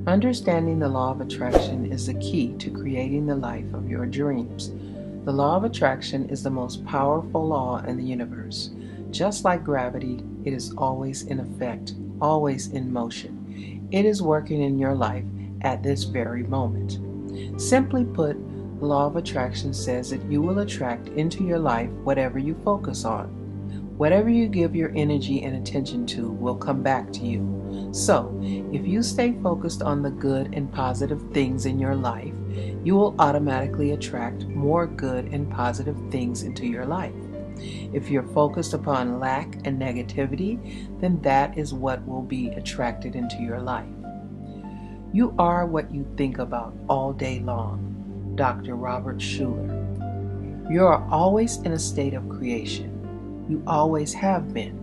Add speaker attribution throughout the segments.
Speaker 1: Understanding the law of attraction is the key to creating the life of your dreams. The law of attraction is the most powerful law in the universe. Just like gravity, it is always in effect, always in motion. It is working in your life at this very moment. Simply put, the law of attraction says that you will attract into your life whatever you focus on. Whatever you give your energy and attention to will come back to you. So, if you stay focused on the good and positive things in your life, you will automatically attract more good and positive things into your life. If you're focused upon lack and negativity, then that is what will be attracted into your life. You are what you think about all day long. Dr. Robert Schuller. You are always in a state of creation. You always have been.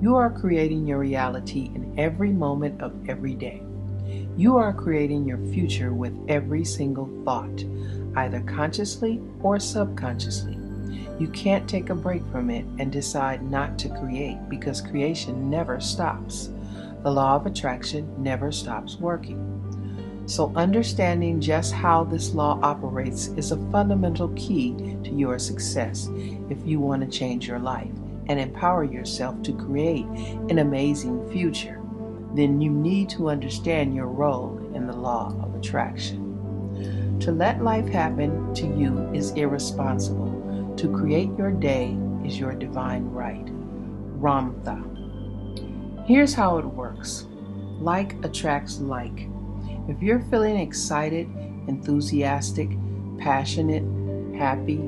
Speaker 1: You are creating your reality in every moment of every day. You are creating your future with every single thought, either consciously or subconsciously. You can't take a break from it and decide not to create because creation never stops. The law of attraction never stops working. So understanding just how this law operates is a fundamental key to your success if you want to change your life and empower yourself to create an amazing future. Then you need to understand your role in the law of attraction. To let life happen to you is irresponsible. To create your day is your divine right. Ramtha. Here's how it works. Like attracts like. If you're feeling excited, enthusiastic, passionate, happy,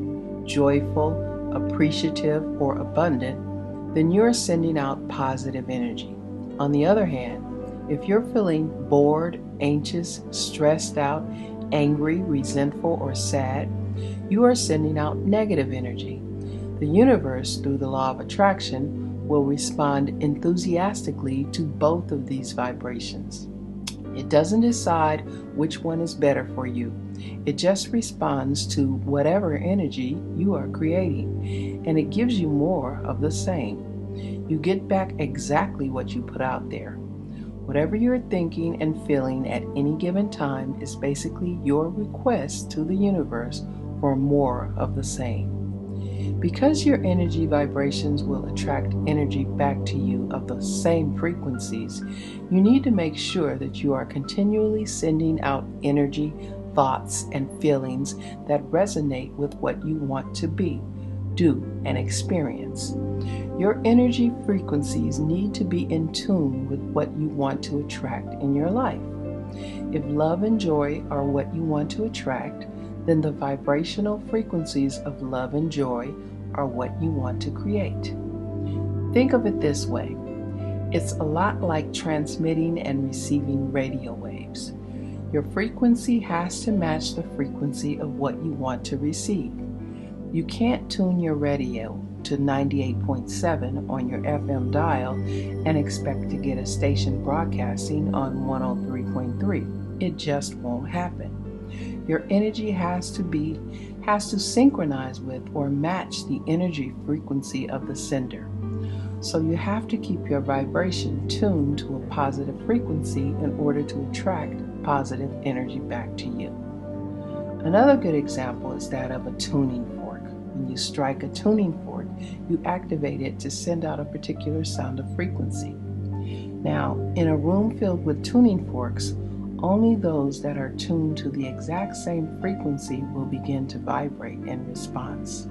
Speaker 1: joyful, appreciative, or abundant, then you're sending out positive energy. On the other hand, if you're feeling bored, anxious, stressed out, angry, resentful, or sad, you are sending out negative energy. The universe, through the law of attraction, will respond enthusiastically to both of these vibrations. It doesn't decide which one is better for you. It just responds to whatever energy you are creating, and it gives you more of the same. You get back exactly what you put out there. Whatever you're thinking and feeling at any given time is basically your request to the universe for more of the same. Because your energy vibrations will attract energy back to you of the same frequencies, you need to make sure that you are continually sending out energy, thoughts, and feelings that resonate with what you want to be, do, and experience. Your energy frequencies need to be in tune with what you want to attract in your life. If love and joy are what you want to attract, then the vibrational frequencies of love and joy are what you want to create. Think of it this way. It's a lot like transmitting and receiving radio waves. Your frequency has to match the frequency of what you want to receive. You can't tune your radio to 98.7 on your FM dial and expect to get a station broadcasting on 103.3. It just won't happen. Your energy has to synchronize with or match the energy frequency of the sender. So you have to keep your vibration tuned to a positive frequency in order to attract positive energy back to you. Another good example is that of a tuning fork. When you strike a tuning fork, you activate it to send out a particular sound of frequency. Now, in a room filled with tuning forks, only those that are tuned to the exact same frequency will begin to vibrate in response.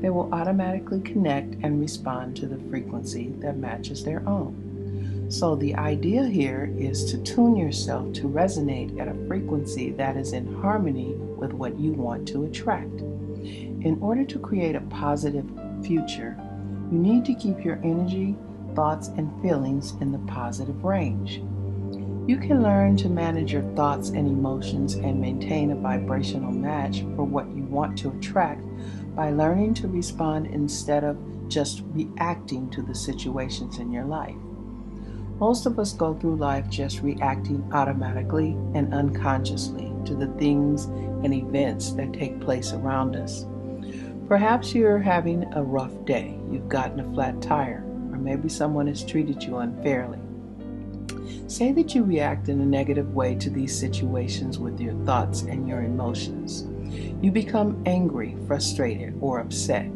Speaker 1: They will automatically connect and respond to the frequency that matches their own. So the idea here is to tune yourself to resonate at a frequency that is in harmony with what you want to attract. In order to create a positive future, you need to keep your energy, thoughts, and feelings in the positive range. You can learn to manage your thoughts and emotions and maintain a vibrational match for what you want to attract by learning to respond instead of just reacting to the situations in your life. Most of us go through life just reacting automatically and unconsciously to the things and events that take place around us. Perhaps you're having a rough day, you've gotten a flat tire, or maybe someone has treated you unfairly. Say that you react in a negative way to these situations with your thoughts and your emotions. You become angry, frustrated, or upset.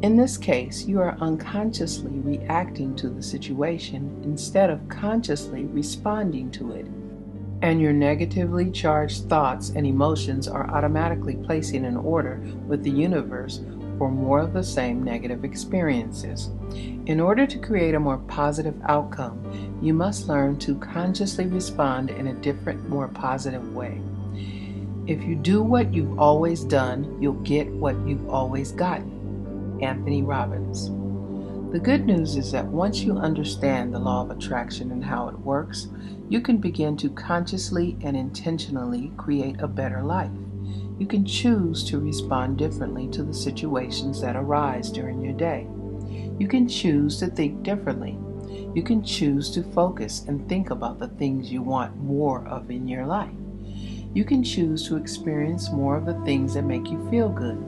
Speaker 1: In this case, you are unconsciously reacting to the situation instead of consciously responding to it. And your negatively charged thoughts and emotions are automatically placing an order with the universe for more of the same negative experiences. In order to create a more positive outcome, you must learn to consciously respond in a different, more positive way. If you do what you've always done, you'll get what you've always gotten. Anthony Robbins. The good news is that once you understand the law of attraction and how it works, you can begin to consciously and intentionally create a better life. You can choose to respond differently to the situations that arise during your day. You can choose to think differently. You can choose to focus and think about the things you want more of in your life. You can choose to experience more of the things that make you feel good.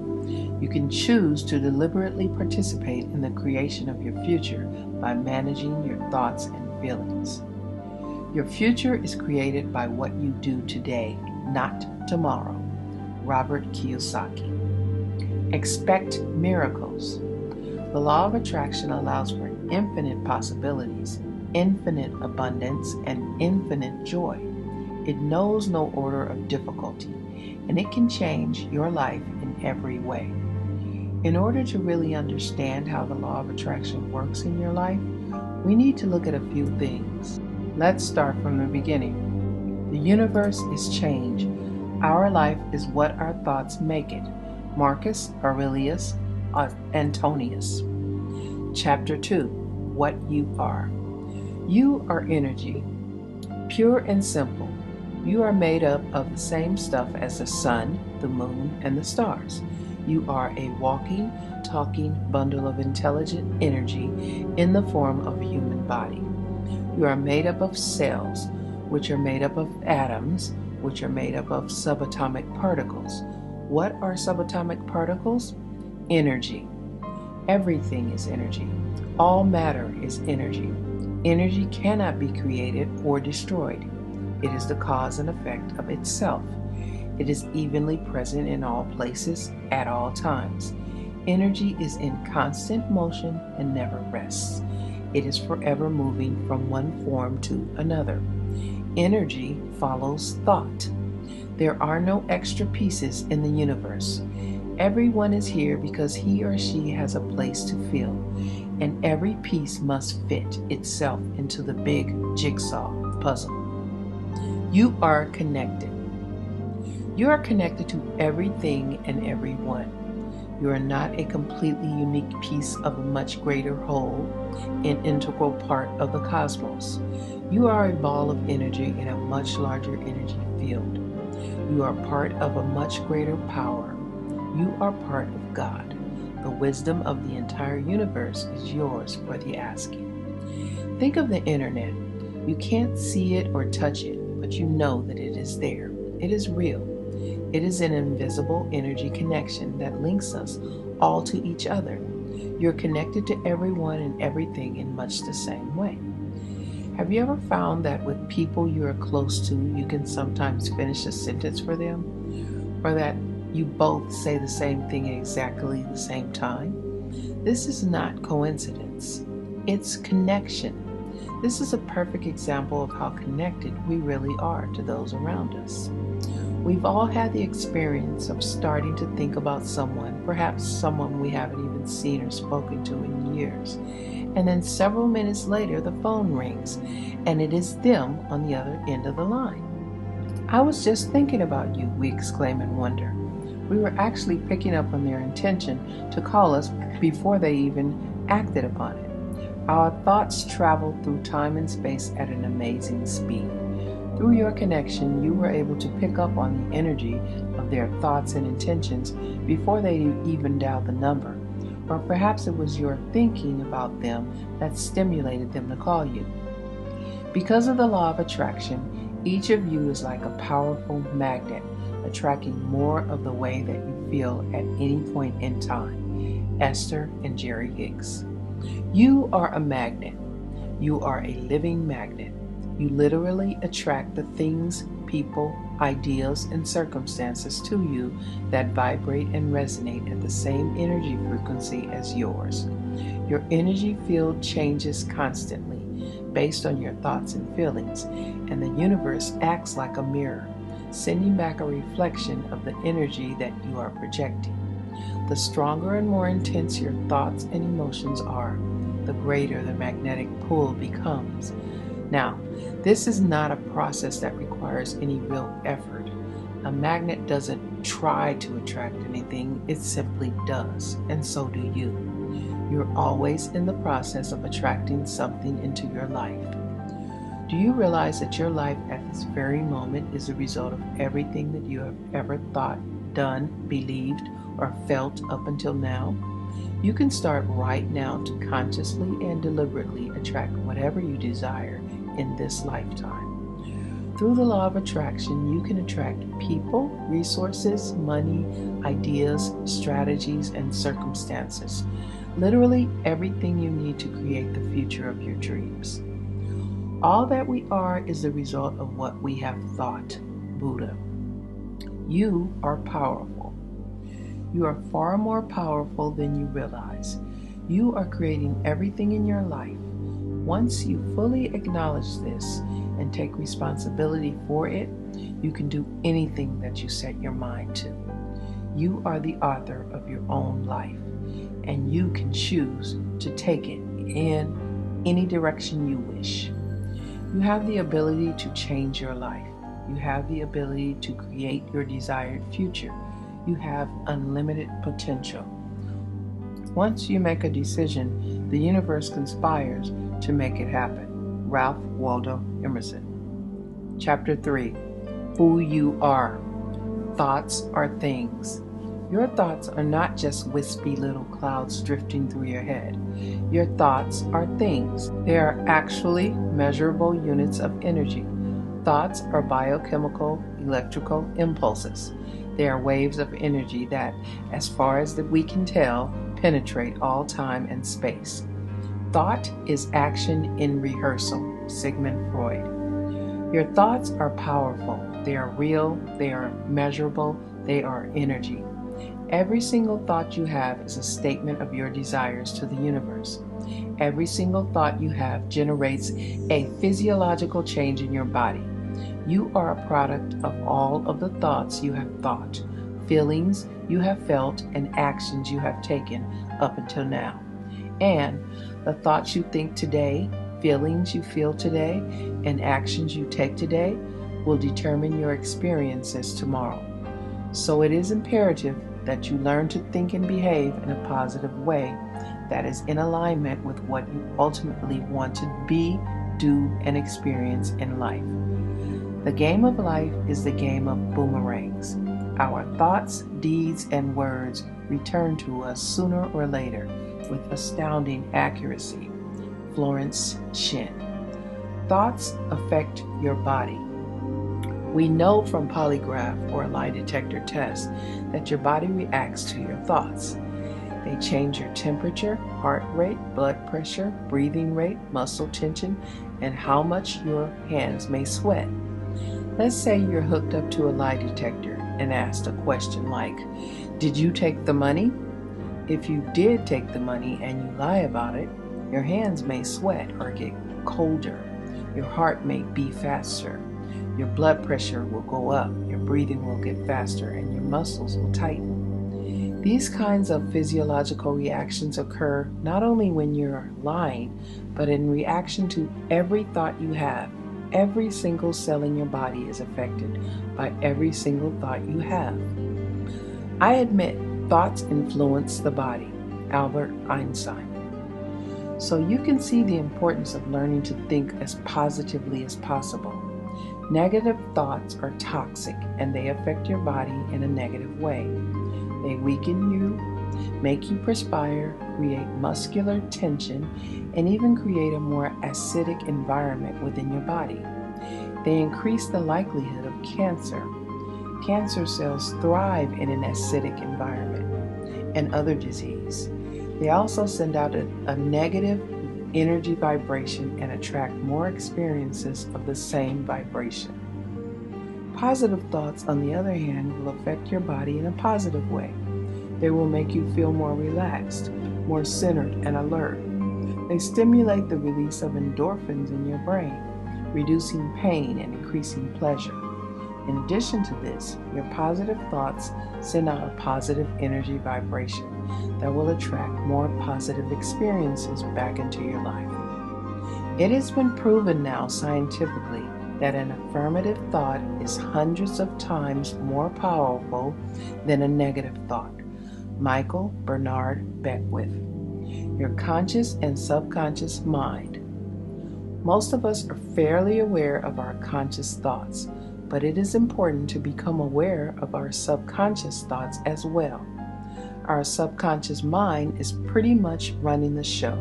Speaker 1: You can choose to deliberately participate in the creation of your future by managing your thoughts and feelings. Your future is created by what you do today, not tomorrow. Robert Kiyosaki. Expect miracles. The law of attraction allows for infinite possibilities, infinite abundance, and infinite joy. It knows no order of difficulty, and it can change your life in every way. In order to really understand how the law of attraction works in your life, we need to look at a few things. Let's start from the beginning. The universe is change. Our life is what our thoughts make it. Marcus Aurelius Antonius. Chapter 2. What you are. You are energy. Pure and simple. You are made up of the same stuff as the sun, the moon, and the stars. You are a walking, talking bundle of intelligent energy in the form of a human body. You are made up of cells, which are made up of atoms, which are made up of subatomic particles. What are subatomic particles? Energy. Everything is energy. All matter is energy. Energy cannot be created or destroyed. It is the cause and effect of itself. It is evenly present in all places at all times. Energy is in constant motion and never rests. It is forever moving from one form to another. Energy follows thought. There are no extra pieces in the universe. Everyone is here because he or she has a place to fill, and every piece must fit itself into the big jigsaw puzzle. You are connected. You are connected to everything and everyone. You are not a completely unique piece of a much greater whole, an integral part of the cosmos. You are a ball of energy in a much larger energy field. You are part of a much greater power. You are part of God. The wisdom of the entire universe is yours for the asking. Think of the internet. You can't see it or touch it, but you know that it is there. It is real. It is an invisible energy connection that links us all to each other. You're connected to everyone and everything in much the same way. Have you ever found that with people you are close to, you can sometimes finish a sentence for them? Or that you both say the same thing at exactly the same time? This is not coincidence. It's connection. This is a perfect example of how connected we really are to those around us. We've all had the experience of starting to think about someone, perhaps someone we haven't even seen or spoken to in years. And then several minutes later, the phone rings, and it is them on the other end of the line. "I was just thinking about you," we exclaim in wonder. We were actually picking up on their intention to call us before they even acted upon it. Our thoughts traveled through time and space at an amazing speed. Through your connection, you were able to pick up on the energy of their thoughts and intentions before they even dialed the number. Or perhaps it was your thinking about them that stimulated them to call you. Because of the law of attraction, each of you is like a powerful magnet, attracting more of the way that you feel at any point in time. Esther and Jerry Hicks. You are a magnet. You are a living magnet. You literally attract the things, people, ideas, and circumstances to you that vibrate and resonate at the same energy frequency as yours. Your energy field changes constantly based on your thoughts and feelings, and the universe acts like a mirror, sending back a reflection of the energy that you are projecting. The stronger and more intense your thoughts and emotions are, the greater the magnetic pull becomes. Now, this is not a process that requires any real effort. A magnet doesn't try to attract anything, it simply does, and so do you. You're always in the process of attracting something into your life. Do you realize that your life at this very moment is a result of everything that you have ever thought, done, believed, or felt up until now? You can start right now to consciously and deliberately attract whatever you desire in this lifetime. Through the law of attraction, you can attract people, resources, money, ideas, strategies, and circumstances. Literally everything you need to create the future of your dreams. All that we are is the result of what we have thought. Buddha. You are powerful. You are far more powerful than you realize. You are creating everything in your life. Once you fully acknowledge this and take responsibility for it, you can do anything that you set your mind to. You are the author of your own life, and you can choose to take it in any direction you wish. You have the ability to change your life. You have the ability to create your desired future. You have unlimited potential. Once you make a decision, the universe conspires to make it happen. Ralph Waldo Emerson. Chapter 3. Who you are. Thoughts are things. Your thoughts are not just wispy little clouds drifting through your head. Your thoughts are things. They are actually measurable units of energy. Thoughts are biochemical, electrical impulses. They are waves of energy that, as far as we can tell, penetrate all time and space. Thought is action in rehearsal. Sigmund Freud. Your thoughts are powerful. They are real. They are measurable. They are energy. Every single thought you have is a statement of your desires to the universe. Every single thought you have generates a physiological change in your body. You are a product of all of the thoughts you have thought, feelings you have felt, and actions you have taken up until now. And the thoughts you think today, feelings you feel today, and actions you take today will determine your experiences tomorrow. So it is imperative that you learn to think and behave in a positive way that is in alignment with what you ultimately want to be, do, and experience in life. The game of life is the game of boomerangs. Our thoughts, deeds, and words return to us sooner or later with astounding accuracy. Florence Shin. Thoughts affect your body. We know from polygraph or lie detector tests that your body reacts to your thoughts. They change your temperature, heart rate, blood pressure, breathing rate, muscle tension, and how much your hands may sweat. Let's say you're hooked up to a lie detector and asked a question like, "Did you take the money?" If you did take the money and you lie about it, your hands may sweat or get colder. Your heart may beat faster. Your blood pressure will go up, your breathing will get faster, and your muscles will tighten. These kinds of physiological reactions occur not only when you're lying, but in reaction to every thought you have. Every single cell in your body is affected by every single thought you have. I admit, thoughts influence the body. Albert Einstein. So you can see the importance of learning to think as positively as possible. Negative thoughts are toxic and they affect your body in a negative way. They weaken you, make you perspire, create muscular tension, and even create a more acidic environment within your body. They increase the likelihood of cancer. Cancer cells thrive in an acidic environment and other disease. They also send out a negative energy vibration and attract more experiences of the same vibration. Positive thoughts, on the other hand, will affect your body in a positive way. They will make you feel more relaxed, more centered and alert. They stimulate the release of endorphins in your brain, reducing pain and increasing pleasure. In addition to this, your positive thoughts send out a positive energy vibration that will attract more positive experiences back into your life. It has been proven now scientifically that an affirmative thought is hundreds of times more powerful than a negative thought. Michael Bernard Beckwith. Your conscious and subconscious mind. Most of us are fairly aware of our conscious thoughts, but it is important to become aware of our subconscious thoughts as well. Our subconscious mind is pretty much running the show,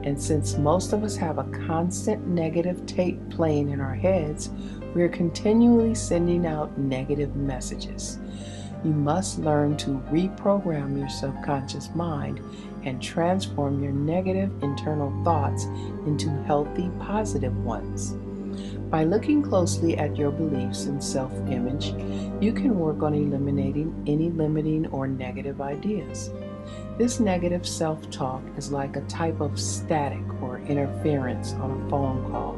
Speaker 1: and since most of us have a constant negative tape playing in our heads, we are continually sending out negative messages. You must learn to reprogram your subconscious mind and transform your negative internal thoughts into healthy, positive ones. By looking closely at your beliefs and self-image, you can work on eliminating any limiting or negative ideas. This negative self-talk is like a type of static or interference on a phone call.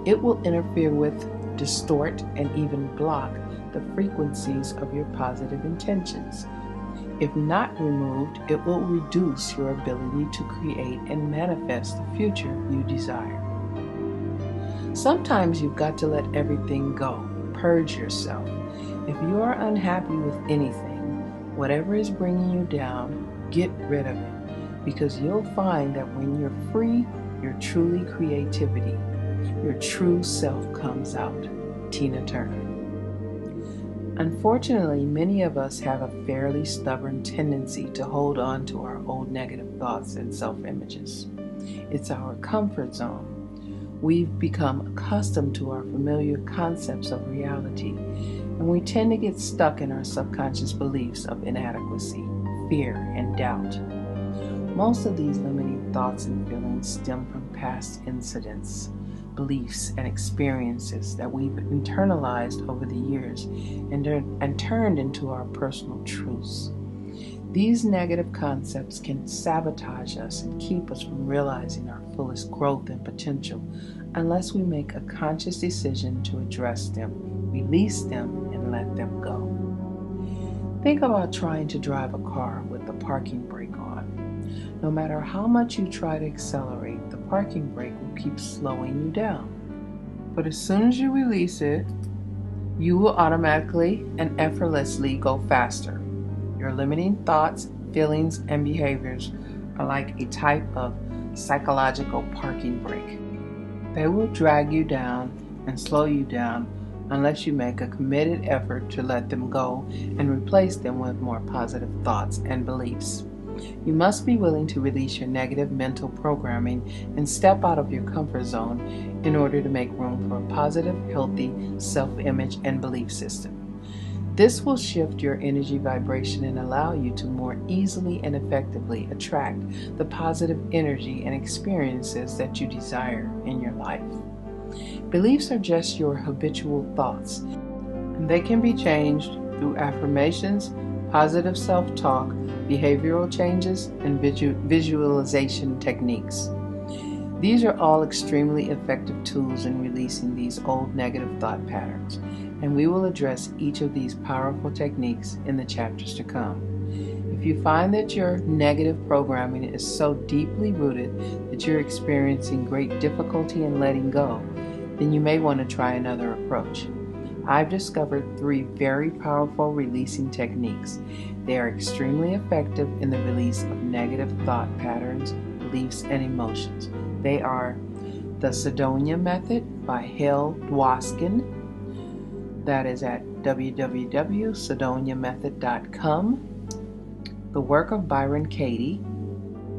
Speaker 1: It will interfere with, distort, and even block the frequencies of your positive intentions. If not removed, it will reduce your ability to create and manifest the future you desire. Sometimes you've got to let everything go. Purge yourself. If you are unhappy with anything, whatever is bringing you down, get rid of it, because you'll find that when you're free, your truly creativity, your true self comes out. Tina Turner. Unfortunately, many of us have a fairly stubborn tendency to hold on to our old negative thoughts and self-images. It's our comfort zone. We've become accustomed to our familiar concepts of reality, and we tend to get stuck in our subconscious beliefs of inadequacy, fear, and doubt. Most of these limiting thoughts and feelings stem from past incidents, beliefs, and experiences that we've internalized over the years and turned into our personal truths. These negative concepts can sabotage us and keep us from realizing our fullest growth and potential unless we make a conscious decision to address them, release them, and let them go. Think about trying to drive a car with the parking brake on. No matter how much you try to accelerate, the parking brake will keep slowing you down. But as soon as you release it, you will automatically and effortlessly go faster. Your limiting thoughts, feelings, and behaviors are like a type of psychological parking brake. They will drag you down and slow you down unless you make a committed effort to let them go and replace them with more positive thoughts and beliefs. You must be willing to release your negative mental programming and step out of your comfort zone in order to make room for a positive, healthy self-image and belief system. This will shift your energy vibration and allow you to more easily and effectively attract the positive energy and experiences that you desire in your life. Beliefs are just your habitual thoughts, and they can be changed through affirmations, positive self-talk, behavioral changes, and visualization techniques. These are all extremely effective tools in releasing these old negative thought patterns, and we will address each of these powerful techniques in the chapters to come. If you find that your negative programming is so deeply rooted that you're experiencing great difficulty in letting go, then you may want to try another approach. I've discovered 3 very powerful releasing techniques. They are extremely effective in the release of negative thought patterns, beliefs, and emotions. They are the Cydonia Method by Hale Dwoskin. That is at www.cydoniamethod.com. The Work of Byron Katie,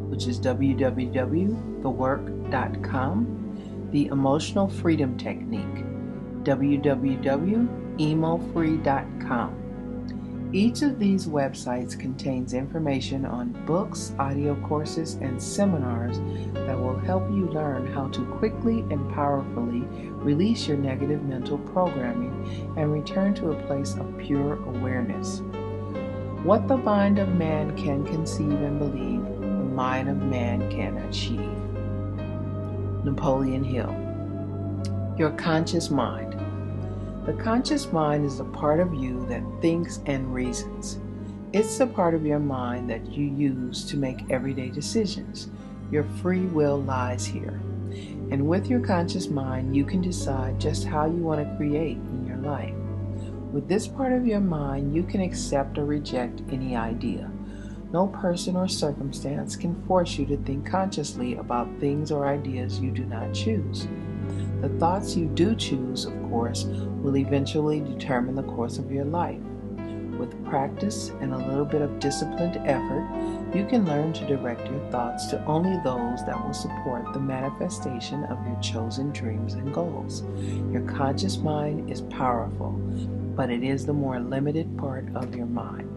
Speaker 1: which is www.thework.com. The Emotional Freedom Technique, www.emofree.com. Each of these websites contains information on books, audio courses, and seminars that will help you learn how to quickly and powerfully release your negative mental programming and return to a place of pure awareness. What the mind of man can conceive and believe, the mind of man can achieve. Napoleon Hill. Your conscious mind. The conscious mind is the part of you that thinks and reasons. It's the part of your mind that you use to make everyday decisions. Your free will lies here. And with your conscious mind, you can decide just how you want to create in your life. With this part of your mind, you can accept or reject any idea. No person or circumstance can force you to think consciously about things or ideas you do not choose. The thoughts you do choose, of course, will eventually determine the course of your life. With practice and a little bit of disciplined effort, you can learn to direct your thoughts to only those that will support the manifestation of your chosen dreams and goals. Your conscious mind is powerful, but it is the more limited part of your mind.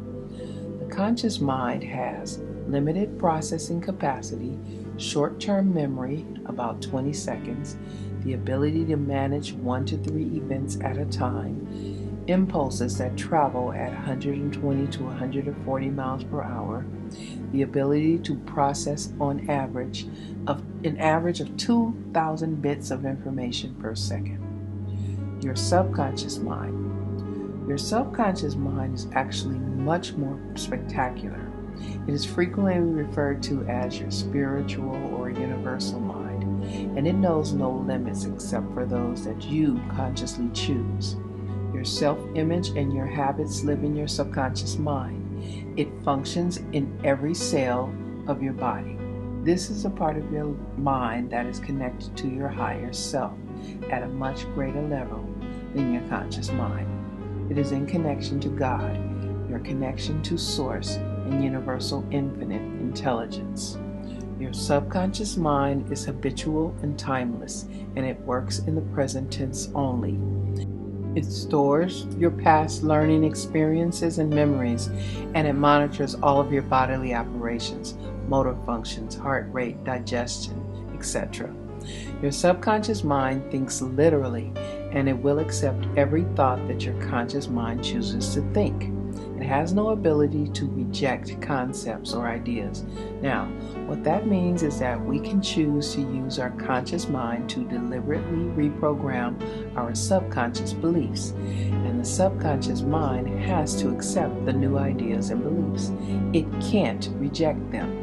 Speaker 1: The conscious mind has limited processing capacity, short-term memory, about 20 seconds, the ability to manage 1 to 3 events at a time, impulses that travel at 120 to 140 miles per hour, the ability to process an average of 2,000 bits of information per second. Your subconscious mind. Your subconscious mind is actually much more spectacular. It is frequently referred to as your spiritual or universal mind, and it knows no limits except for those that you consciously choose. Your self-image and your habits live in your subconscious mind. It functions in every cell of your body. This is a part of your mind that is connected to your higher self at a much greater level than your conscious mind. It is in connection to God, your connection to Source and universal infinite intelligence. Your subconscious mind is habitual and timeless, and it works in the present tense only. It stores your past learning experiences and memories, and it monitors all of your bodily operations, motor functions, heart rate, digestion, etc. Your subconscious mind thinks literally, and it will accept every thought that your conscious mind chooses to think. It has no ability to reject concepts or ideas. Now, what that means is that we can choose to use our conscious mind to deliberately reprogram our subconscious beliefs, and the subconscious mind has to accept the new ideas and beliefs. It can't reject them.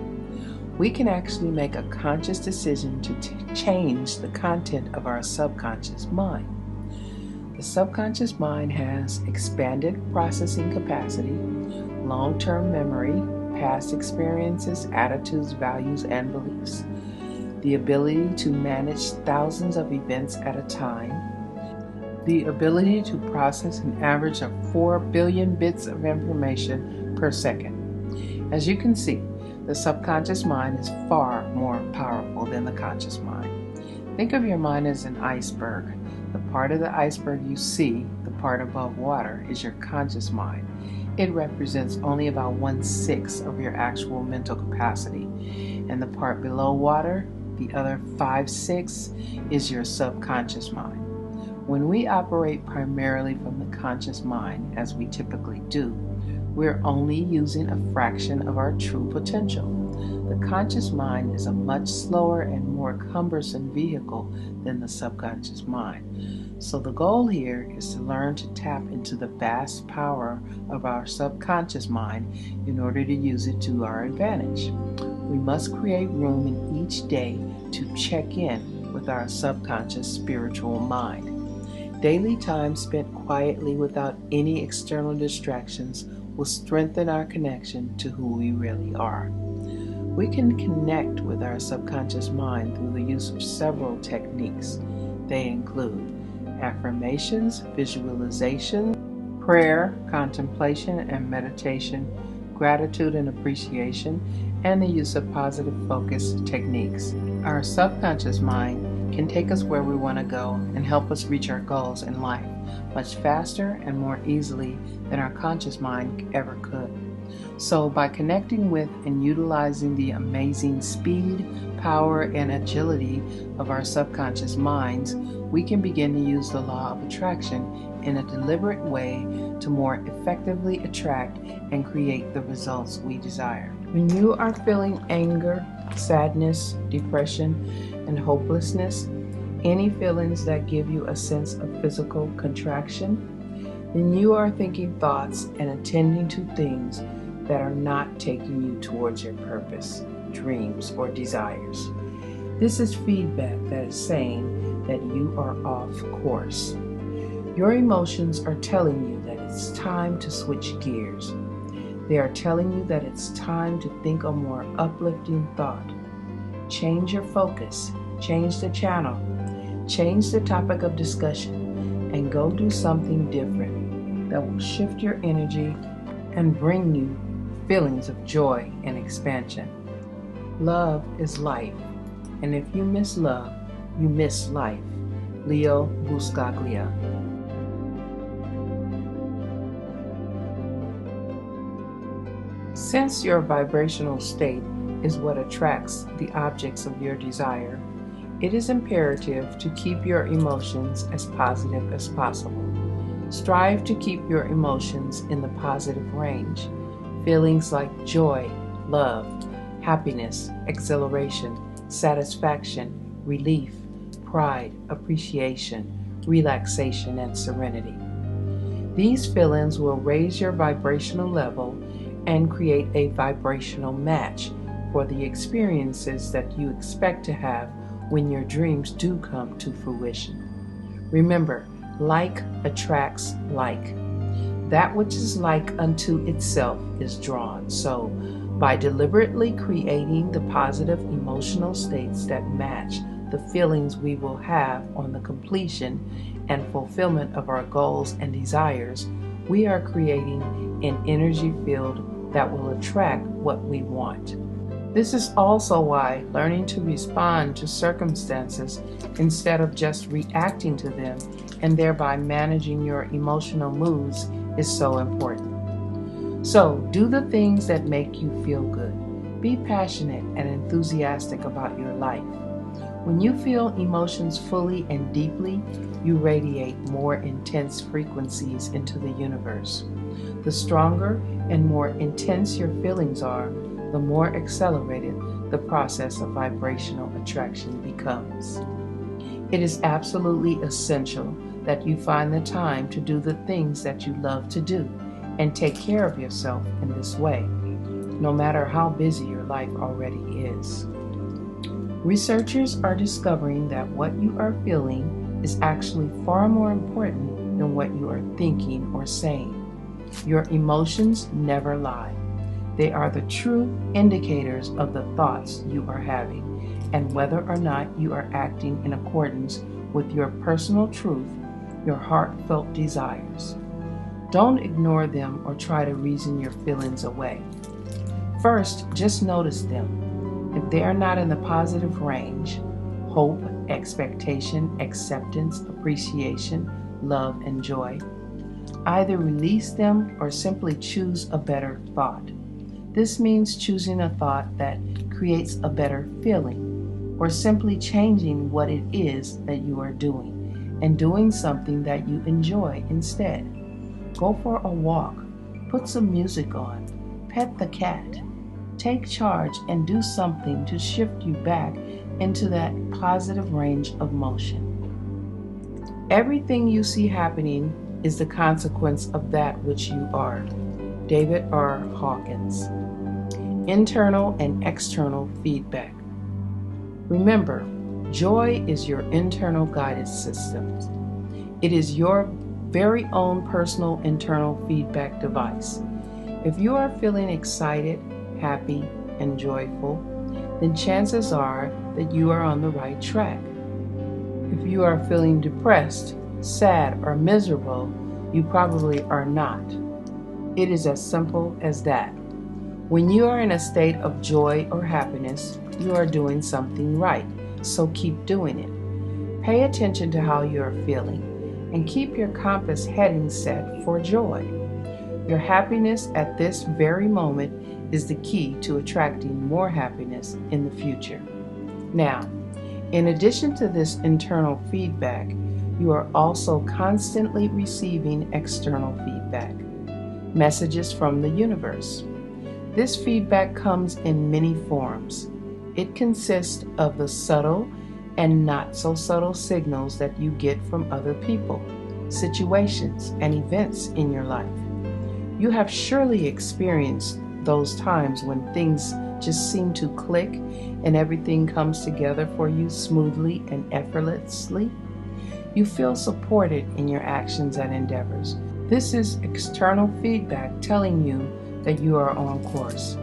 Speaker 1: We can actually make a conscious decision to change the content of our subconscious mind. The subconscious mind has expanded processing capacity, long-term memory, past experiences, attitudes, values, and beliefs, the ability to manage thousands of events at a time, the ability to process an average of 4 billion bits of information per second. As you can see, the subconscious mind is far more powerful than the conscious mind. Think of your mind as an iceberg. The part of the iceberg you see, the part above water, is your conscious mind. It represents only about 1/6 of your actual mental capacity. And the part below water, the other 5/6, is your subconscious mind. When we operate primarily from the conscious mind, as we typically do, we're only using a fraction of our true potential. The conscious mind is a much slower and more cumbersome vehicle than the subconscious mind. So the goal here is to learn to tap into the vast power of our subconscious mind in order to use it to our advantage. We must create room in each day to check in with our subconscious spiritual mind. Daily time spent quietly without any external distractions will strengthen our connection to who we really are. We can connect with our subconscious mind through the use of several techniques. They include affirmations, visualization, prayer, contemplation and meditation, gratitude and appreciation, and the use of positive focus techniques. Our subconscious mind can take us where we want to go and help us reach our goals in life, much faster and more easily than our conscious mind ever could. So, by connecting with and utilizing the amazing speed, power, and agility of our subconscious minds, we can begin to use the law of attraction in a deliberate way to more effectively attract and create the results we desire. When you are feeling anger, sadness, depression, and hopelessness, any feelings that give you a sense of physical contraction, then you are thinking thoughts and attending to things that are not taking you towards your purpose, dreams, or desires. This is feedback that is saying that you are off course. Your emotions are telling you that it's time to switch gears. They are telling you that it's time to think a more uplifting thought. Change your focus, change the channel, change the topic of discussion, and go do something different that will shift your energy and bring you feelings of joy and expansion. Love is life, and if you miss love, you miss life. Leo Buscaglia. Since your vibrational state is what attracts the objects of your desire, it is imperative to keep your emotions as positive as possible. Strive to keep your emotions in the positive range. Feelings like joy, love, happiness, exhilaration, satisfaction, relief, pride, appreciation, relaxation, and serenity. These feelings will raise your vibrational level and create a vibrational match for the experiences that you expect to have when your dreams do come to fruition. Remember, like attracts like. That which is like unto itself is drawn. So, by deliberately creating the positive emotional states that match the feelings we will have on the completion and fulfillment of our goals and desires, we are creating an energy field that will attract what we want. This is also why learning to respond to circumstances instead of just reacting to them and thereby managing your emotional moods is so important. So, do the things that make you feel good. Be passionate and enthusiastic about your life. When you feel emotions fully and deeply, you radiate more intense frequencies into the universe. The stronger and more intense your feelings are, the more accelerated the process of vibrational attraction becomes. It is absolutely essential that you find the time to do the things that you love to do and take care of yourself in this way, no matter how busy your life already is. Researchers are discovering that what you are feeling is actually far more important than what you are thinking or saying. Your emotions never lie. They are the true indicators of the thoughts you are having and whether or not you are acting in accordance with your personal truth, your heartfelt desires. Don't ignore them or try to reason your feelings away. First, just notice them. If they are not in the positive range, hope, expectation, acceptance, appreciation, love, and joy, either release them or simply choose a better thought. This means choosing a thought that creates a better feeling, or simply changing what it is that you are doing and doing something that you enjoy instead. Go for a walk, put some music on, pet the cat, take charge and do something to shift you back into that positive range of motion. Everything you see happening is the consequence of that which you are. David R. Hawkins. Internal and external feedback. Remember, joy is your internal guidance system. It is your very own personal internal feedback device. If you are feeling excited, happy, and joyful, then chances are that you are on the right track. If you are feeling depressed, sad, or miserable, you probably are not. It is as simple as that. When you are in a state of joy or happiness, you are doing something right, so keep doing it. Pay attention to how you are feeling. and keep your compass heading set for joy. Your happiness at this very moment is the key to attracting more happiness in the future. Now, in addition to this internal feedback, you are also constantly receiving external feedback, messages from the universe. This feedback comes in many forms. It consists of the subtle and not so subtle signals that you get from other people, situations, and events in your life. You have surely experienced those times when things just seem to click and everything comes together for you smoothly and effortlessly. You feel supported in your actions and endeavors. This is external feedback telling you that you are on course.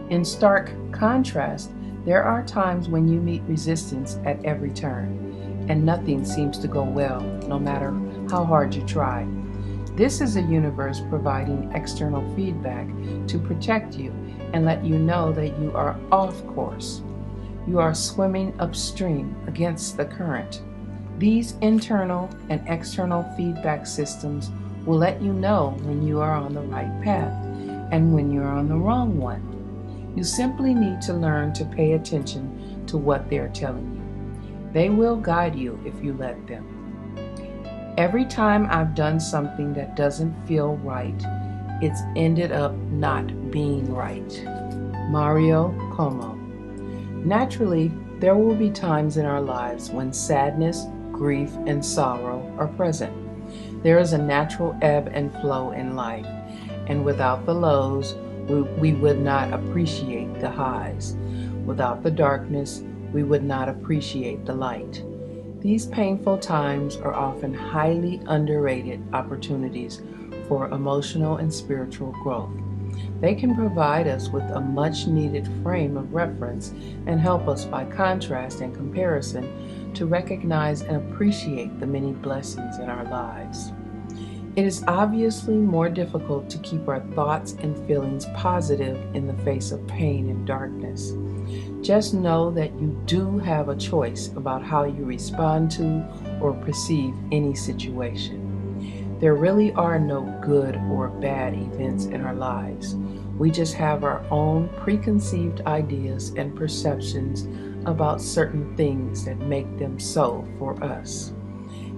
Speaker 1: In stark contrast, there are times when you meet resistance at every turn, and nothing seems to go well, no matter how hard you try. This is a universe providing external feedback to protect you and let you know that you are off course. You are swimming upstream against the current. These internal and external feedback systems will let you know when you are on the right path and when you're on the wrong one. You simply need to learn to pay attention to what they're telling you. They will guide you if you let them. Every time I've done something that doesn't feel right, it's ended up not being right. Mario Como. Naturally, there will be times in our lives when sadness, grief, and sorrow are present. There is a natural ebb and flow in life, and without the lows, we would not appreciate the highs. Without the darkness, we would not appreciate the light. These painful times are often highly underrated opportunities for emotional and spiritual growth. They can provide us with a much-needed frame of reference and help us, by contrast and comparison, to recognize and appreciate the many blessings in our lives. It is obviously more difficult to keep our thoughts and feelings positive in the face of pain and darkness. Just know that you do have a choice about how you respond to or perceive any situation. There really are no good or bad events in our lives. We just have our own preconceived ideas and perceptions about certain things that make them so for us.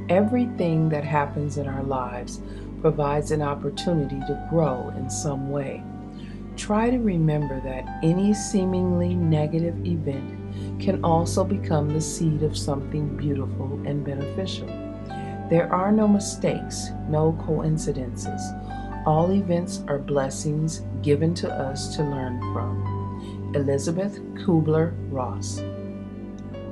Speaker 1: Everything that happens in our lives provides an opportunity to grow in some way. Try to remember that any seemingly negative event can also become the seed of something beautiful and beneficial. There are no mistakes, no coincidences. All events are blessings given to us to learn from. Elizabeth Kubler-Ross.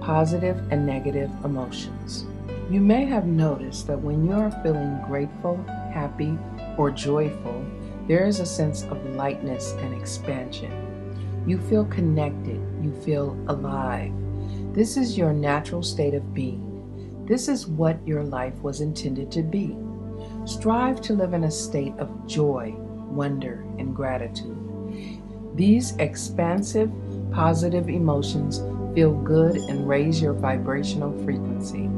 Speaker 1: Positive and negative emotions. You may have noticed that when you are feeling grateful, happy, or joyful, there is a sense of lightness and expansion. You feel connected. You feel alive. This is your natural state of being. This is what your life was intended to be. Strive to live in a state of joy, wonder, and gratitude. These expansive, positive emotions feel good and raise your vibrational frequency.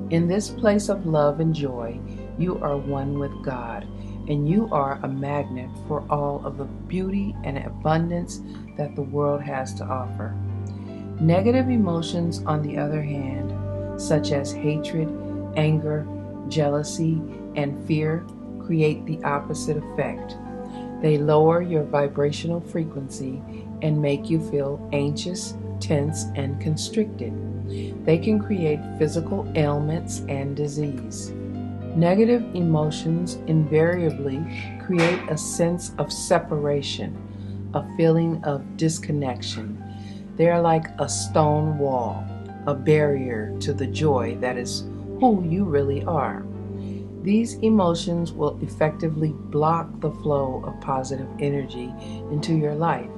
Speaker 1: In this place of love and joy, you are one with God, and you are a magnet for all of the beauty and abundance that the world has to offer. Negative emotions, on the other hand, such as hatred, anger, jealousy, and fear, create the opposite effect. They lower your vibrational frequency and make you feel anxious, tense, and constricted. They can create physical ailments and disease. Negative emotions invariably create a sense of separation, a feeling of disconnection. They are like a stone wall, a barrier to the joy that is who you really are. These emotions will effectively block the flow of positive energy into your life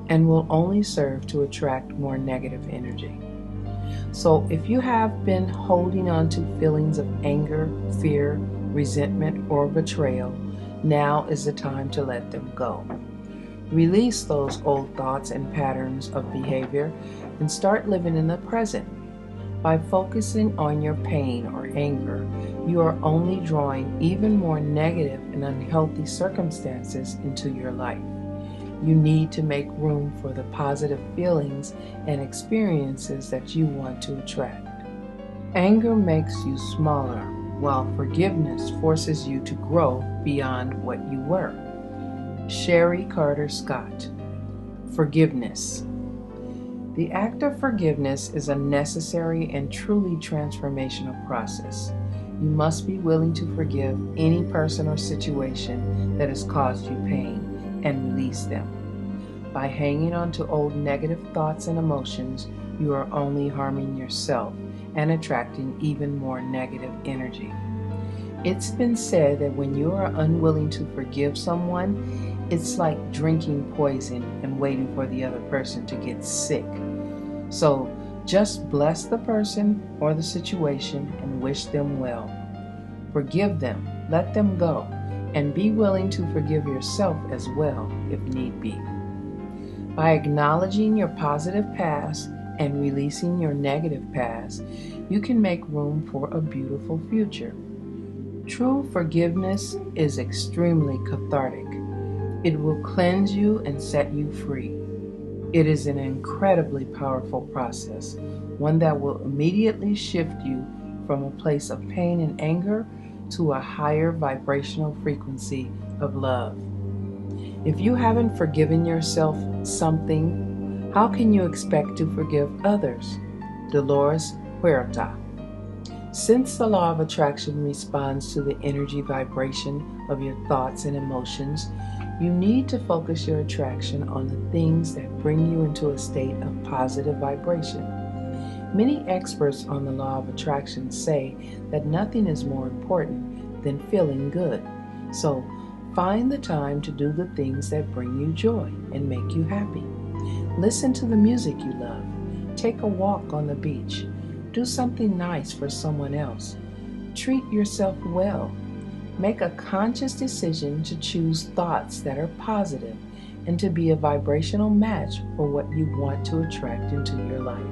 Speaker 1: and will only serve to attract more negative energy. So if you have been holding on to feelings of anger, fear, resentment, or betrayal, now is the time to let them go. Release those old thoughts and patterns of behavior and start living in the present. By focusing on your pain or anger, you are only drawing even more negative and unhealthy circumstances into your life. You need to make room for the positive feelings and experiences that you want to attract. Anger makes you smaller, while forgiveness forces you to grow beyond what you were. Sherry Carter Scott. Forgiveness. The act of forgiveness is a necessary and truly transformational process. You must be willing to forgive any person or situation that has caused you pain and release them. By hanging on to old negative thoughts and emotions, you are only harming yourself and attracting even more negative energy. It's been said that when you are unwilling to forgive someone, it's like drinking poison and waiting for the other person to get sick. So just bless the person or the situation and wish them well. Forgive them, let them go, and be willing to forgive yourself as well if need be. By acknowledging your positive past and releasing your negative past, you can make room for a beautiful future. True forgiveness is extremely cathartic. It will cleanse you and set you free. It is an incredibly powerful process, one that will immediately shift you from a place of pain and anger to a higher vibrational frequency of love. If you haven't forgiven yourself something, how can you expect to forgive others? Dolores Huerta. Since the law of attraction responds to the energy vibration of your thoughts and emotions, you need to focus your attraction on the things that bring you into a state of positive vibration. Many experts on the law of attraction say that nothing is more important than feeling good. So, find the time to do the things that bring you joy and make you happy. Listen to the music you love. Take a walk on the beach. Do something nice for someone else. Treat yourself well. Make a conscious decision to choose thoughts that are positive and to be a vibrational match for what you want to attract into your life.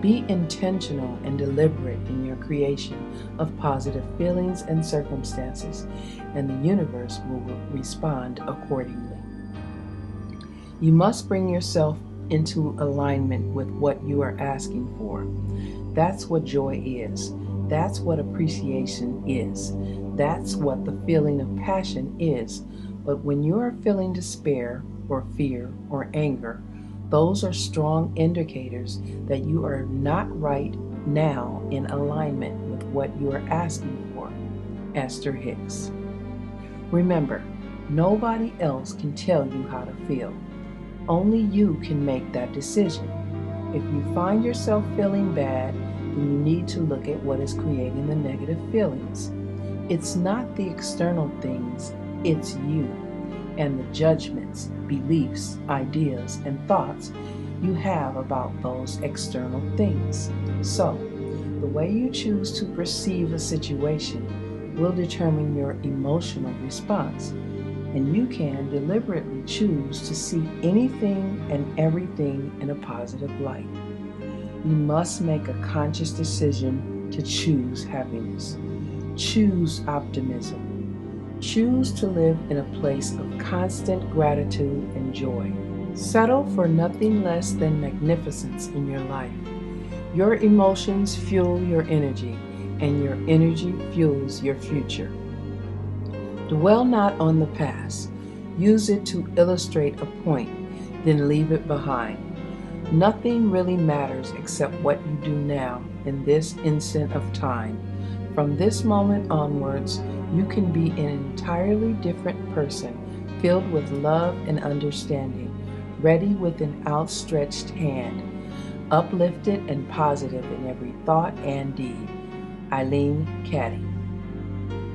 Speaker 1: Be intentional and deliberate in your creation of positive feelings and circumstances, and the universe will respond accordingly. You must bring yourself into alignment with what you are asking for. That's what joy is. That's what appreciation is. That's what the feeling of passion is. But when you are feeling despair or fear or anger, those are strong indicators that you are not right now in alignment with what you are asking for. Esther Hicks. Remember, nobody else can tell you how to feel. Only you can make that decision. If you find yourself feeling bad, then you need to look at what is creating the negative feelings. It's not the external things, it's you and the judgments, beliefs, ideas, and thoughts you have about those external things. So, the way you choose to perceive a situation will determine your emotional response, and you can deliberately choose to see anything and everything in a positive light. You must make a conscious decision to choose happiness. Choose optimism. Choose to live in a place of constant gratitude and joy. Settle for nothing less than magnificence in your life. Your emotions fuel your energy, and your energy fuels your future. Dwell not on the past. Use it to illustrate a point, then leave it behind. Nothing really matters except what you do now in this instant of time. From this moment onwards, you can be an entirely different person, filled with love and understanding, ready with an outstretched hand, uplifted and positive in every thought and deed. Eileen Caddy.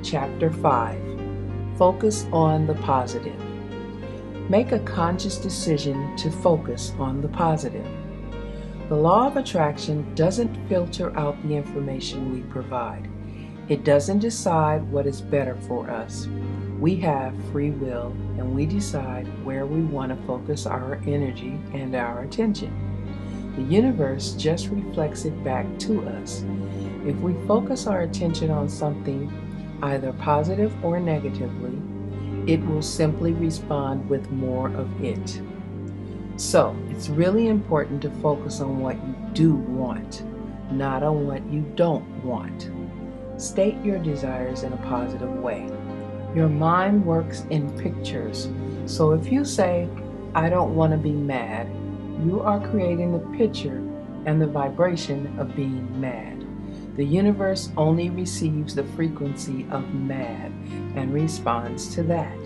Speaker 1: Chapter 5. Focus on the positive. Make a conscious decision to focus on the positive. The law of attraction doesn't filter out the information we provide. It doesn't decide what is better for us. We have free will, and we decide where we want to focus our energy and our attention. The universe just reflects it back to us. If we focus our attention on something, either positive or negatively, it will simply respond with more of it. So, it's really important to focus on what you do want, not on what you don't want. State your desires in a positive way. Your mind works in pictures, so if you say, "I don't want to be mad," you are creating the picture and the vibration of being mad. The universe only receives the frequency of mad and responds to that.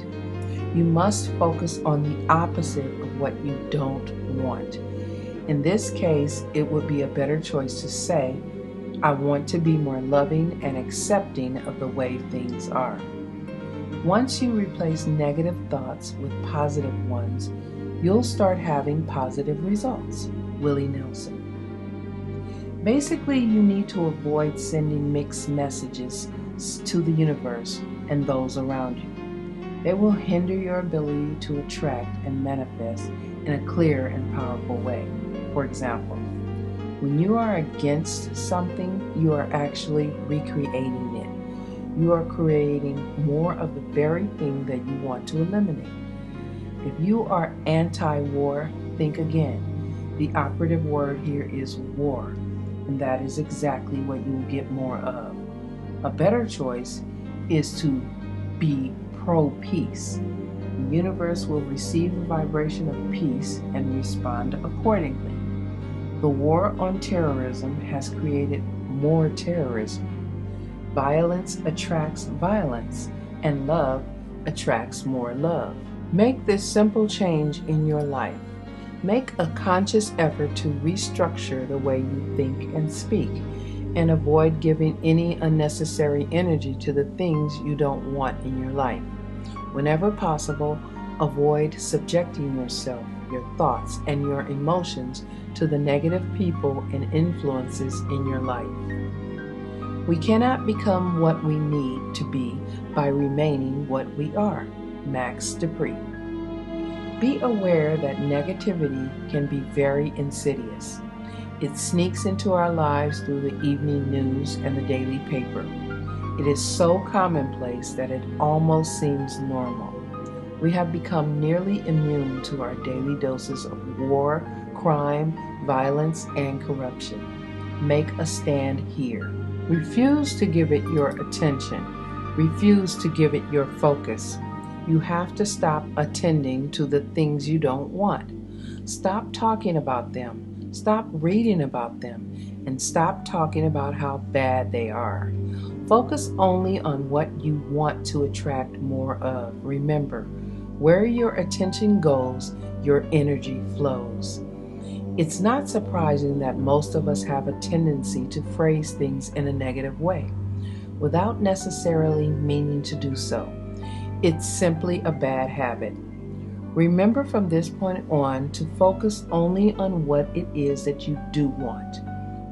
Speaker 1: You must focus on the opposite of what you don't want. In this case, it would be a better choice to say, "I want to be more loving and accepting of the way things are." Once you replace negative thoughts with positive ones, you'll start having positive results. Willie Nelson. Basically, you need to avoid sending mixed messages to the universe and those around you. They will hinder your ability to attract and manifest in a clear and powerful way. For example, when you are against something, you are actually recreating it. You are creating more of the very thing that you want to eliminate. If you are anti-war, think again. The operative word here is war, and that is exactly what you will get more of. A better choice is to be pro-peace. The universe will receive the vibration of peace and respond accordingly. The war on terrorism has created more terrorism. Violence attracts violence, and love attracts more love. Make this simple change in your life. Make a conscious effort to restructure the way you think and speak, and avoid giving any unnecessary energy to the things you don't want in your life. Whenever possible, avoid subjecting yourself, your thoughts, and your emotions to the negative people and influences in your life. We cannot become what we need to be by remaining what we are. Max Dupree. Be aware that negativity can be very insidious. It sneaks into our lives through the evening news and the daily paper. It is so commonplace that it almost seems normal. We have become nearly immune to our daily doses of war, crime, violence, and corruption. Make a stand here. Refuse to give it your attention. Refuse to give it your focus. You have to stop attending to the things you don't want. Stop talking about them. Stop reading about them. And stop talking about how bad they are. Focus only on what you want to attract more of. Remember, where your attention goes, your energy flows. It's not surprising that most of us have a tendency to phrase things in a negative way, without necessarily meaning to do so. It's simply a bad habit. Remember from this point on to focus only on what it is that you do want.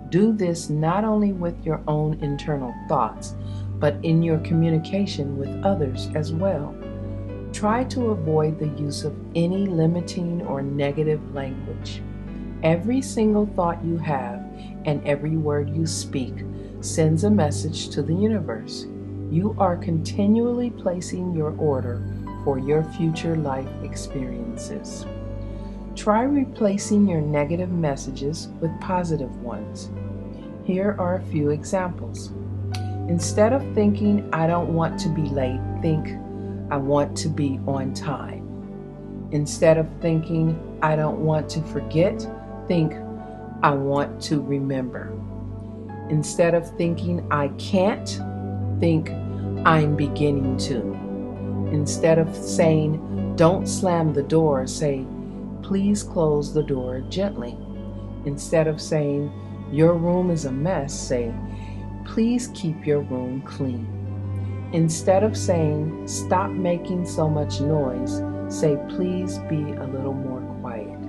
Speaker 1: Do this not only with your own internal thoughts, but in your communication with others as well. Try to avoid the use of any limiting or negative language. Every single thought you have and every word you speak sends a message to the universe. You are continually placing your order for your future life experiences. Try replacing your negative messages with positive ones. Here are a few examples. Instead of thinking, "I don't want to be late," think, "I want to be on time." Instead of thinking, "I don't want to forget," think, "I want to remember." Instead of thinking, "I can't," think, "I'm beginning to." Instead of saying, "Don't slam the door," say, "Please close the door gently." Instead of saying, "Your room is a mess," say, "Please keep your room clean." Instead of saying, "Stop making so much noise," say, "Please be a little more quiet."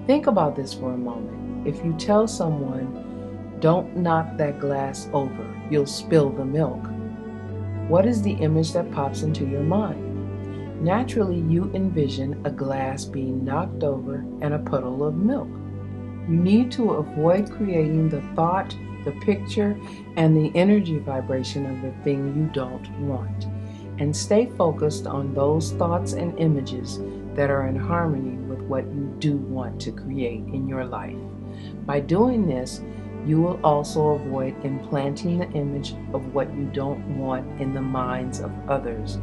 Speaker 1: Think about this for a moment. If you tell someone, "Don't knock that glass over, you'll spill the milk," what is the image that pops into your mind? Naturally, you envision a glass being knocked over and a puddle of milk. You need to avoid creating the thought, the picture, and the energy vibration of the thing you don't want, and stay focused on those thoughts and images that are in harmony with what you do want to create in your life. By doing this, you will also avoid implanting the image of what you don't want in the minds of others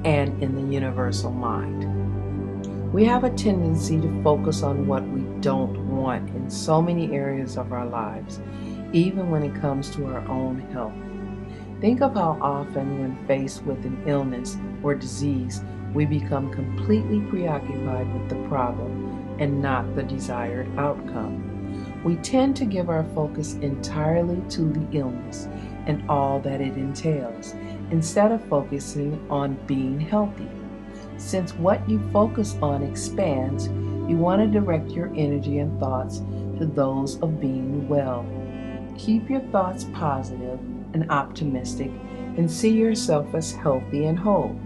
Speaker 1: and in the universal mind. We have a tendency to focus on what we don't want in so many areas of our lives, even when it comes to our own health. Think of how often, when faced with an illness or disease, we become completely preoccupied with the problem and not the desired outcome. We tend to give our focus entirely to the illness and all that it entails, instead of focusing on being healthy. Since what you focus on expands, you want to direct your energy and thoughts to those of being well. Keep your thoughts positive and optimistic and see yourself as healthy and whole.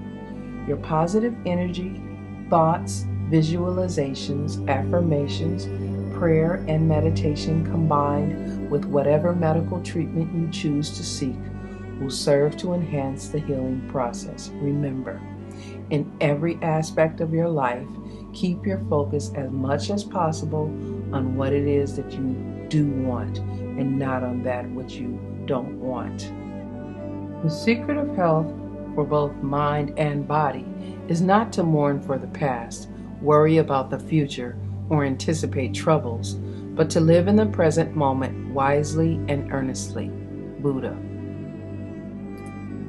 Speaker 1: Your positive energy, thoughts, visualizations, affirmations, prayer, and meditation combined with whatever medical treatment you choose to seek will serve to enhance the healing process. Remember, in every aspect of your life, keep your focus as much as possible on what it is that you do want and not on that which you don't want. The secret of health for both mind and body is not to mourn for the past, worry about the future, or anticipate troubles, but to live in the present moment wisely and earnestly. Buddha.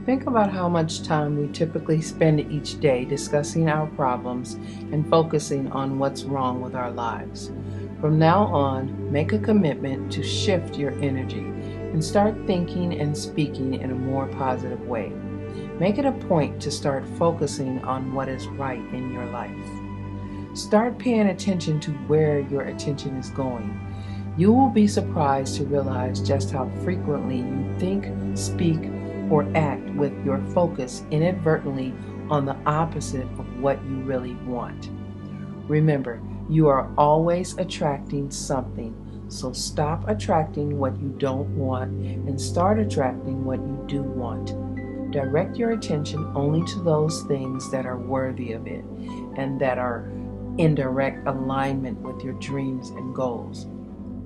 Speaker 1: Think about how much time we typically spend each day discussing our problems and focusing on what's wrong with our lives. From now on, make a commitment to shift your energy and start thinking and speaking in a more positive way. Make it a point to start focusing on what is right in your life. Start paying attention to where your attention is going. You will be surprised to realize just how frequently you think, speak, or act with your focus inadvertently on the opposite of what you really want. Remember, you are always attracting something, so stop attracting what you don't want and start attracting what you do want. Direct your attention only to those things that are worthy of it and that are in direct alignment with your dreams and goals.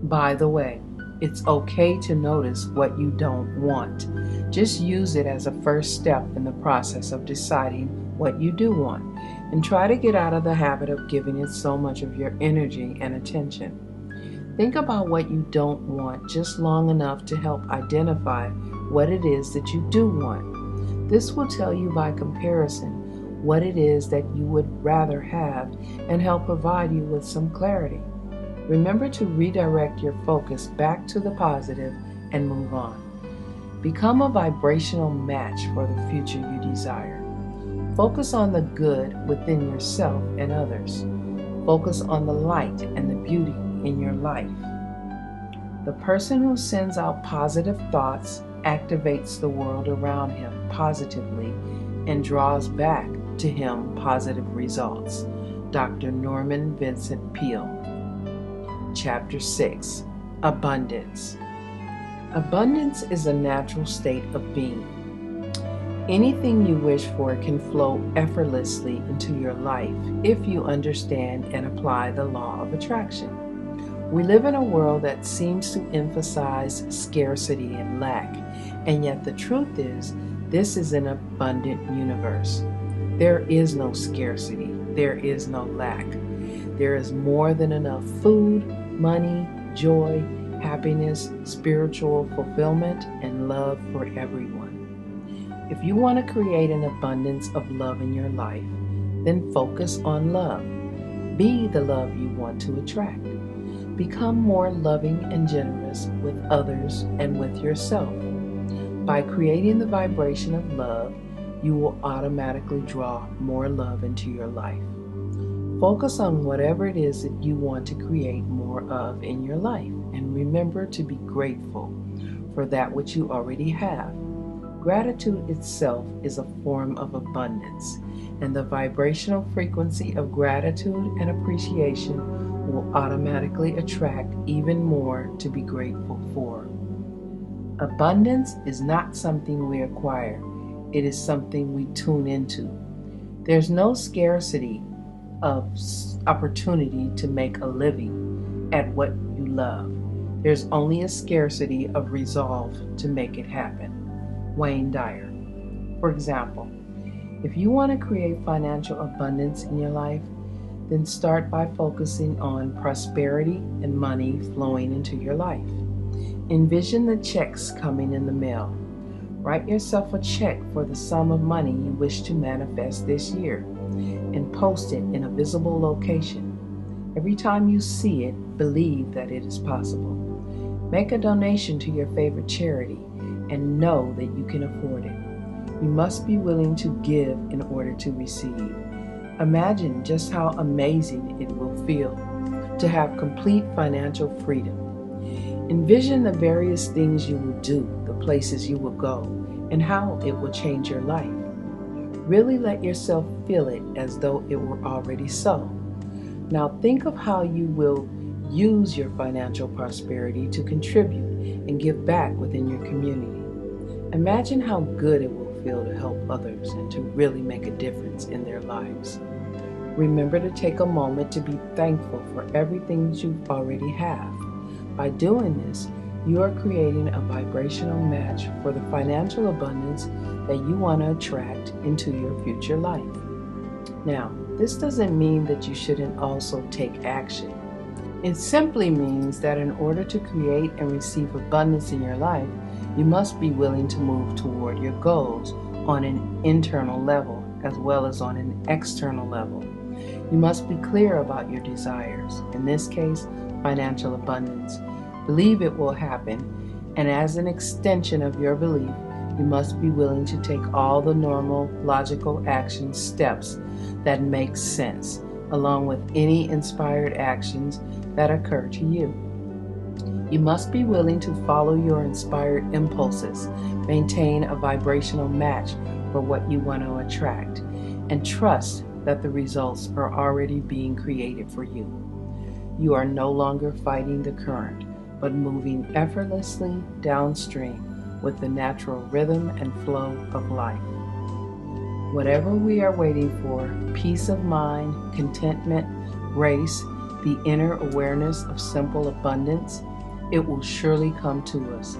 Speaker 1: By the way, it's okay to notice what you don't want. Just use it as a first step in the process of deciding what you do want, and try to get out of the habit of giving it so much of your energy and attention. Think about what you don't want just long enough to help identify what it is that you do want. This will tell you by comparison what it is that you would rather have and help provide you with some clarity. Remember to redirect your focus back to the positive and move on. Become a vibrational match for the future you desire. Focus on the good within yourself and others. Focus on the light and the beauty in your life. The person who sends out positive thoughts activates the world around him positively and draws back to him positive results. Dr. Norman Vincent Peale. Chapter 6. Abundance. Abundance is a natural state of being. Anything you wish for can flow effortlessly into your life if you understand and apply the law of attraction. We live in a world that seems to emphasize scarcity and lack, and yet the truth is, this is an abundant universe. There is no scarcity. There is no lack. There is more than enough food, money, joy, happiness, spiritual fulfillment, and love for everyone. If you want to create an abundance of love in your life, then focus on love. Be the love you want to attract. Become more loving and generous with others and with yourself. By creating the vibration of love, you will automatically draw more love into your life. Focus on whatever it is that you want to create more of in your life, and remember to be grateful for that which you already have. Gratitude itself is a form of abundance, and the vibrational frequency of gratitude and appreciation will automatically attract even more to be grateful for. Abundance is not something we acquire, it is something we tune into. There's no scarcity of opportunity to make a living at what you love. There's only a scarcity of resolve to make it happen. Wayne Dyer. For example, if you want to create financial abundance in your life, then start by focusing on prosperity and money flowing into your life. Envision the checks coming in the mail. Write yourself a check for the sum of money you wish to manifest this year and post it in a visible location. Every time you see it, believe that it is possible. Make a donation to your favorite charity and know that you can afford it. You must be willing to give in order to receive. Imagine just how amazing it will feel to have complete financial freedom. Envision the various things you will do, the places you will go, and how it will change your life. Really let yourself feel it as though it were already so. Now think of how you will use your financial prosperity to contribute and give back within your community. Imagine how good it will feel to help others and to really make a difference in their lives. Remember to take a moment to be thankful for everything you already have. By doing this, you are creating a vibrational match for the financial abundance that you want to attract into your future life. Now, this doesn't mean that you shouldn't also take action. It simply means that in order to create and receive abundance in your life, you must be willing to move toward your goals on an internal level as well as on an external level. You must be clear about your desires, in this case, financial abundance. Believe it will happen, and as an extension of your belief, you must be willing to take all the normal, logical action steps that make sense, along with any inspired actions that occur to you. You must be willing to follow your inspired impulses, maintain a vibrational match for what you want to attract, and trust that the results are already being created for you. You are no longer fighting the current, but moving effortlessly downstream with the natural rhythm and flow of life. Whatever we are waiting for, peace of mind, contentment, grace, the inner awareness of simple abundance, it will surely come to us,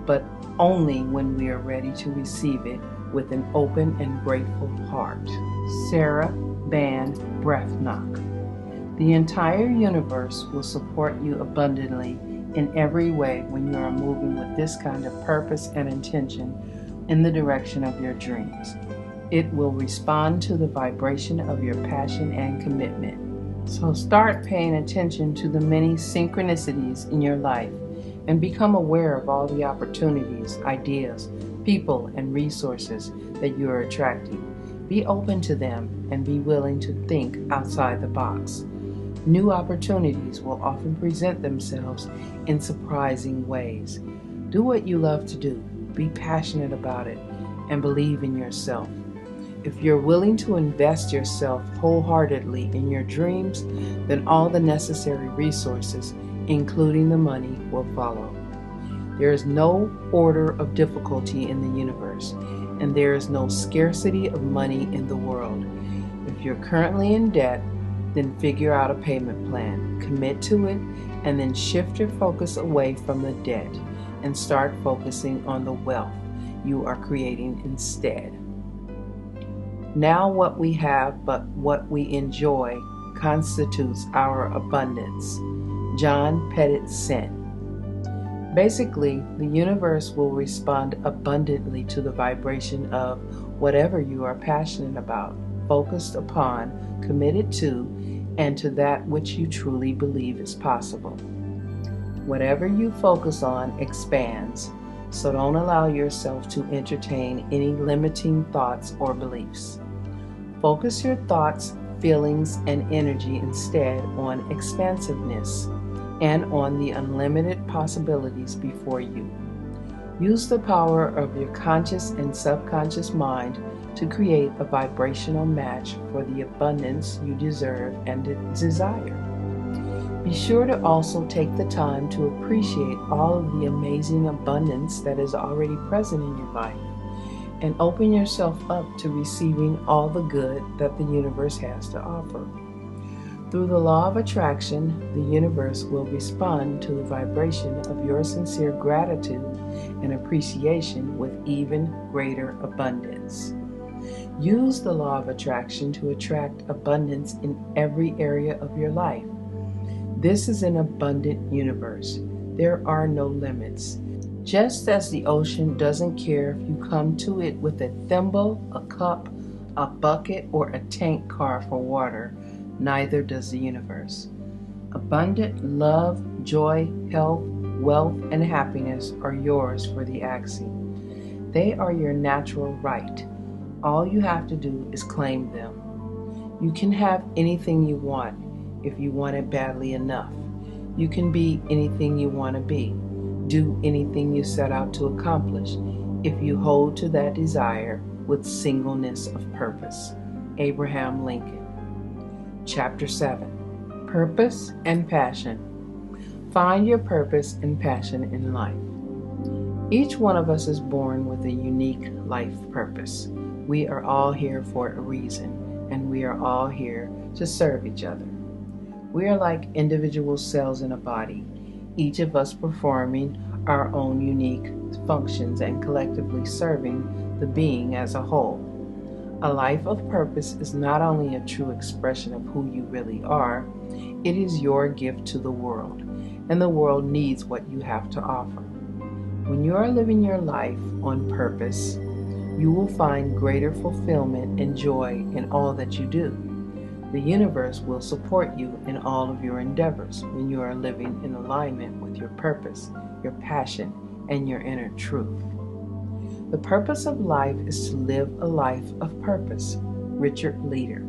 Speaker 1: but only when we are ready to receive it with an open and grateful heart. Sarah Ban Breathnock. The entire universe will support you abundantly in every way when you are moving with this kind of purpose and intention in the direction of your dreams. It will respond to the vibration of your passion and commitment. So start paying attention to the many synchronicities in your life and become aware of all the opportunities, ideas, people, and resources that you are attracting. Be open to them and be willing to think outside the box. New opportunities will often present themselves in surprising ways. Do what you love to do, be passionate about it, and believe in yourself. If you're willing to invest yourself wholeheartedly in your dreams, then all the necessary resources, including the money, will follow. There is no order of difficulty in the universe, and there is no scarcity of money in the world. If you're currently in debt, then figure out a payment plan, commit to it, and then shift your focus away from the debt and start focusing on the wealth you are creating instead. Now what we have but what we enjoy constitutes our abundance. John Pettit Sen. Basically, the universe will respond abundantly to the vibration of whatever you are passionate about, focused upon, committed to, and to that which you truly believe is possible. Whatever you focus on expands, so don't allow yourself to entertain any limiting thoughts or beliefs. Focus your thoughts, feelings, and energy instead on expansiveness and on the unlimited possibilities before you. Use the power of your conscious and subconscious mind to create a vibrational match for the abundance you deserve and desire. Be sure to also take the time to appreciate all of the amazing abundance that is already present in your life and open yourself up to receiving all the good that the universe has to offer. Through the law of attraction, the universe will respond to the vibration of your sincere gratitude and appreciation with even greater abundance. Use the law of attraction to attract abundance in every area of your life. This is an abundant universe. There are no limits. Just as the ocean doesn't care if you come to it with a thimble, a cup, a bucket, or a tank car for water, neither does the universe. Abundant love, joy, health, wealth, and happiness are yours for the asking. They are your natural right. All you have to do is claim them. You can have anything you want if you want it badly enough. You can be anything you want to be. Do anything you set out to accomplish if you hold to that desire with singleness of purpose. Abraham Lincoln. Chapter 7. Purpose and Passion. Find your purpose and passion in life. Each one of us is born with a unique life purpose. We are all here for a reason, and we are all here to serve each other. We are like individual cells in a body, each of us performing our own unique functions and collectively serving the being as a whole. A life of purpose is not only a true expression of who you really are, it is your gift to the world, and the world needs what you have to offer. When you are living your life on purpose, you will find greater fulfillment and joy in all that you do. The universe will support you in all of your endeavors when you are living in alignment with your purpose, your passion, and your inner truth. The purpose of life is to live a life of purpose. Richard Leader.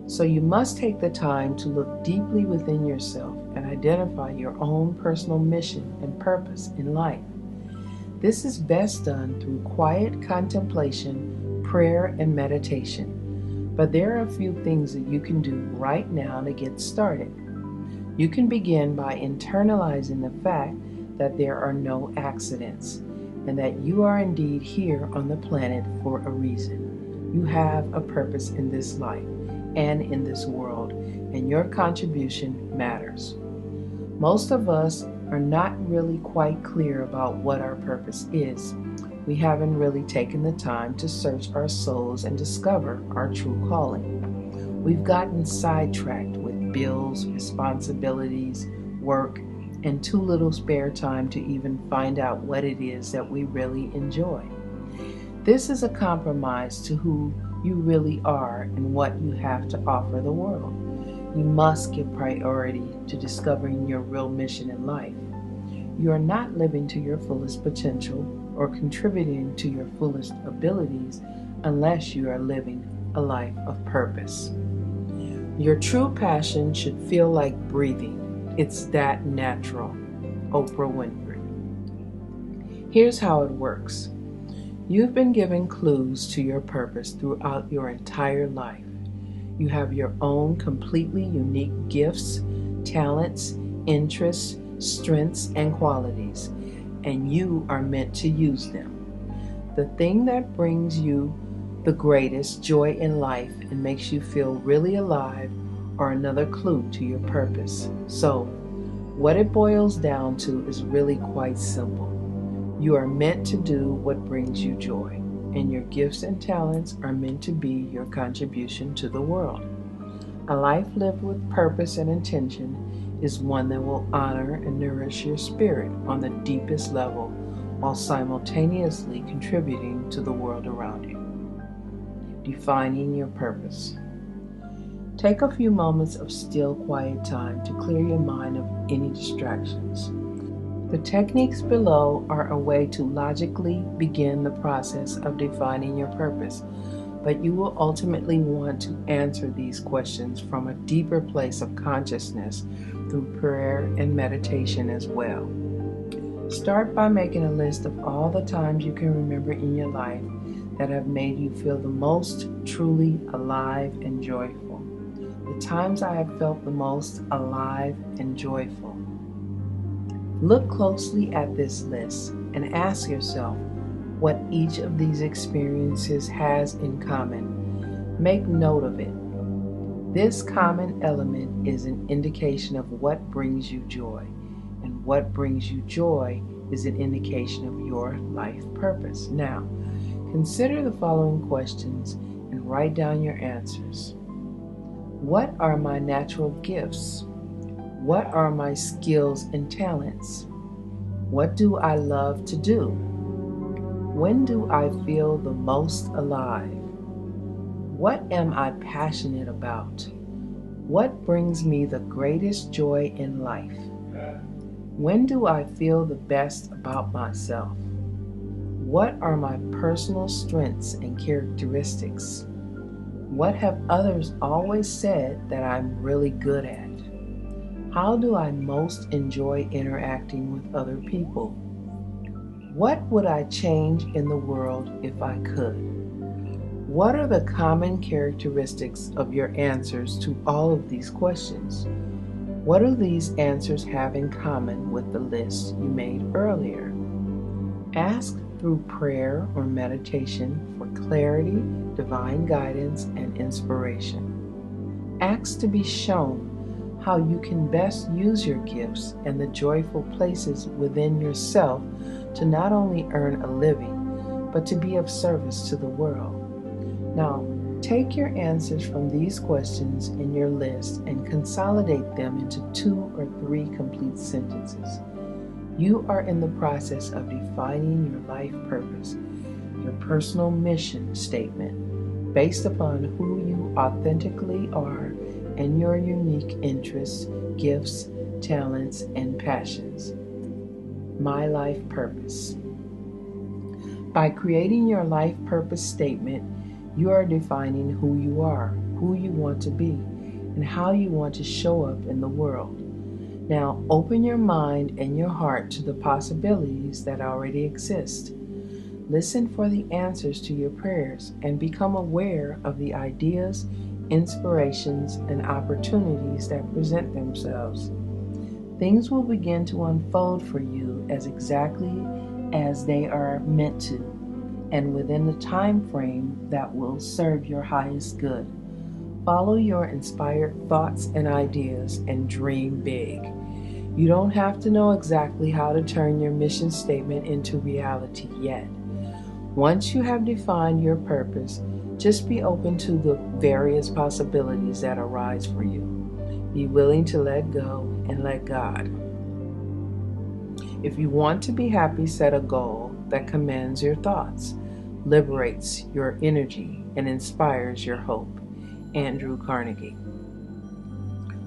Speaker 1: So you must take the time to look deeply within yourself and identify your own personal mission and purpose in life. This is best done through quiet contemplation, prayer, and meditation. But there are a few things that you can do right now to get started. You can begin by internalizing the fact that there are no accidents and that you are indeed here on the planet for a reason. You have a purpose in this life and in this world, and your contribution matters. Most of us are not really quite clear about what our purpose is. We haven't really taken the time to search our souls and discover our true calling. We've gotten sidetracked with bills, responsibilities, work, and too little spare time to even find out what it is that we really enjoy. This is a compromise to who you really are and what you have to offer the world. You must give priority to discovering your real mission in life. You are not living to your fullest potential or contributing to your fullest abilities unless you are living a life of purpose. Your true passion should feel like breathing. It's that natural. Oprah Winfrey. Here's how it works. You've been given clues to your purpose throughout your entire life. You have your own completely unique gifts, talents, interests, strengths, and qualities, and you are meant to use them. The thing that brings you the greatest joy in life and makes you feel really alive are another clue to your purpose. So, what it boils down to is really quite simple. You are meant to do what brings you joy, and your gifts and talents are meant to be your contribution to the world. A life lived with purpose and intention is one that will honor and nourish your spirit on the deepest level while simultaneously contributing to the world around you. Defining your purpose. Take a few moments of still, quiet time to clear your mind of any distractions. The techniques below are a way to logically begin the process of defining your purpose, but you will ultimately want to answer these questions from a deeper place of consciousness through prayer and meditation as well. Start by making a list of all the times you can remember in your life that have made you feel the most truly alive and joyful. The times I have felt the most alive and joyful. Look closely at this list and ask yourself what each of these experiences has in common. Make note of it. This common element is an indication of what brings you joy, and what brings you joy is an indication of your life purpose. Now, consider the following questions and write down your answers. What are my natural gifts? What are my skills and talents? What do I love to do? When do I feel the most alive? What am I passionate about? What brings me the greatest joy in life? When do I feel the best about myself? What are my personal strengths and characteristics? What have others always said that I'm really good at? How do I most enjoy interacting with other people? What would I change in the world if I could? What are the common characteristics of your answers to all of these questions? What do these answers have in common with the list you made earlier? Ask through prayer or meditation for clarity, divine guidance, and inspiration. Ask to be shown how you can best use your gifts and the joyful places within yourself to not only earn a living, but to be of service to the world. Now, take your answers from these questions in your list and consolidate them into 2 or 3 complete sentences. You are in the process of defining your life purpose, your personal mission statement, based upon who you authentically are and your unique interests, gifts, talents, and passions. My life purpose. By creating your life purpose statement, you are defining who you are, who you want to be, and how you want to show up in the world. Now, open your mind and your heart to the possibilities that already exist. Listen for the answers to your prayers and become aware of the ideas, inspirations, and opportunities that present themselves. Things will begin to unfold for you as exactly as they are meant to, and within the time frame that will serve your highest good. Follow your inspired thoughts and ideas and dream big. You don't have to know exactly how to turn your mission statement into reality yet. Once you have defined your purpose, just be open to the various possibilities that arise for you. Be willing to let go and let God. If you want to be happy, set a goal that commands your thoughts, liberates your energy, and inspires your hope. Andrew Carnegie.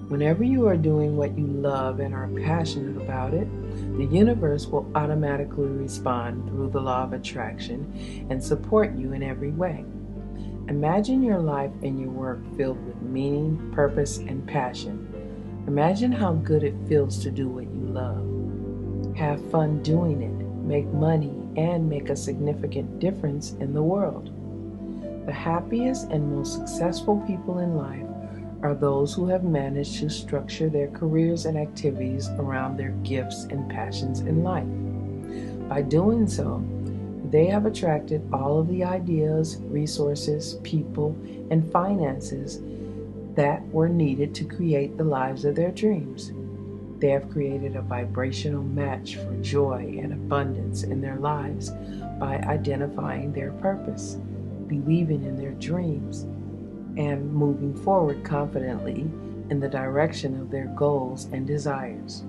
Speaker 1: Whenever you are doing what you love and are passionate about it, the universe will automatically respond through the law of attraction and support you in every way. Imagine your life and your work filled with meaning, purpose, and passion. Imagine how good it feels to do what you love. Have fun doing it, make money, and make a significant difference in the world. The happiest and most successful people in life are those who have managed to structure their careers and activities around their gifts and passions in life. By doing so, they have attracted all of the ideas, resources, people, and finances that were needed to create the lives of their dreams. They have created a vibrational match for joy and abundance in their lives by identifying their purpose, believing in their dreams, and moving forward confidently in the direction of their goals and desires.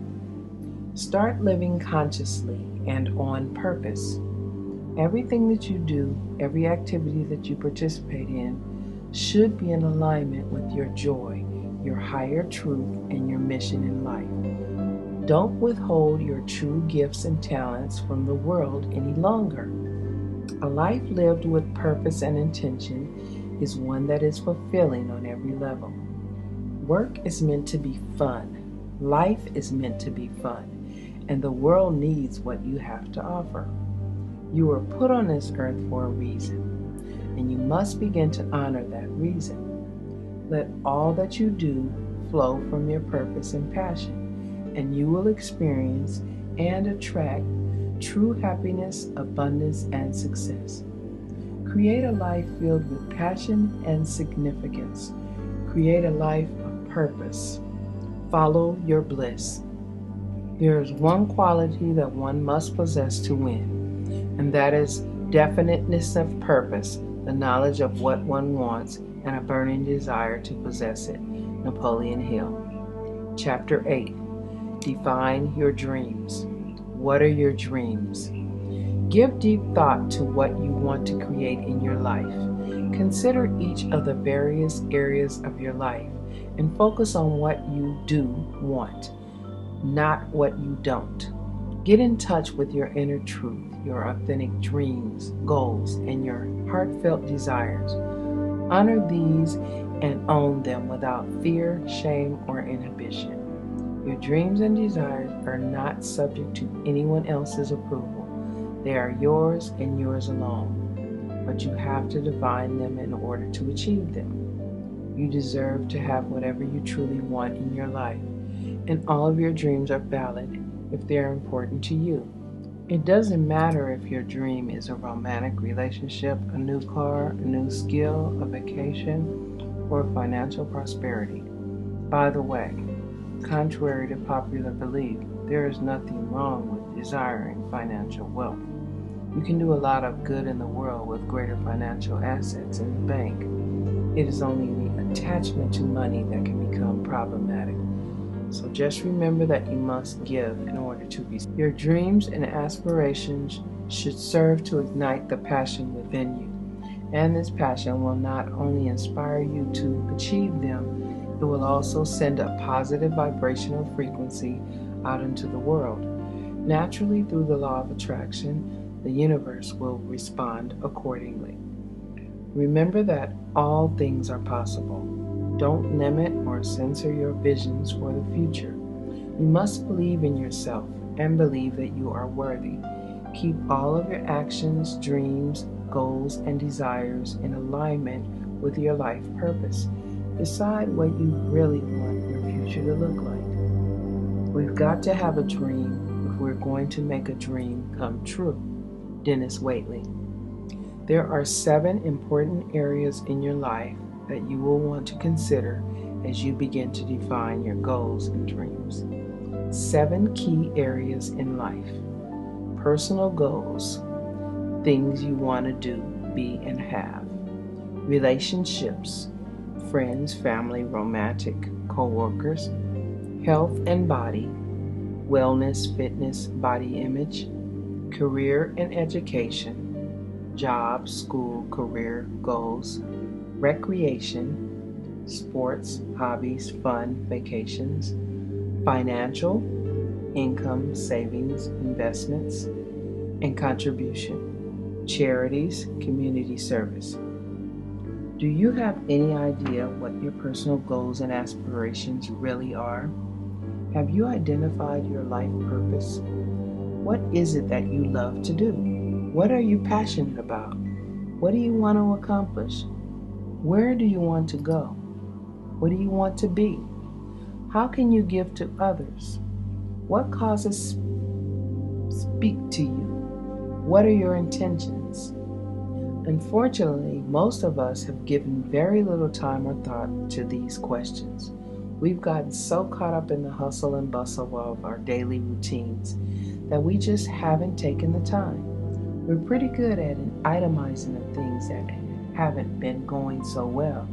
Speaker 1: Start living consciously and on purpose. Everything that you do, every activity that you participate in, should be in alignment with your joy, your higher truth, and your mission in life. Don't withhold your true gifts and talents from the world any longer. A life lived with purpose and intention is one that is fulfilling on every level. Work is meant to be fun. Life is meant to be fun, and the world needs what you have to offer. You were put on this earth for a reason, and you must begin to honor that reason. Let all that you do flow from your purpose and passion, and you will experience and attract true happiness, abundance, and success. Create a life filled with passion and significance. Create a life of purpose. Follow your bliss. There is one quality that one must possess to win, and that is definiteness of purpose, the knowledge of what one wants, and a burning desire to possess it. Napoleon Hill. Chapter 8. Define your dreams. What are your dreams? Give deep thought to what you want to create in your life. Consider each of the various areas of your life and focus on what you do want, not what you don't. Get in touch with your inner truth, your authentic dreams, goals, and your heartfelt desires. Honor these and own them without fear, shame, or inhibition. Your dreams and desires are not subject to anyone else's approval. They are yours and yours alone, but you have to define them in order to achieve them. You deserve to have whatever you truly want in your life, and all of your dreams are valid if they are important to you. It doesn't matter if your dream is a romantic relationship, a new car, a new skill, a vacation, or financial prosperity. By the way, contrary to popular belief, there is nothing wrong with desiring financial wealth. You can do a lot of good in the world with greater financial assets in the bank. It is only the attachment to money that can become problematic. So just remember that you must give in order to receive. Your dreams and aspirations should serve to ignite the passion within you. And this passion will not only inspire you to achieve them, it will also send a positive vibrational frequency out into the world. Naturally, through the law of attraction, the universe will respond accordingly. Remember that all things are possible. Don't limit or censor your visions for the future. You must believe in yourself and believe that you are worthy. Keep all of your actions, dreams, goals, and desires in alignment with your life purpose. Decide what you really want your future to look like. We've got to have a dream if we're going to make a dream come true. Dennis Waitley. There are 7 important areas in your life that you will want to consider as you begin to define your goals and dreams. 7 key areas in life. Personal goals, things you want to do, be, and have. Relationships, friends, family, romantic, co-workers. Health and body, wellness, fitness, body image. Career and education, job, school, career, goals. Recreation, sports, hobbies, fun, vacations. Financial, income, savings, investments, and contribution. Charities, community service. Do you have any idea what your personal goals and aspirations really are? Have you identified your life purpose? What is it that you love to do? What are you passionate about? What do you want to accomplish? Where do you want to go? What do you want to be? How can you give to others? What causes speak to you? What are your intentions? Unfortunately, most of us have given very little time or thought to these questions. We've gotten so caught up in the hustle and bustle of our daily routines that we just haven't taken the time. We're pretty good at itemizing the things that haven't been going so well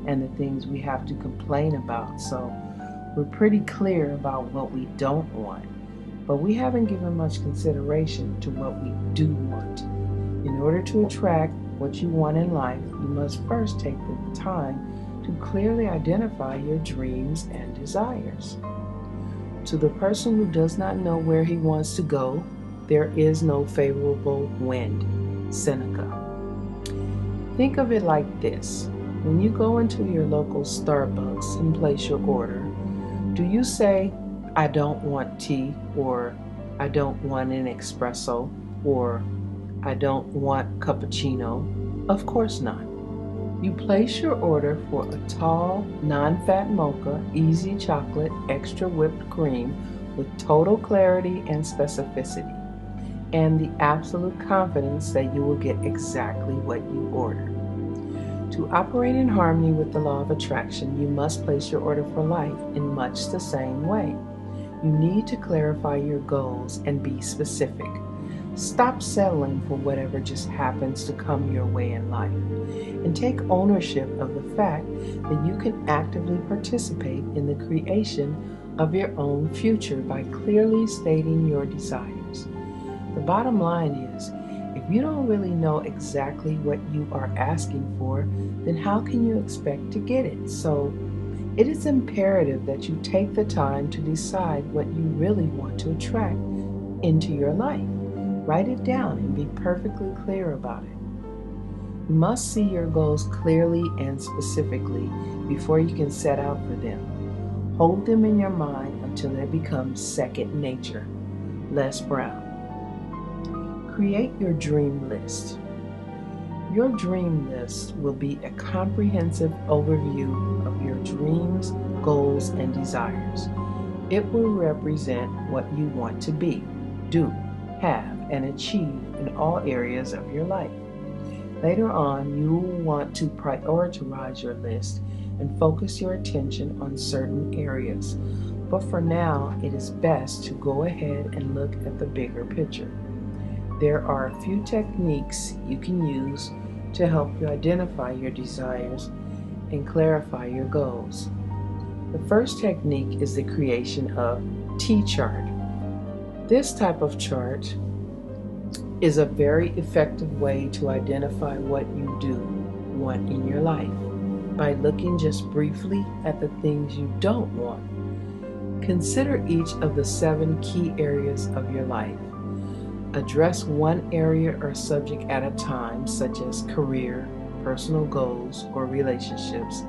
Speaker 1: and the things we have to complain about. So we're pretty clear about what we don't want, but we haven't given much consideration to what we do want. In order to attract what you want in life, you must first take the time to clearly identify your dreams and desires. To the person who does not know where he wants to go, there is no favorable wind. Seneca. Think of it like this. When you go into your local Starbucks and place your order, do you say, "I don't want tea," or "I don't want an espresso," or "I don't want cappuccino"? Of course not. You place your order for a tall, non-fat mocha, easy chocolate, extra whipped cream with total clarity and specificity, and the absolute confidence that you will get exactly what you order. To operate in harmony with the law of attraction, you must place your order for life in much the same way. You need to clarify your goals and be specific. Stop settling for whatever just happens to come your way in life, and take ownership of the fact that you can actively participate in the creation of your own future by clearly stating your desires. The bottom line is, if you don't really know exactly what you are asking for, then how can you expect to get it? So, it is imperative that you take the time to decide what you really want to attract into your life. Write it down and be perfectly clear about it. You must see your goals clearly and specifically before you can set out for them. Hold them in your mind until they become second nature. Les Brown. Create your dream list. Your dream list will be a comprehensive overview of your dreams, goals, and desires. It will represent what you want to be, do, have, and achieve in all areas of your life. Later on, you will want to prioritize your list and focus your attention on certain areas. But for now, it is best to go ahead and look at the bigger picture. There are a few techniques you can use to help you identify your desires and clarify your goals. The first technique is the creation of T-chart. This type of chart is a very effective way to identify what you do want in your life by looking just briefly at the things you don't want. Consider each of the 7 key areas of your life. Address one area or subject at a time, such as career, personal goals, or relationships,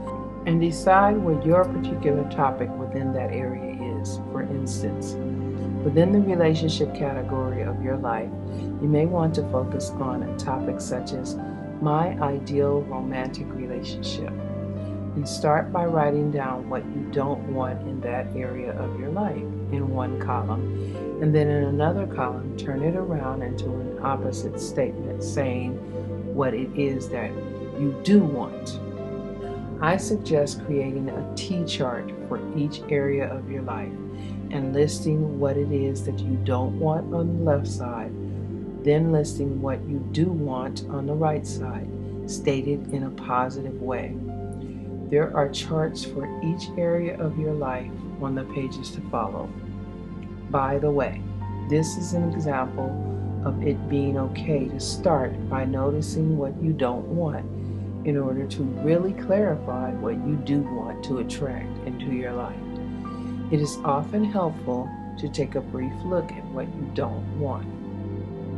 Speaker 1: and decide what your particular topic within that area is. For instance, within the relationship category of your life, you may want to focus on a topic such as my ideal romantic relationship, and start by writing down what you don't want in that area of your life in one column, and then in another column turn it around into an opposite statement saying what it is that you do want. I suggest creating a T-chart for each area of your life and listing what it is that you don't want on the left side, then listing what you do want on the right side, stated in a positive way. There are charts for each area of your life on the pages to follow. By the way, this is an example of it being okay to start by noticing what you don't want in order to really clarify what you do want to attract into your life. It is often helpful to take a brief look at what you don't want.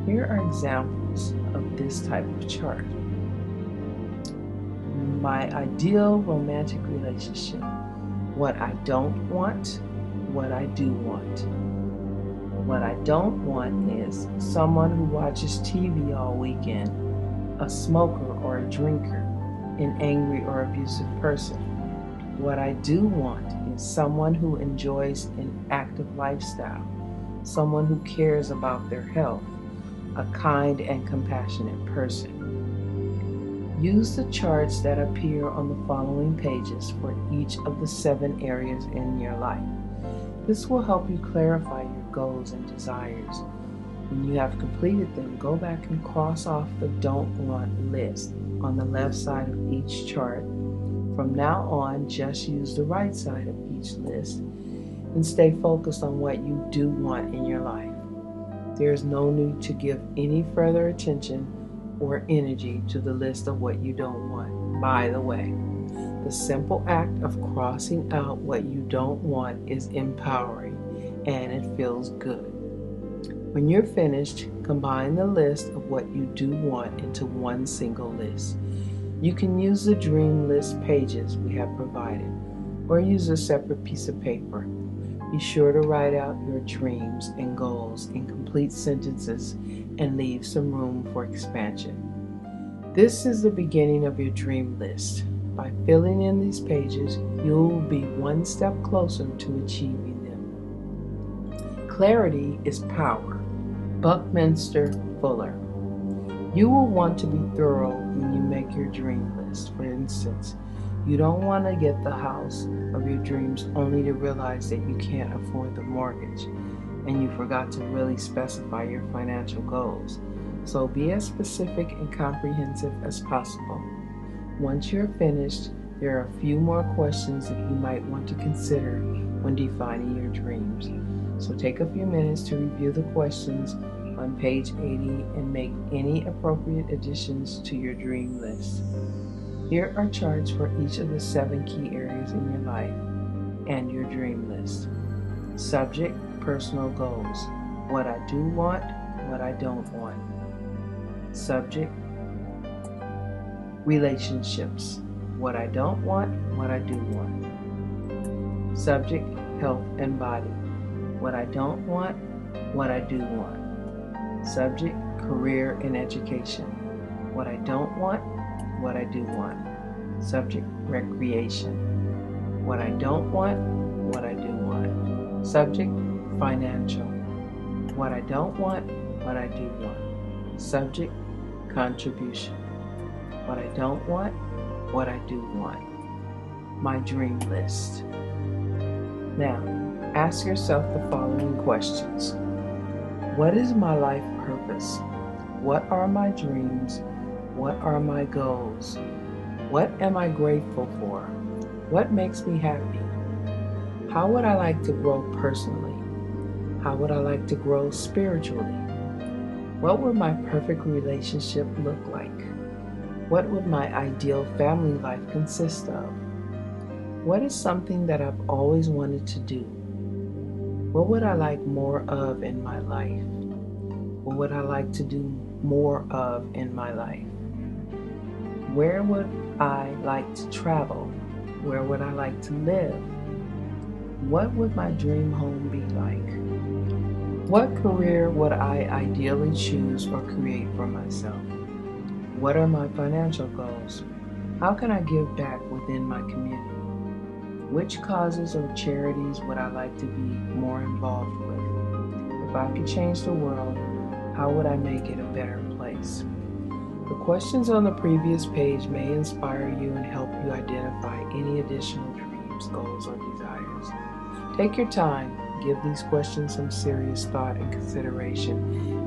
Speaker 1: Here are examples of this type of chart. My ideal romantic relationship. What I don't want, what I do want. What I don't want is someone who watches TV all weekend, a smoker or a drinker, an angry or abusive person. What I do want is someone who enjoys an active lifestyle, someone who cares about their health, a kind and compassionate person. Use the charts that appear on the following pages for each of the 7 areas in your life. This will help you clarify your goals and desires. When you have completed them, go back and cross off the don't want list on the left side of each chart. From now on, just use the right side of each list and stay focused on what you do want in your life. There is no need to give any further attention or energy to the list of what you don't want. By the way, the simple act of crossing out what you don't want is empowering, and it feels good. When you're finished, combine the list of what you do want into one single list. You can use the dream list pages we have provided, or use a separate piece of paper. Be sure to write out your dreams and goals in complete sentences and leave some room for expansion. This is the beginning of your dream list. By filling in these pages, you'll be one step closer to achieving them. Clarity is power. Buckminster Fuller. You will want to be thorough when you make your dream list. For instance, you don't want to get the house of your dreams only to realize that you can't afford the mortgage and you forgot to really specify your financial goals. So be as specific and comprehensive as possible. Once you're finished, there are a few more questions that you might want to consider when defining your dreams. So take a few minutes to review the questions on page 80 and make any appropriate additions to your dream list. Here are charts for each of the 7 key areas in your life and your dream list. Subject, personal goals. What I do want, what I don't want. Subject, relationships. What I don't want, what I do want. Subject, health and body. What I don't want, what I do want. Subject, career and education. What I don't want, what I do want. Subject, recreation. What I don't want, what I do want. Subject, financial. What I don't want, what I do want. Subject, contribution. What I don't want, what I do want. My dream list. Now, ask yourself the following questions. What is my life purpose? What are my dreams? What are my goals? What am I grateful for? What makes me happy? How would I like to grow personally? How would I like to grow spiritually? What would my perfect relationship look like? What would my ideal family life consist of? What is something that I've always wanted to do? What would I like more of in my life? What would I like to do more of in my life? Where would I like to travel? Where would I like to live? What would my dream home be like? What career would I ideally choose or create for myself? What are my financial goals? How can I give back within my community? Which causes or charities would I like to be more involved with? If I could change the world, how would I make it a better place? The questions on the previous page may inspire you and help you identify any additional dreams, goals, or desires. Take your time, give these questions some serious thought and consideration,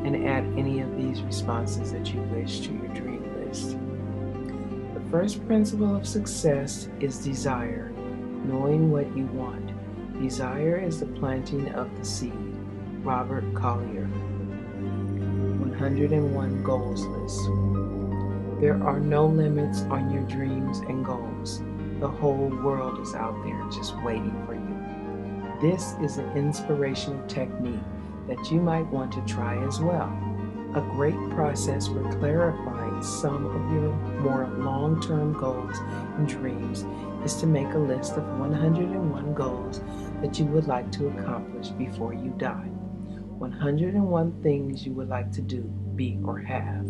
Speaker 1: and add any of these responses that you wish to your dream list. The first principle of success is desire. Knowing what you want. Desire is the planting of the seed. Robert Collier. 101 Goals List. There are no limits on your dreams and goals. The whole world is out there just waiting for you. This is an inspirational technique that you might want to try as well. A great process for clarifying some of your more long-term goals and dreams is to make a list of 101 goals that you would like to accomplish before you die. 101 things you would like to do, be, or have.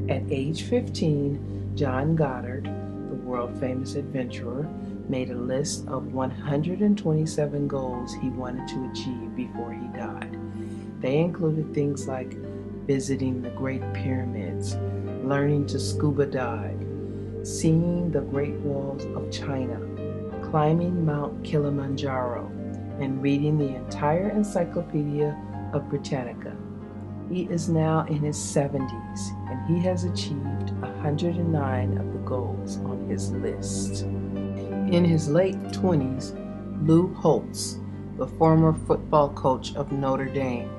Speaker 1: At age 15, John Goddard, the world-famous adventurer, made a list of 127 goals he wanted to achieve before he died. They included things like visiting the Great Pyramids, learning to scuba dive, seeing the Great Walls of China, climbing Mount Kilimanjaro, and reading the entire Encyclopedia of Britannica. He is now in his 70s, and he has achieved 109 of the goals on his list. In his late 20s, Lou Holtz, the former football coach of Notre Dame,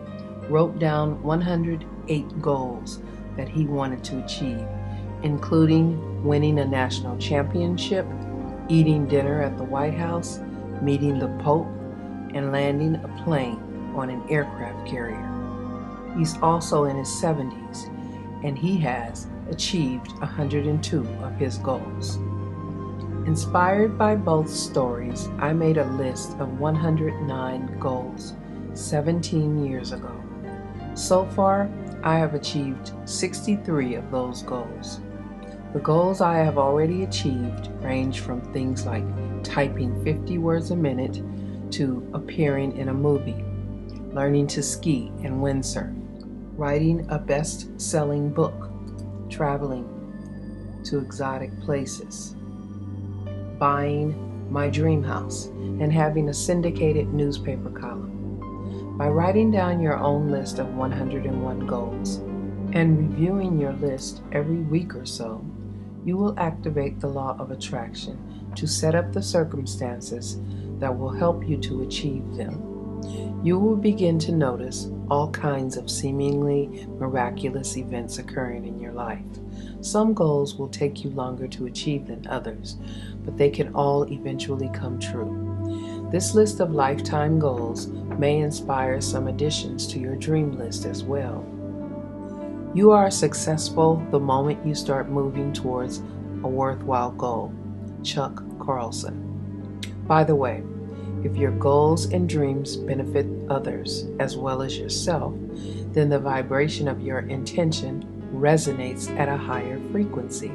Speaker 1: wrote down 108 goals that he wanted to achieve, including winning a national championship, eating dinner at the White House, meeting the Pope, and landing a plane on an aircraft carrier. He's also in his 70s, and he has achieved 102 of his goals. Inspired by both stories, I made a list of 109 goals 17 years ago. So far, I have achieved 63 of those goals. The goals I have already achieved range from things like typing 50 words a minute to appearing in a movie, learning to ski and windsurf, writing a best-selling book, traveling to exotic places, buying my dream house, and having a syndicated newspaper column. By writing down your own list of 101 goals and reviewing your list every week or so, you will activate the law of attraction to set up the circumstances that will help you to achieve them. You will begin to notice all kinds of seemingly miraculous events occurring in your life. Some goals will take you longer to achieve than others, but they can all eventually come true. This list of lifetime goals may inspire some additions to your dream list as well. You are successful the moment you start moving towards a worthwhile goal. Chuck Carlson. By the way, if your goals and dreams benefit others as well as yourself, then the vibration of your intention resonates at a higher frequency.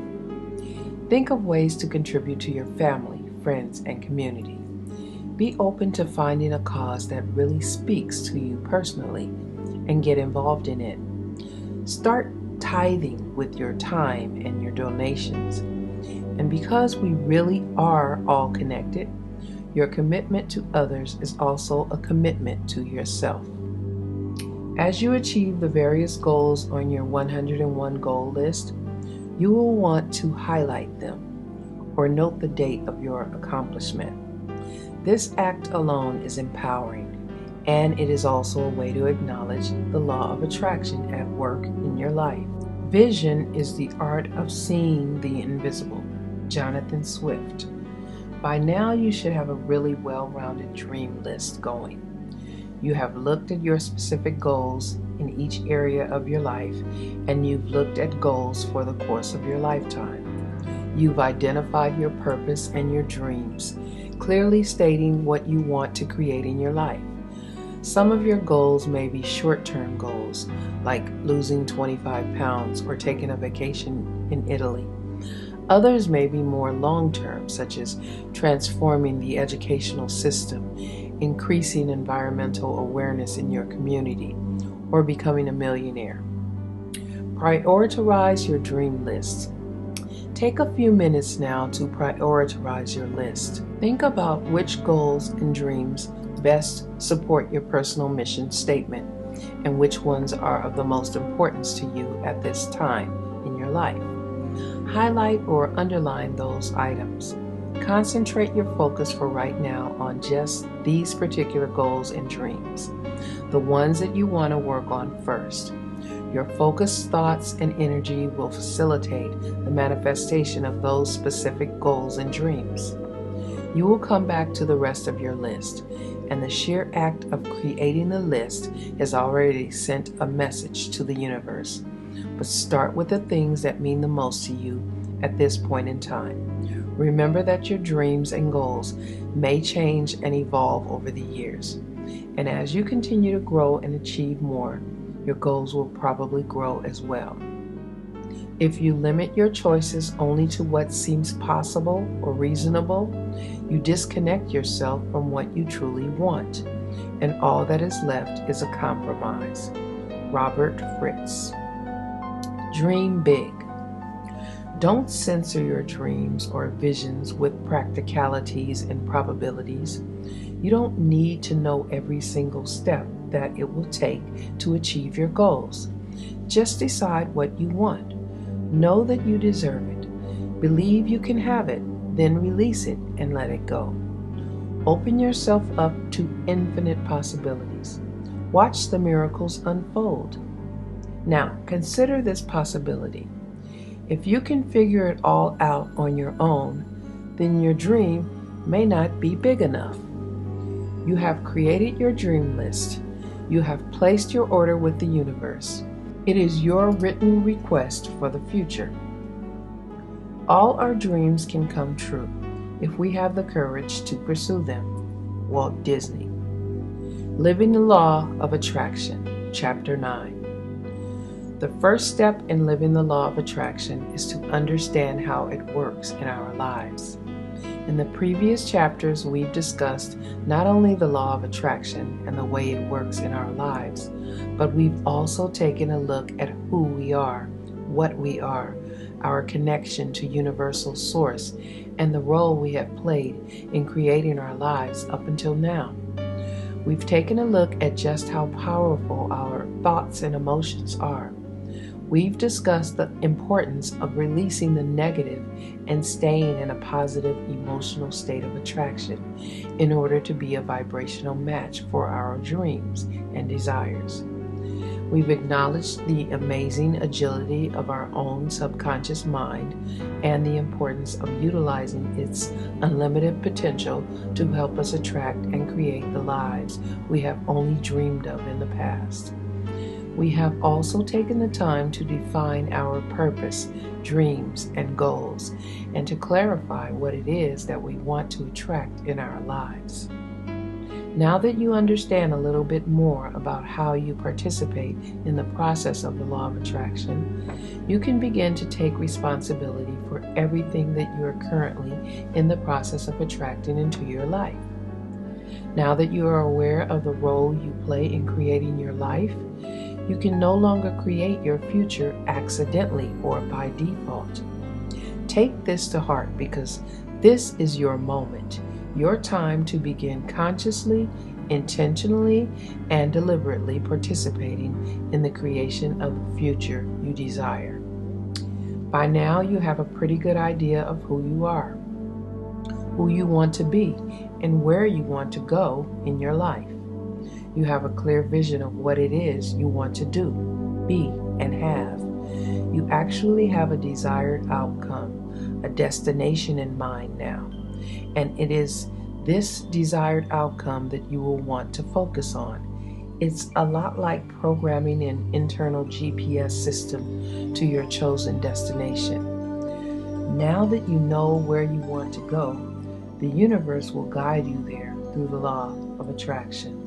Speaker 1: Think of ways to contribute to your family, friends, and community. Be open to finding a cause that really speaks to you personally and get involved in it. Start tithing with your time and your donations. And because we really are all connected, your commitment to others is also a commitment to yourself. As you achieve the various goals on your 101 goal list, you will want to highlight them or note the date of your accomplishment. This act alone is empowering, and it is also a way to acknowledge the law of attraction at work in your life. Vision is the art of seeing the invisible. Jonathan Swift. By now you should have a really well-rounded dream list going. You have looked at your specific goals in each area of your life, and you've looked at goals for the course of your lifetime. You've identified your purpose and your dreams, clearly stating what you want to create in your life. Some of your goals may be short-term goals, like losing 25 pounds or taking a vacation in Italy. Others may be more long-term, such as transforming the educational system, increasing environmental awareness in your community, or becoming a millionaire. Prioritize your dream list. Take a few minutes now to prioritize your list. Think about which goals and dreams best support your personal mission statement and which ones are of the most importance to you at this time in your life. Highlight or underline those items. Concentrate your focus for right now on just these particular goals and dreams, the ones that you want to work on first. Your focused thoughts and energy will facilitate the manifestation of those specific goals and dreams. You will come back to the rest of your list, and the sheer act of creating the list has already sent a message to the universe. But start with the things that mean the most to you at this point in time. Remember that your dreams and goals may change and evolve over the years. And as you continue to grow and achieve more, your goals will probably grow as well. If you limit your choices only to what seems possible or reasonable, you disconnect yourself from what you truly want, and all that is left is a compromise. Robert Fritz. Dream big. Don't censor your dreams or visions with practicalities and probabilities. You don't need to know every single step that it will take to achieve your goals. Just decide what you want. Know that you deserve it. Believe you can have it, then release it and let it go. Open yourself up to infinite possibilities. Watch the miracles unfold. Now, consider this possibility. If you can figure it all out on your own, then your dream may not be big enough. You have created your dream list. You have placed your order with the universe. It is your written request for the future. All our dreams can come true if we have the courage to pursue them. Walt Disney. Living the Law of Attraction, Chapter 9. The first step in living the law of attraction is to understand how it works in our lives. In the previous chapters, we've discussed not only the law of attraction and the way it works in our lives, but we've also taken a look at who we are, what we are, our connection to universal source, and the role we have played in creating our lives up until now. We've taken a look at just how powerful our thoughts and emotions are. We've discussed the importance of releasing the negative and staying in a positive emotional state of attraction in order to be a vibrational match for our dreams and desires. We've acknowledged the amazing agility of our own subconscious mind and the importance of utilizing its unlimited potential to help us attract and create the lives we have only dreamed of in the past. We have also taken the time to define our purpose, dreams, and goals, and to clarify what it is that we want to attract in our lives. Now that you understand a little bit more about how you participate in the process of the law of attraction, you can begin to take responsibility for everything that you are currently in the process of attracting into your life. Now that you are aware of the role you play in creating your life, you can no longer create your future accidentally or by default. Take this to heart because this is your moment, your time to begin consciously, intentionally, and deliberately participating in the creation of the future you desire. By now, you have a pretty good idea of who you are, who you want to be, and where you want to go in your life. You have a clear vision of what it is you want to do, be, and have. You actually have a desired outcome, a destination in mind now. And it is this desired outcome that you will want to focus on. It's a lot like programming an internal GPS system to your chosen destination. Now that you know where you want to go, the universe will guide you there through the law of attraction.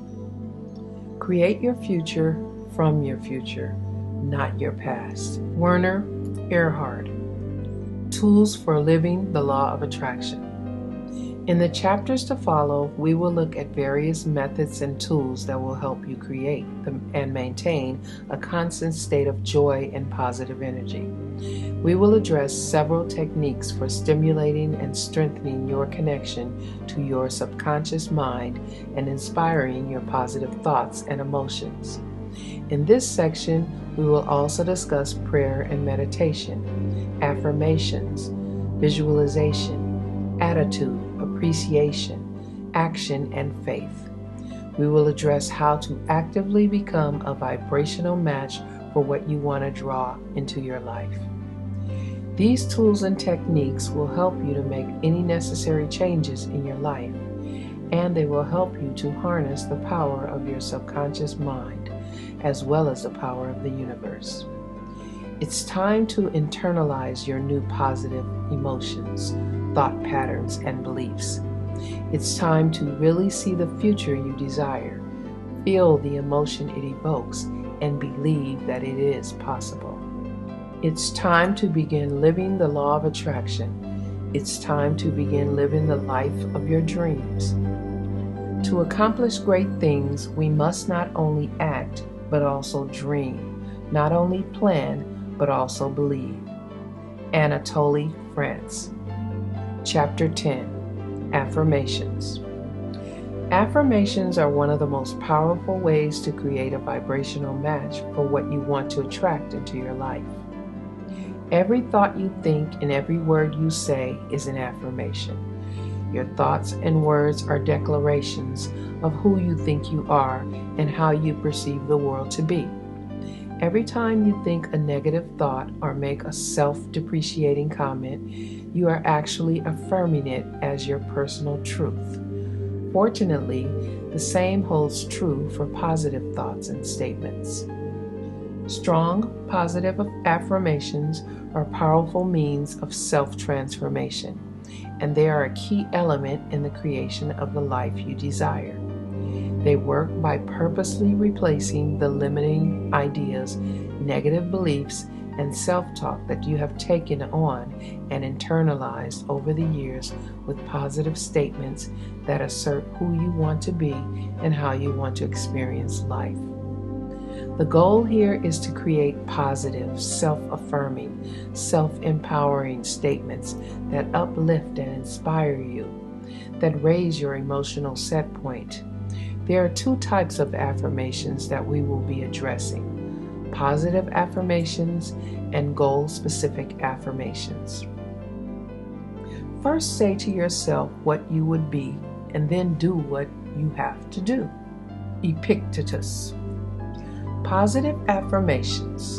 Speaker 1: Create your future from your future, not your past. Werner Erhard, Tools for Living the Law of Attraction. In the chapters to follow, we will look at various methods and tools that will help you create and maintain a constant state of joy and positive energy. We will address several techniques for stimulating and strengthening your connection to your subconscious mind and inspiring your positive thoughts and emotions. In this section, we will also discuss prayer and meditation, affirmations, visualization, attitude, appreciation, action, and faith. We will address how to actively become a vibrational match for what you want to draw into your life. These tools and techniques will help you to make any necessary changes in your life, and they will help you to harness the power of your subconscious mind, as well as the power of the universe. It's time to internalize your new positive emotions, thought patterns, and beliefs. It's time to really see the future you desire, feel the emotion it evokes, and believe that it is possible. It's time to begin living the law of attraction. It's time to begin living the life of your dreams. To accomplish great things, we must not only act, but also dream, not only plan, but also believe. Anatole France. Chapter 10, Affirmations. Affirmations are one of the most powerful ways to create a vibrational match for what you want to attract into your life. Every thought you think and every word you say is an affirmation. Your thoughts and words are declarations of who you think you are and how you perceive the world to be. Every time you think a negative thought or make a self-depreciating comment, you are actually affirming it as your personal truth. Fortunately, the same holds true for positive thoughts and statements. Strong, positive affirmations are powerful means of self-transformation, and they are a key element in the creation of the life you desire. They work by purposely replacing the limiting ideas, negative beliefs and self-talk that you have taken on and internalized over the years with positive statements that assert who you want to be and how you want to experience life. The goal here is to create positive, self-affirming, self-empowering statements that uplift and inspire you, that raise your emotional set point. There are two types of affirmations that we will be addressing: positive affirmations and goal-specific affirmations. First, say to yourself what you would be, and then do what you have to do. Epictetus. Positive affirmations.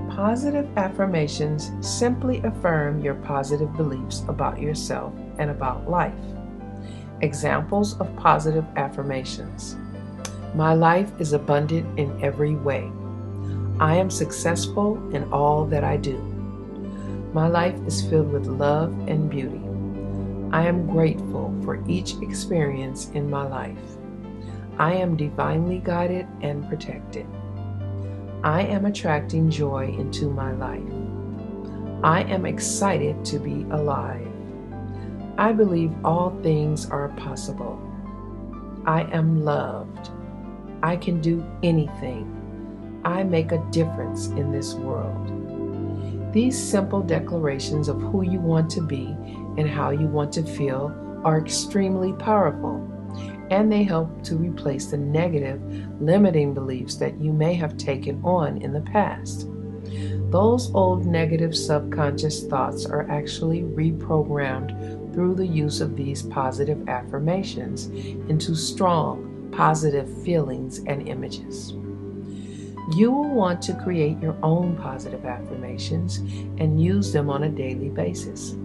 Speaker 1: Positive affirmations simply affirm your positive beliefs about yourself and about life. Examples of positive affirmations: my life is abundant in every way. I am successful in all that I do. My life is filled with love and beauty. I am grateful for each experience in my life. I am divinely guided and protected. I am attracting joy into my life. I am excited to be alive. I believe all things are possible. I am loved. I can do anything. I make a difference in this world. These simple declarations of who you want to be and how you want to feel are extremely powerful, and they help to replace the negative, limiting beliefs that you may have taken on in the past. Those old negative subconscious thoughts are actually reprogrammed through the use of these positive affirmations into strong, positive feelings and images. You will want to create your own positive affirmations and use them on a daily basis.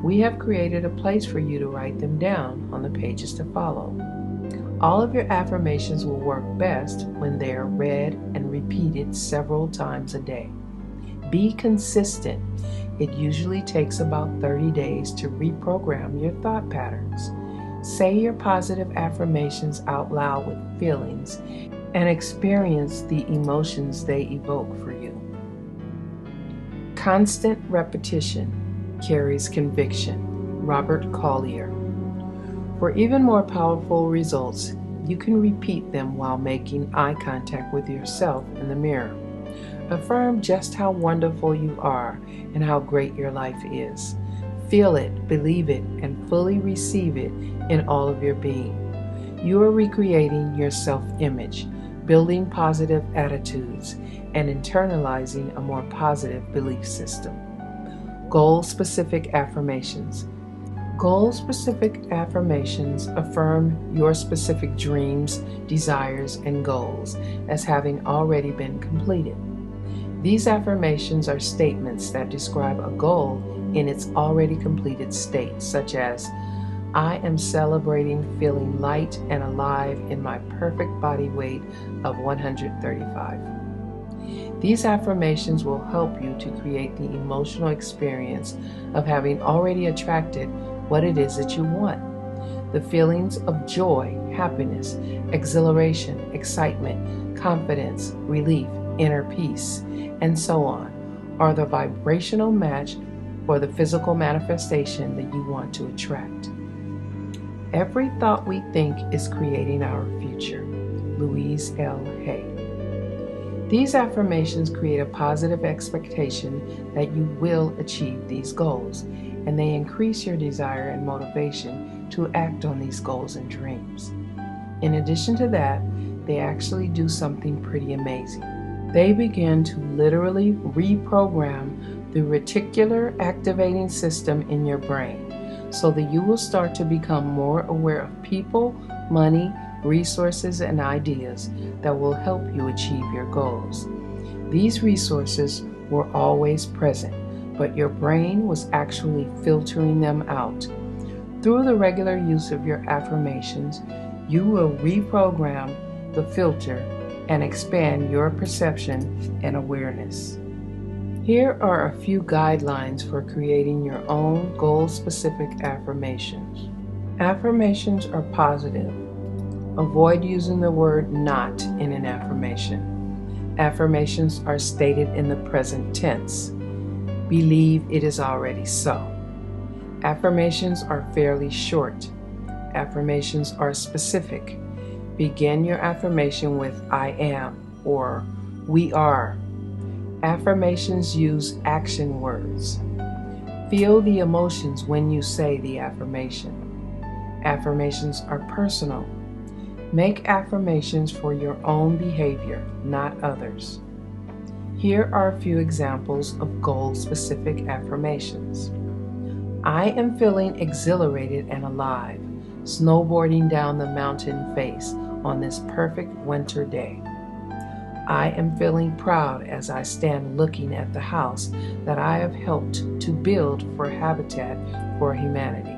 Speaker 1: We have created a place for you to write them down on the pages to follow. All of your affirmations will work best when they are read and repeated several times a day. Be consistent. It usually takes about 30 days to reprogram your thought patterns. Say your positive affirmations out loud with feelings and experience the emotions they evoke for you. Constant repetition carries conviction. Robert Collier. For even more powerful results, you can repeat them while making eye contact with yourself in the mirror. Affirm just how wonderful you are and how great your life is. Feel it, believe it, and fully receive it in all of your being. You are recreating your self-image, building positive attitudes, and internalizing a more positive belief system. Goal-specific affirmations. Goal-specific affirmations affirm your specific dreams, desires, and goals as having already been completed. These affirmations are statements that describe a goal in its already completed state, such as, I am celebrating feeling light and alive in my perfect body weight of 135. These affirmations will help you to create the emotional experience of having already attracted what it is that you want. The feelings of joy, happiness, exhilaration, excitement, confidence, relief, inner peace, and so on are the vibrational match for the physical manifestation that you want to attract. Every thought we think is creating our future. Louise L. Hay. These affirmations create a positive expectation that you will achieve these goals, and they increase your desire and motivation to act on these goals and dreams. In addition to that, they actually do something pretty amazing. They begin to literally reprogram the reticular activating system in your brain so that you will start to become more aware of people, money, resources, and ideas that will help you achieve your goals. These resources were always present, but your brain was actually filtering them out. Through the regular use of your affirmations, you will reprogram the filter and expand your perception and awareness. Here are a few guidelines for creating your own goal-specific affirmations. Affirmations are positive. Avoid using the word not in an affirmation. Affirmations are stated in the present tense. Believe it is already so. Affirmations are fairly short. Affirmations are specific. Begin your affirmation with I am or we are. Affirmations use action words. Feel the emotions when you say the affirmation. Affirmations are personal. Make affirmations for your own behavior, not others. Here are a few examples of goal-specific affirmations. I am feeling exhilarated and alive, snowboarding down the mountain face on this perfect winter day. I am feeling proud as I stand looking at the house that I have helped to build for Habitat for Humanity.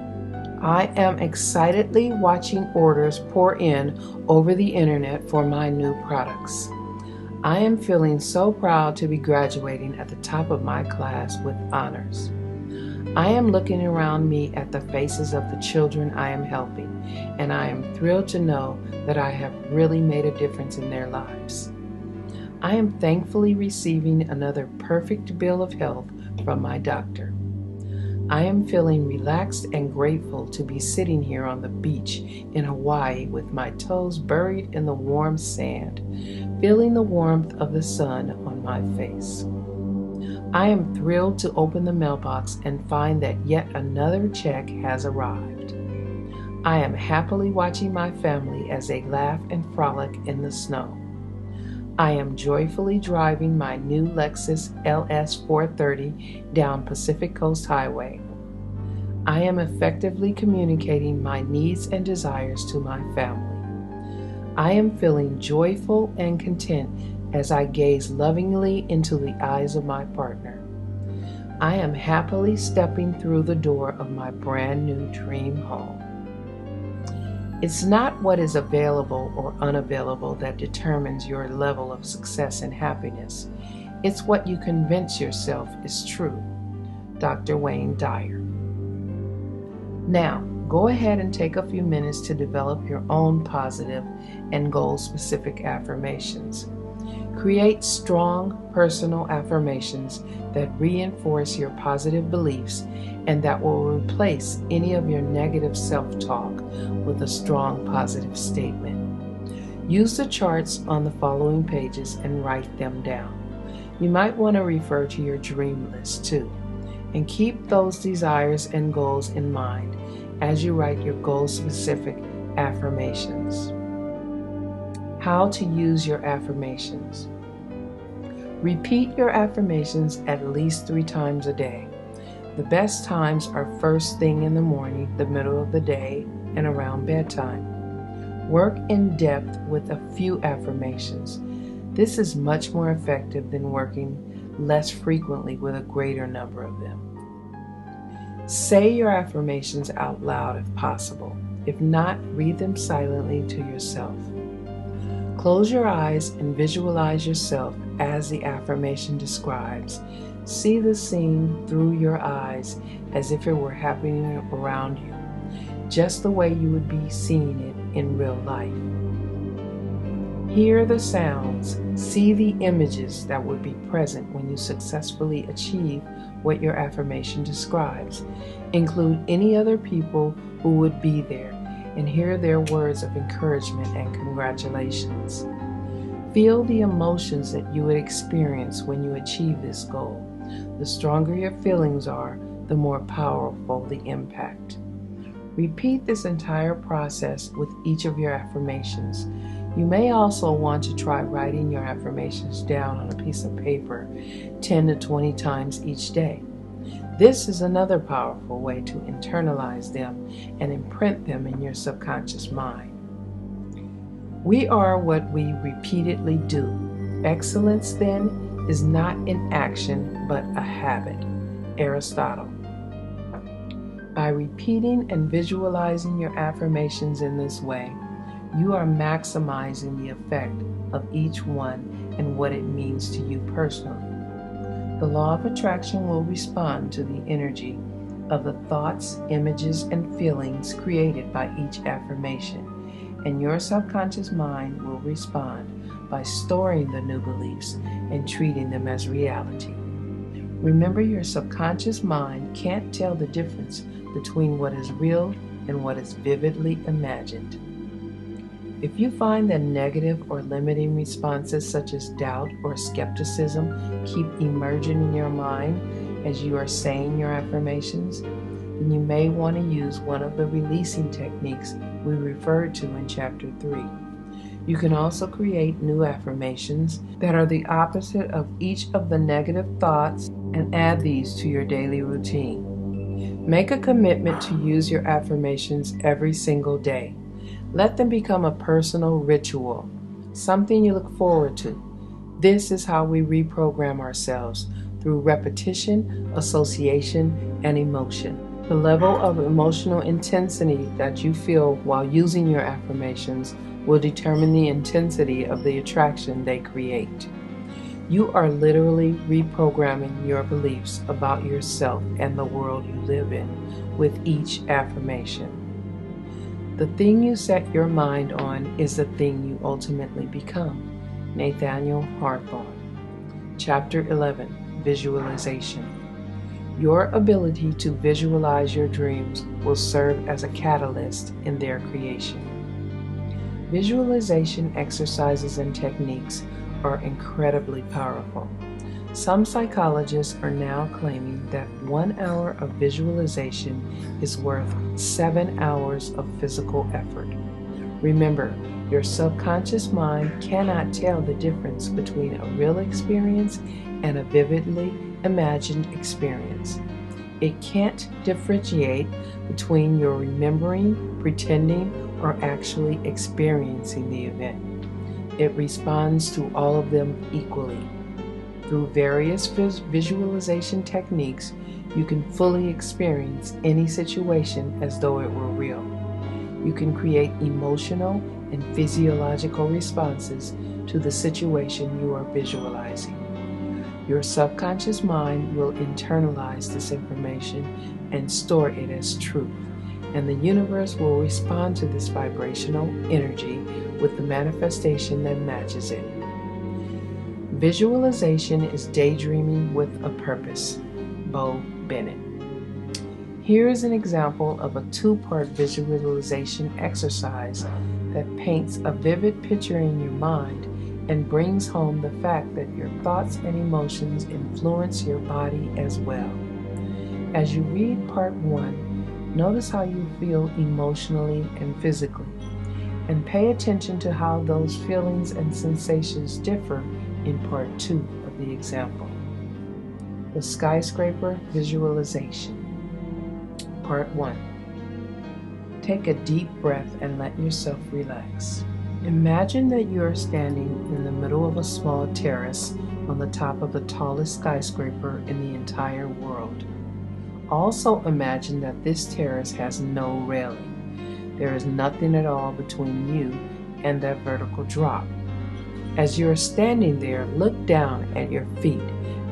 Speaker 1: I am excitedly watching orders pour in over the internet for my new products. I am feeling so proud to be graduating at the top of my class with honors. I am looking around me at the faces of the children I am helping, and I am thrilled to know that I have really made a difference in their lives. I am thankfully receiving another perfect bill of health from my doctor. I am feeling relaxed and grateful to be sitting here on the beach in Hawaii with my toes buried in the warm sand, feeling the warmth of the sun on my face. I am thrilled to open the mailbox and find that yet another check has arrived. I am happily watching my family as they laugh and frolic in the snow. I am joyfully driving my new Lexus LS 430 down Pacific Coast Highway. I am effectively communicating my needs and desires to my family. I am feeling joyful and content as I gaze lovingly into the eyes of my partner. I am happily stepping through the door of my brand new dream home. It's not what is available or unavailable that determines your level of success and happiness. It's what you convince yourself is true. Dr. Wayne Dyer. Now, go ahead and take a few minutes to develop your own positive and goal-specific affirmations. Create strong personal affirmations that reinforce your positive beliefs and that will replace any of your negative self-talk with a strong positive statement. Use the charts on the following pages and write them down. You might want to refer to your dream list too, and keep those desires and goals in mind as you write your goal-specific affirmations. How to use your affirmations. Repeat your affirmations at least 3 times a day. The best times are first thing in the morning, the middle of the day, and around bedtime. Work in depth with a few affirmations. This is much more effective than working less frequently with a greater number of them. Say your affirmations out loud if possible. If not, read them silently to yourself. Close your eyes and visualize yourself as the affirmation describes. See the scene through your eyes as if it were happening around you, just the way you would be seeing it in real life. Hear the sounds, see the images that would be present when you successfully achieve what your affirmation describes. Include any other people who would be there and hear their words of encouragement and congratulations. Feel the emotions that you would experience when you achieve this goal. The stronger your feelings are, the more powerful the impact. Repeat this entire process with each of your affirmations. You may also want to try writing your affirmations down on a piece of paper 10 to 20 times each day. This is another powerful way to internalize them and imprint them in your subconscious mind. We are what we repeatedly do. Excellence, then, is not an action but a habit. Aristotle. By repeating and visualizing your affirmations in this way, you are maximizing the effect of each one and what it means to you personally. The law of attraction will respond to the energy of the thoughts, images, and feelings created by each affirmation, and your subconscious mind will respond by storing the new beliefs and treating them as reality. Remember, your subconscious mind can't tell the difference between what is real and what is vividly imagined. If you find that negative or limiting responses such as doubt or skepticism keep emerging in your mind as you are saying your affirmations, then you may want to use one of the releasing techniques we referred to in Chapter 3. You can also create new affirmations that are the opposite of each of the negative thoughts and add these to your daily routine. Make a commitment to use your affirmations every single day. Let them become a personal ritual, something you look forward to. This is how we reprogram ourselves, through repetition, association, and emotion. The level of emotional intensity that you feel while using your affirmations will determine the intensity of the attraction they create. You are literally reprogramming your beliefs about yourself and the world you live in with each affirmation. The thing you set your mind on is the thing you ultimately become. Nathaniel Hawthorne. Chapter 11, Visualization. Your ability to visualize your dreams will serve as a catalyst in their creation. Visualization exercises and techniques are incredibly powerful. Some psychologists are now claiming that 1 hour of visualization is worth 7 hours of physical effort. Remember, your subconscious mind cannot tell the difference between a real experience and a vividly imagined experience. It can't differentiate between your remembering, pretending, or actually experiencing the event. It responds to all of them equally. Through various visualization techniques, you can fully experience any situation as though it were real. You can create emotional and physiological responses to the situation you are visualizing. Your subconscious mind will internalize this information and store it as truth, and the universe will respond to this vibrational energy with the manifestation that matches it. Visualization is daydreaming with a purpose. Bo Bennett. Here is an example of a 2-part visualization exercise that paints a vivid picture in your mind and brings home the fact that your thoughts and emotions influence your body as well. As you read Part 1, notice how you feel emotionally and physically, and pay attention to how those feelings and sensations differ in Part 2 of the example. The skyscraper visualization. Part 1. Take a deep breath and let yourself relax. Imagine that you are standing in the middle of a small terrace on the top of the tallest skyscraper in the entire world. Also imagine that this terrace has no railing. There is nothing at all between you and that vertical drop. As you are standing there, look down at your feet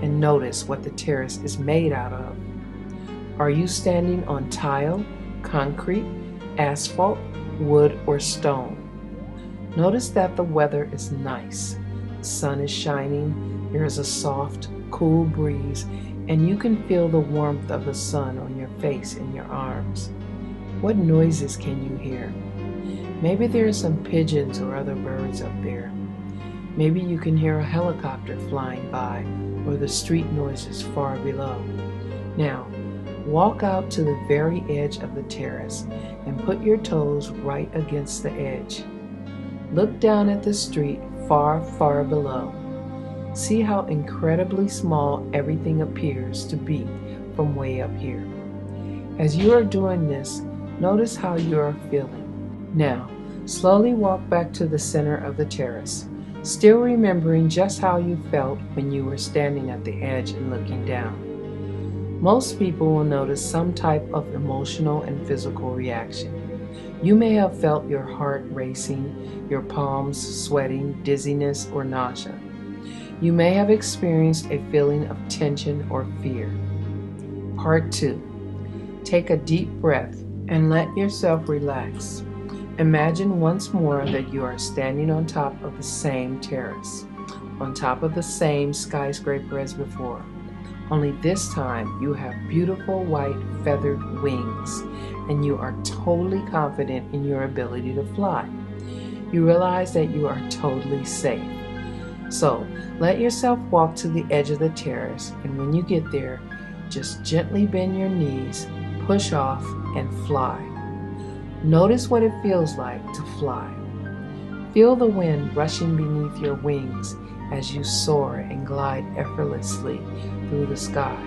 Speaker 1: and notice what the terrace is made out of. Are you standing on tile, concrete, asphalt, wood, or stone? Notice that the weather is nice. The sun is shining, there is a soft, cool breeze, and you can feel the warmth of the sun on your face and your arms. What noises can you hear? Maybe there are some pigeons or other birds up there. Maybe you can hear a helicopter flying by or the street noises far below. Now, walk out to the very edge of the terrace and put your toes right against the edge. Look down at the street far, far below. See how incredibly small everything appears to be from way up here. As you are doing this, notice how you are feeling. Now, slowly walk back to the center of the terrace, still remembering just how you felt when you were standing at the edge and looking down. Most people will notice some type of emotional and physical reaction. You may have felt your heart racing, your palms sweating, dizziness, or nausea. You may have experienced a feeling of tension or fear. Part 2. Take a deep breath and let yourself relax. Imagine once more that you are standing on top of the same terrace, on top of the same skyscraper as before. Only this time you have beautiful white feathered wings, and you are totally confident in your ability to fly. You realize that you are totally safe. So let yourself walk to the edge of the terrace, and when you get there, just gently bend your knees, push off, and fly. Notice what it feels like to fly. Feel the wind rushing beneath your wings as you soar and glide effortlessly through the sky.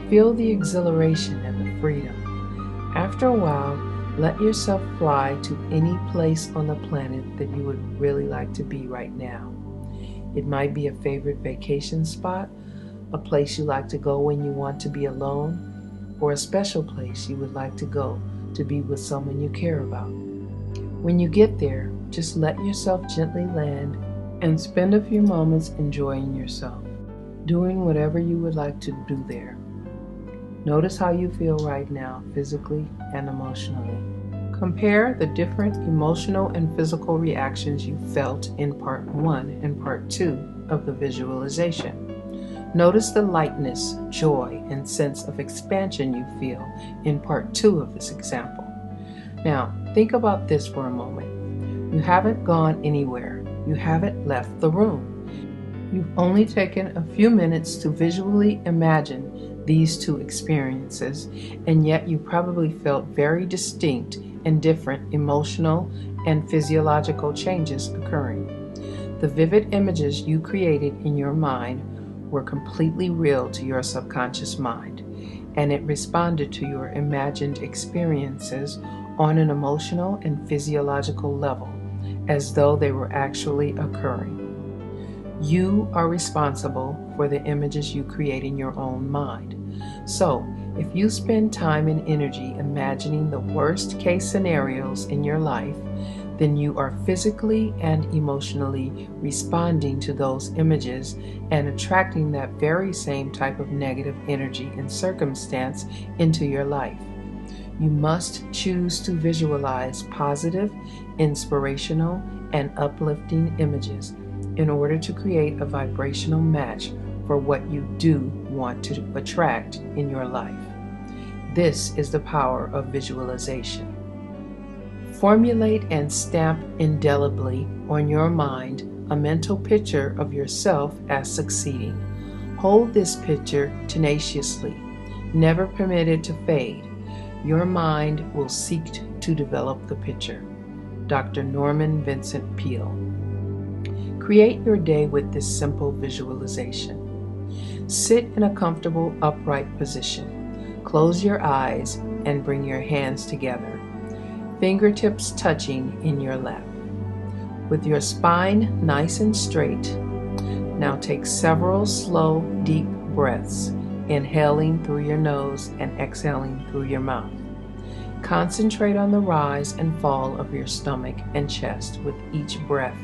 Speaker 1: Feel the exhilaration and the freedom. After a while, let yourself fly to any place on the planet that you would really like to be right now. It might be a favorite vacation spot, a place you like to go when you want to be alone, or a special place you would like to go to be with someone you care about. When you get there, just let yourself gently land and spend a few moments enjoying yourself, doing whatever you would like to do there. Notice how you feel right now, physically and emotionally. Compare the different emotional and physical reactions you felt in part 1 and part 2 of the visualization. Notice the lightness, joy, and sense of expansion you feel in part 2 of this example. Now, think about this for a moment. You haven't gone anywhere. You haven't left the room. You've only taken a few minutes to visually imagine these two experiences, and yet you probably felt very distinct and different emotional and physiological changes occurring. The vivid images you created in your mind were completely real to your subconscious mind, and it responded to your imagined experiences on an emotional and physiological level, as though they were actually occurring. You are responsible for the images you create in your own mind. So, if you spend time and energy imagining the worst case scenarios in your life, then you are physically and emotionally responding to those images and attracting that very same type of negative energy and circumstance into your life. You must choose to visualize positive, inspirational, and uplifting images in order to create a vibrational match for what you do want to attract in your life. This is the power of visualization. Formulate and stamp indelibly on your mind a mental picture of yourself as succeeding. Hold this picture tenaciously. Never permit it to fade. Your mind will seek to develop the picture. Dr. Norman Vincent Peale. Create your day with this simple visualization. Sit in a comfortable, upright position. Close your eyes and bring your hands together, fingertips touching in your lap. With your spine nice and straight, now take several slow, deep breaths, inhaling through your nose and exhaling through your mouth. Concentrate on the rise and fall of your stomach and chest with each breath.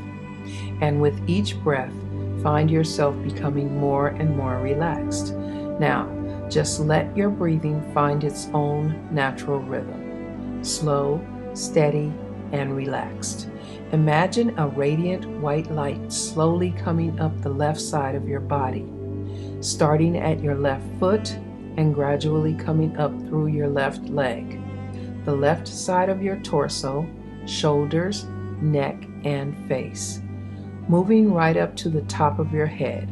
Speaker 1: And with each breath, find yourself becoming more and more relaxed. Now, just let your breathing find its own natural rhythm. Slow, steady, and relaxed. Imagine a radiant white light slowly coming up the left side of your body, starting at your left foot and gradually coming up through your left leg, the left side of your torso, shoulders, neck, and face, moving right up to the top of your head,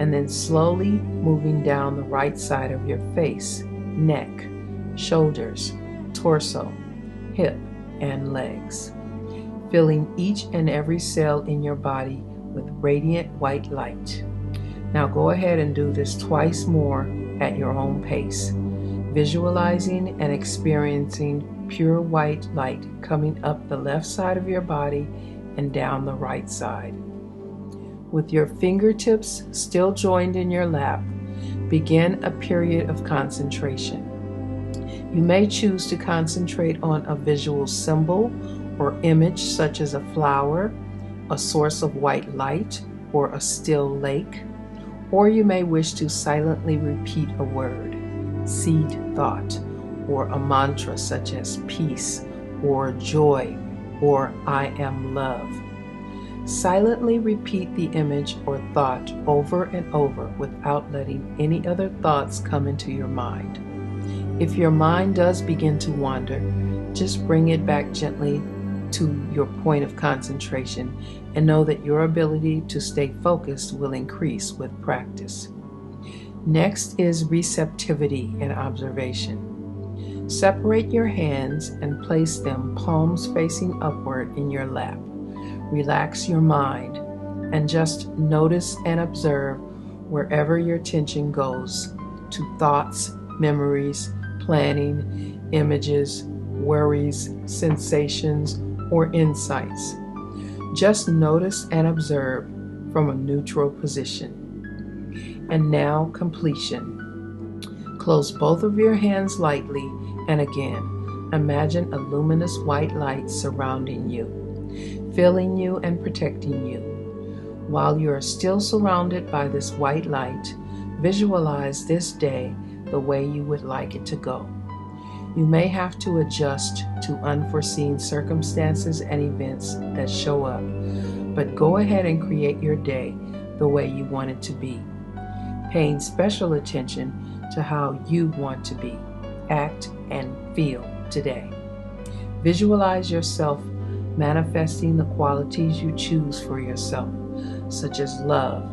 Speaker 1: and then slowly moving down the right side of your face, neck, shoulders, torso, hip, and legs, filling each and every cell in your body with radiant white light. Now go ahead and do this twice more at your own pace, visualizing and experiencing pure white light coming up the left side of your body and down the right side. With your fingertips still joined in your lap, begin a period of concentration. You may choose to concentrate on a visual symbol or image such as a flower, a source of white light, or a still lake, or you may wish to silently repeat a word, seed thought, or a mantra such as peace or joy or I am love. Silently repeat the image or thought over and over without letting any other thoughts come into your mind. If your mind does begin to wander, just bring it back gently to your point of concentration and know that your ability to stay focused will increase with practice. Next is receptivity and observation. Separate your hands and place them palms facing upward in your lap. Relax your mind and just notice and observe wherever your attention goes to thoughts, memories, planning, images, worries, sensations, or insights. Just notice and observe from a neutral position. And now, completion. Close both of your hands lightly, and again, imagine a luminous white light surrounding you, filling you and protecting you. While you are still surrounded by this white light, visualize this day the way you would like it to go. You may have to adjust to unforeseen circumstances and events that show up, but go ahead and create your day the way you want it to be, paying special attention to how you want to be, act, and feel today. Visualize yourself manifesting the qualities you choose for yourself, such as love,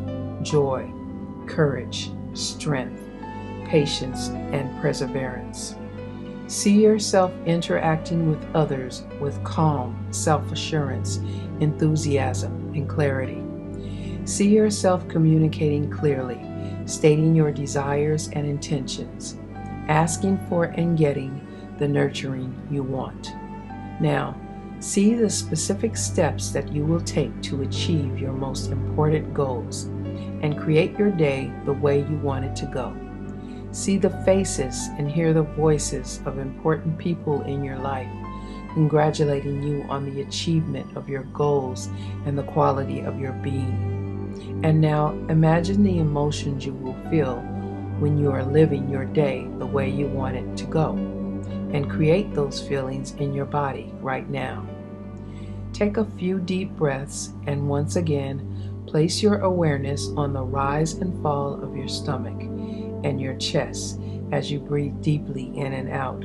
Speaker 1: joy, courage, strength, patience, and perseverance. See yourself interacting with others with calm, self-assurance, enthusiasm, and clarity. See yourself communicating clearly, stating your desires and intentions, asking for and getting the nurturing you want. Now, see the specific steps that you will take to achieve your most important goals and create your day the way you want it to go. See the faces and hear the voices of important people in your life, congratulating you on the achievement of your goals and the quality of your being. And now imagine the emotions you will feel when you are living your day the way you want it to go, and create those feelings in your body right now. Take a few deep breaths and once again, place your awareness on the rise and fall of your stomach and your chest as you breathe deeply in and out.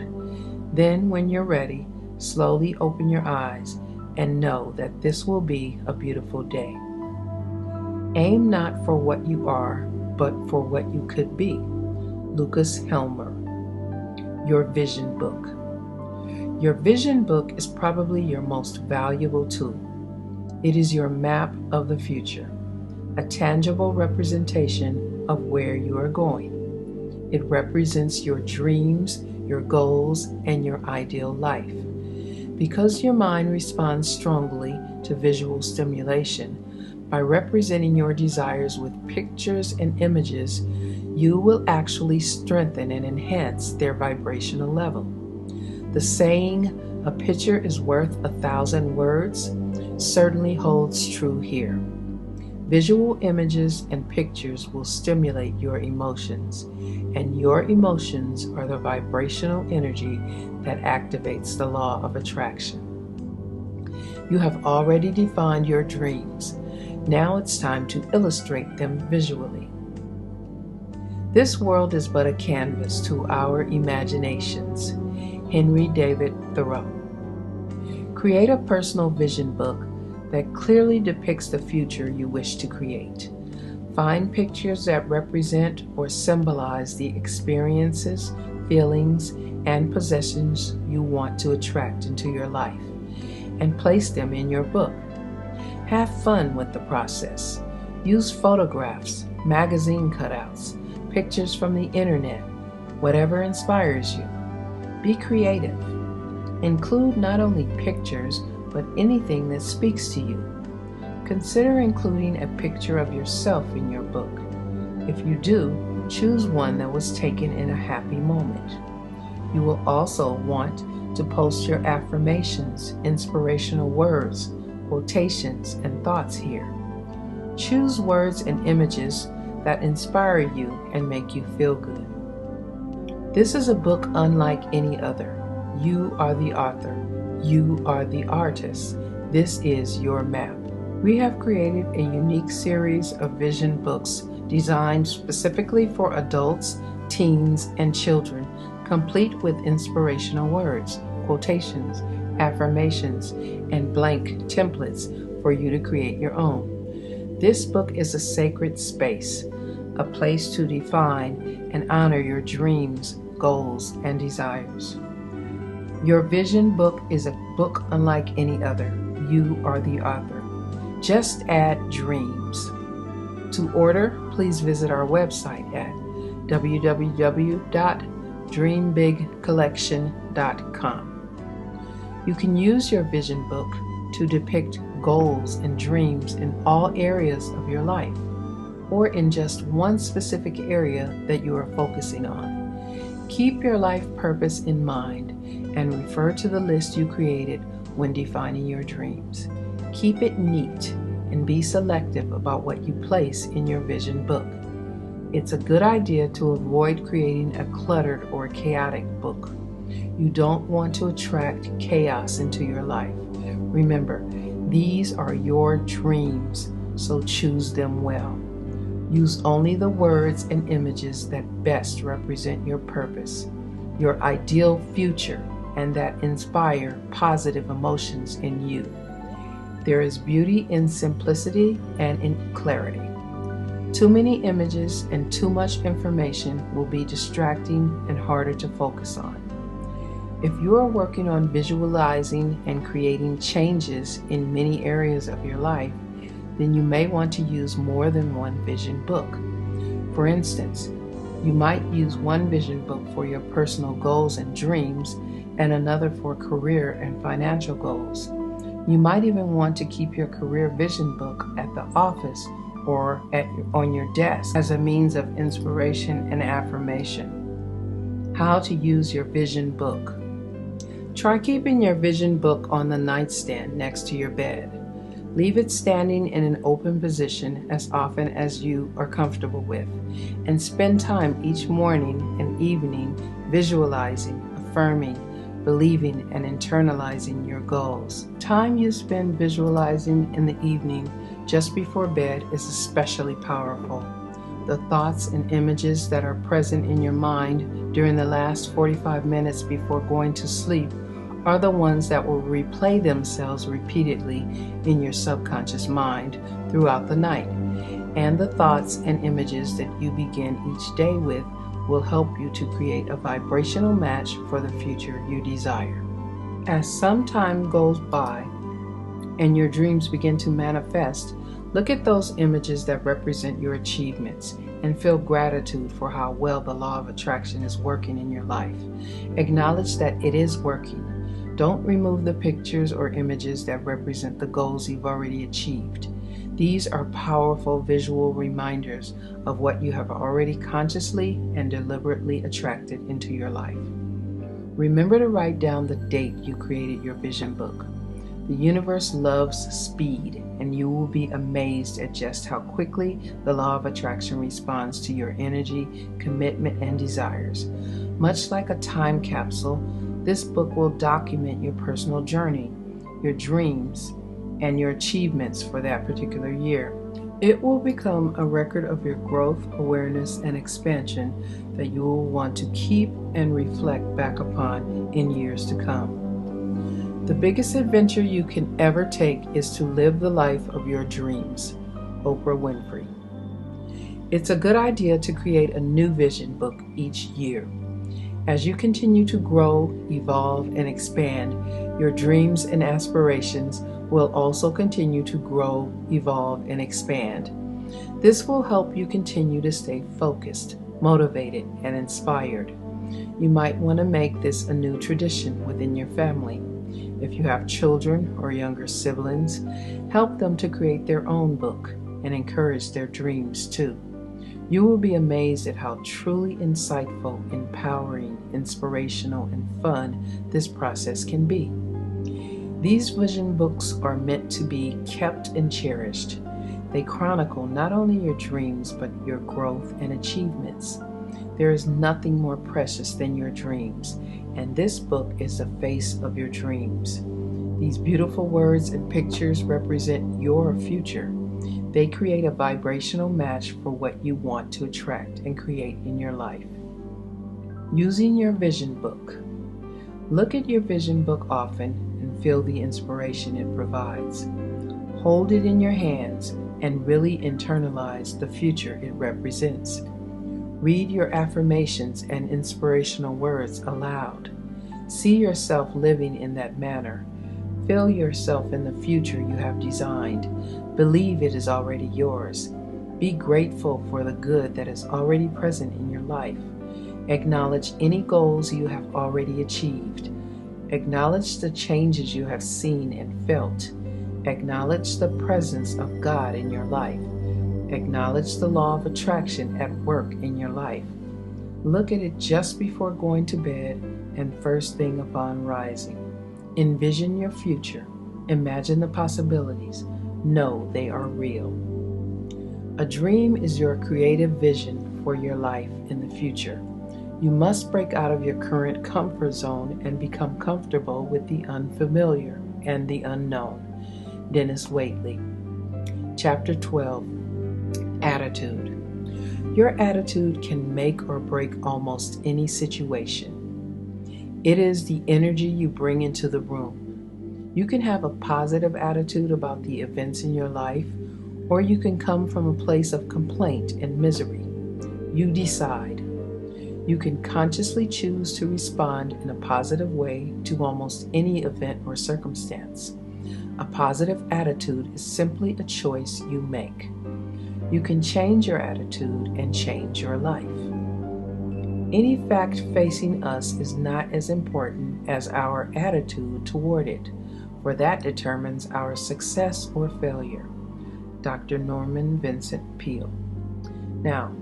Speaker 1: Then, when you're ready, slowly open your eyes and know that this will be a beautiful day. Aim not for what you are, but for what you could be. Lucas Helmer. Your vision book. Your vision book is probably your most valuable tool. It is your map of the future, a tangible representation of where you are going. It represents your dreams, your goals, and your ideal life. Because your mind responds strongly to visual stimulation, by representing your desires with pictures and images, you will actually strengthen and enhance their vibrational level. The saying, "A picture is worth 1,000 words," certainly holds true here. Visual images and pictures will stimulate your emotions, and your emotions are the vibrational energy that activates the law of attraction. You have already defined your dreams. Now it's time to illustrate them visually. This world is but a canvas to our imaginations. Henry David Thoreau. Create a personal vision book that clearly depicts the future you wish to create. Find pictures that represent or symbolize the experiences, feelings, and possessions you want to attract into your life, and place them in your book. Have fun with the process. Use photographs, magazine cutouts, pictures from the internet, whatever inspires you. Be creative. Include not only pictures, but anything that speaks to you. Consider including a picture of yourself in your book. If you do, choose one that was taken in a happy moment. You will also want to post your affirmations, inspirational words, quotations, and thoughts here. Choose words and images that inspire you and make you feel good. This is a book unlike any other. You are the author. You are the artist. This is your map. We have created a unique series of vision books designed specifically for adults, teens, and children, complete with inspirational words, quotations, affirmations, and blank templates for you to create your own. This book is a sacred space, a place to define and honor your dreams, goals, and desires. Your vision book is a book unlike any other. You are the author. Just add dreams. To order, please visit our website at www.dreambigcollection.com. You can use your vision book to depict goals and dreams in all areas of your life, or in just one specific area that you are focusing on. Keep your life purpose in mind and refer to the list you created when defining your dreams. Keep it neat and be selective about what you place in your vision book. It's a good idea to avoid creating a cluttered or chaotic book. You don't want to attract chaos into your life. Remember, these are your dreams, so choose them well. Use only the words and images that best represent your purpose, your ideal future, and that inspire positive emotions in you. There is beauty in simplicity and in clarity. Too many images and too much information will be distracting and harder to focus on. If you are working on visualizing and creating changes in many areas of your life, then you may want to use more than one vision book. For instance, you might use one vision book for your personal goals and dreams and another for career and financial goals. You might even want to keep your career vision book at the office or on your desk as a means of inspiration and affirmation. How to use your vision book. Try keeping your vision book on the nightstand next to your bed. Leave it standing in an open position as often as you are comfortable with, and spend time each morning and evening visualizing, affirming, believing, and internalizing your goals. Time you spend visualizing in the evening just before bed is especially powerful. The thoughts and images that are present in your mind during the last 45 minutes before going to sleep are the ones that will replay themselves repeatedly in your subconscious mind throughout the night. And the thoughts and images that you begin each day with will help you to create a vibrational match for the future you desire. As some time goes by and your dreams begin to manifest, look at those images that represent your achievements and feel gratitude for how well the law of attraction is working in your life. Acknowledge that it is working. Don't remove the pictures or images that represent the goals you've already achieved. These are powerful visual reminders of what you have already consciously and deliberately attracted into your life. Remember to write down the date you created your vision book. The universe loves speed, and you will be amazed at just how quickly the law of attraction responds to your energy, commitment, and desires. Much like a time capsule, this book will document your personal journey, your dreams, and your achievements for that particular year. It will become a record of your growth, awareness, and expansion that you will want to keep and reflect back upon in years to come. The biggest adventure you can ever take is to live the life of your dreams. Oprah Winfrey. It's a good idea to create a new vision book each year. As you continue to grow, evolve, and expand, your dreams and aspirations will also continue to grow, evolve, and expand. This will help you continue to stay focused, motivated, and inspired. You might want to make this a new tradition within your family. If you have children or younger siblings, help them to create their own book and encourage their dreams too. You will be amazed at how truly insightful, empowering, inspirational, and fun this process can be. These vision books are meant to be kept and cherished. They chronicle not only your dreams, but your growth and achievements. There is nothing more precious than your dreams, and this book is the face of your dreams. These beautiful words and pictures represent your future. They create a vibrational match for what you want to attract and create in your life. Using your vision book. Look at your vision book often and feel the inspiration it provides. Hold it in your hands and really internalize the future it represents. Read your affirmations and inspirational words aloud. See yourself living in that manner. Feel yourself in the future you have designed. Believe it is already yours. Be grateful for the good that is already present in your life. Acknowledge any goals you have already achieved. Acknowledge the changes you have seen and felt. Acknowledge the presence of God in your life. Acknowledge the law of attraction at work in your life. Look at it just before going to bed and first thing upon rising. Envision your future. Imagine the possibilities. Know they are real. A dream is your creative vision for your life in the future. You must break out of your current comfort zone and become comfortable with the unfamiliar and the unknown. Dennis Waitley. Chapter 12. Attitude. Your attitude can make or break almost any situation. It is the energy you bring into the room. You can have a positive attitude about the events in your life, or you can come from a place of complaint and misery. You decide. You can consciously choose to respond in a positive way to almost any event or circumstance. A positive attitude is simply a choice you make. You can change your attitude and change your life. Any fact facing us is not as important as our attitude toward it, for that determines our success or failure. Dr. Norman Vincent Peale. Now,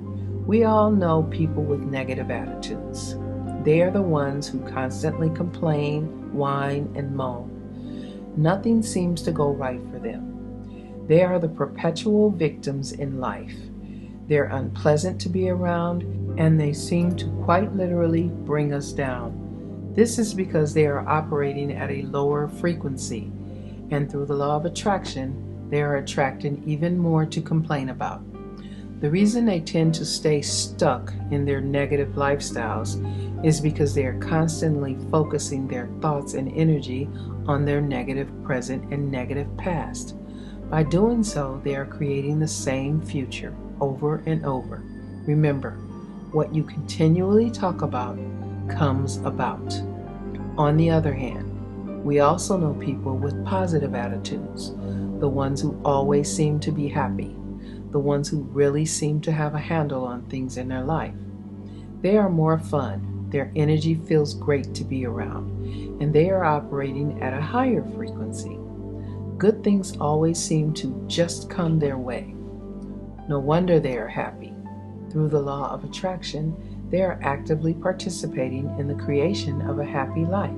Speaker 1: we all know people with negative attitudes. They are the ones who constantly complain, whine, and moan. Nothing seems to go right for them. They are the perpetual victims in life. They're unpleasant to be around, and they seem to quite literally bring us down. This is because they are operating at a lower frequency, and through the law of attraction, they are attracting even more to complain about. The reason they tend to stay stuck in their negative lifestyles is because they are constantly focusing their thoughts and energy on their negative present and negative past. By doing so, they are creating the same future over and over. Remember, what you continually talk about comes about. On the other hand, we also know people with positive attitudes, the ones who always seem to be happy, the ones who really seem to have a handle on things in their life. They are more fun, their energy feels great to be around, and they are operating at a higher frequency. Good things always seem to just come their way. No wonder they are happy. Through the law of attraction, they are actively participating in the creation of a happy life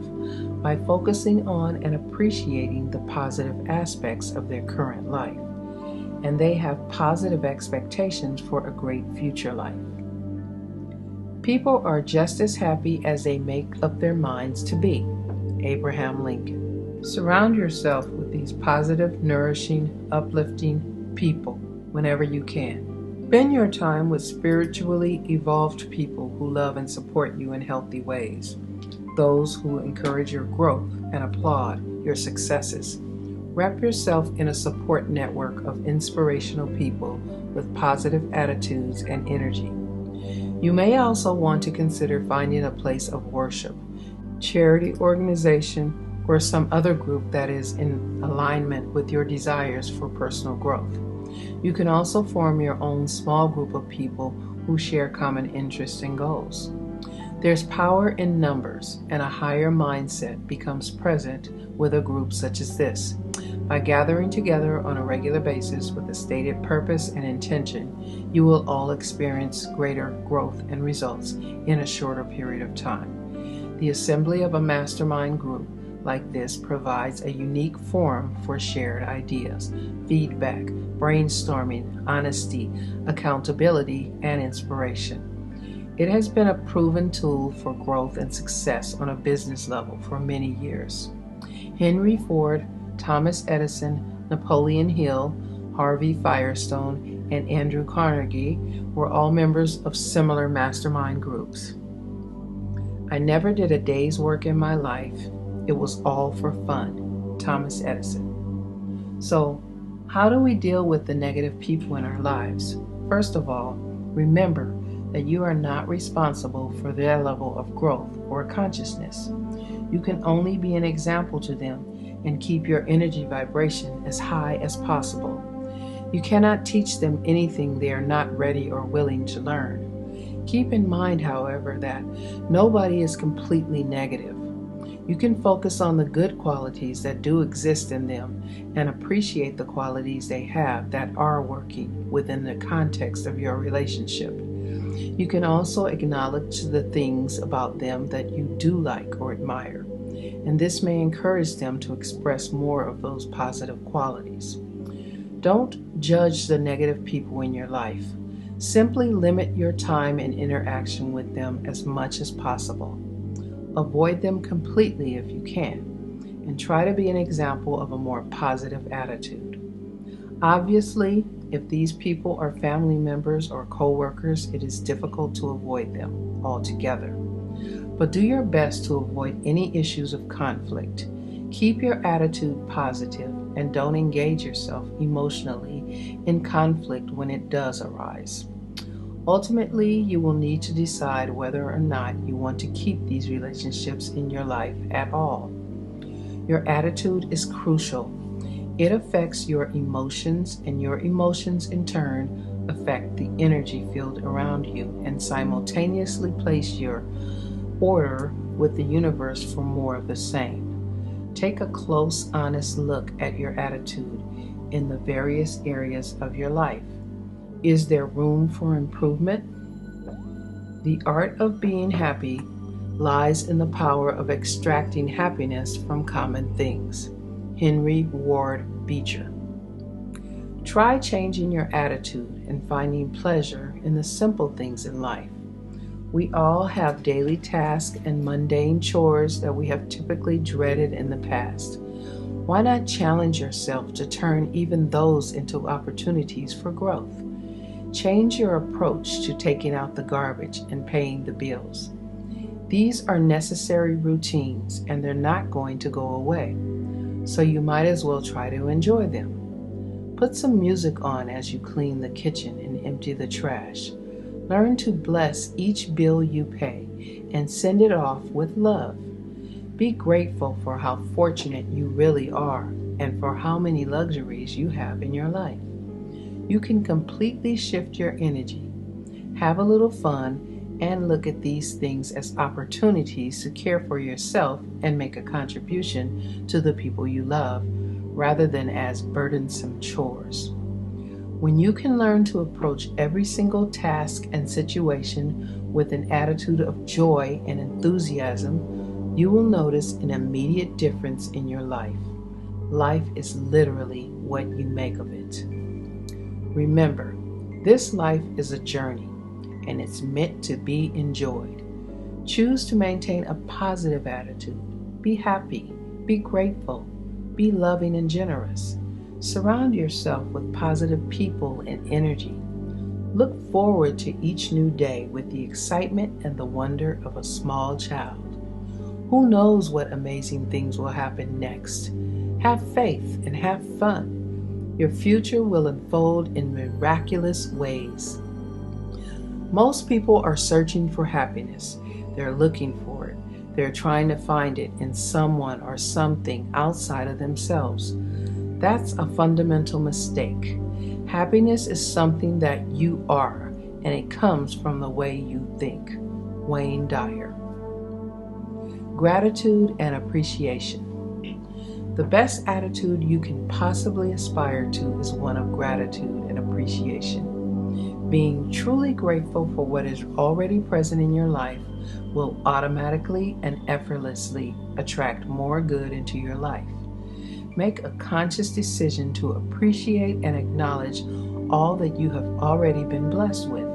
Speaker 1: by focusing on and appreciating the positive aspects of their current life. And they have positive expectations for a great future life. People are just as happy as they make up their minds to be. Abraham Lincoln. Surround yourself with these positive, nourishing, uplifting people whenever you can. Spend your time with spiritually evolved people who love and support you in healthy ways. Those who encourage your growth and applaud your successes. Wrap yourself in a support network of inspirational people with positive attitudes and energy. You may also want to consider finding a place of worship, charity organization, or some other group that is in alignment with your desires for personal growth. You can also form your own small group of people who share common interests and goals. There's power in numbers, and a higher mindset becomes present with a group such as this. By gathering together on a regular basis with a stated purpose and intention, you will all experience greater growth and results in a shorter period of time. The assembly of a mastermind group like this provides a unique forum for shared ideas, feedback, brainstorming, honesty, accountability, and inspiration. It has been a proven tool for growth and success on a business level for many years. Henry Ford, Thomas Edison, Napoleon Hill, Harvey Firestone, and Andrew Carnegie were all members of similar mastermind groups. I never did a day's work in my life. It was all for fun. Thomas Edison. So, how do we deal with the negative people in our lives? First of all, remember that you are not responsible for their level of growth or consciousness. You can only be an example to them and keep your energy vibration as high as possible. You cannot teach them anything they are not ready or willing to learn. Keep in mind, however, that nobody is completely negative. You can focus on the good qualities that do exist in them and appreciate the qualities they have that are working within the context of your relationship. You can also acknowledge the things about them that you do like or admire, and this may encourage them to express more of those positive qualities. Don't judge the negative people in your life. Simply limit your time and interaction with them as much as possible. Avoid them completely if you can, and try to be an example of a more positive attitude. Obviously, if these people are family members or co-workers, it is difficult to avoid them altogether. But do your best to avoid any issues of conflict. Keep your attitude positive and don't engage yourself emotionally in conflict when it does arise. Ultimately, you will need to decide whether or not you want to keep these relationships in your life at all. Your attitude is crucial. It affects your emotions, and your emotions in turn affect the energy field around you and simultaneously place your order with the universe for more of the same. Take a close, honest look at your attitude in the various areas of your life. Is there room for improvement? The art of being happy lies in the power of extracting happiness from common things. Henry Ward Beecher. Try changing your attitude and finding pleasure in the simple things in life. We all have daily tasks and mundane chores that we have typically dreaded in the past. Why not challenge yourself to turn even those into opportunities for growth? Change your approach to taking out the garbage and paying the bills. These are necessary routines and they're not going to go away, so you might as well try to enjoy them. Put some music on as you clean the kitchen and empty the trash. Learn to bless each bill you pay and send it off with love. Be grateful for how fortunate you really are and for how many luxuries you have in your life. You can completely shift your energy, have a little fun, and look at these things as opportunities to care for yourself and make a contribution to the people you love, rather than as burdensome chores. When you can learn to approach every single task and situation with an attitude of joy and enthusiasm, you will notice an immediate difference in your life. Life is literally what you make of it. Remember, this life is a journey, and it's meant to be enjoyed. Choose to maintain a positive attitude. Be happy, be grateful, be loving and generous. Surround yourself with positive people and energy. Look forward to each new day with the excitement and the wonder of a small child. Who knows what amazing things will happen next? Have faith and have fun. Your future will unfold in miraculous ways. Most people are searching for happiness. They're looking for it. They're trying to find it in someone or something outside of themselves. That's a fundamental mistake. Happiness is something that you are, and it comes from the way you think. Wayne Dyer. Gratitude and appreciation. The best attitude you can possibly aspire to is one of gratitude and appreciation. Being truly grateful for what is already present in your life will automatically and effortlessly attract more good into your life. Make a conscious decision to appreciate and acknowledge all that you have already been blessed with.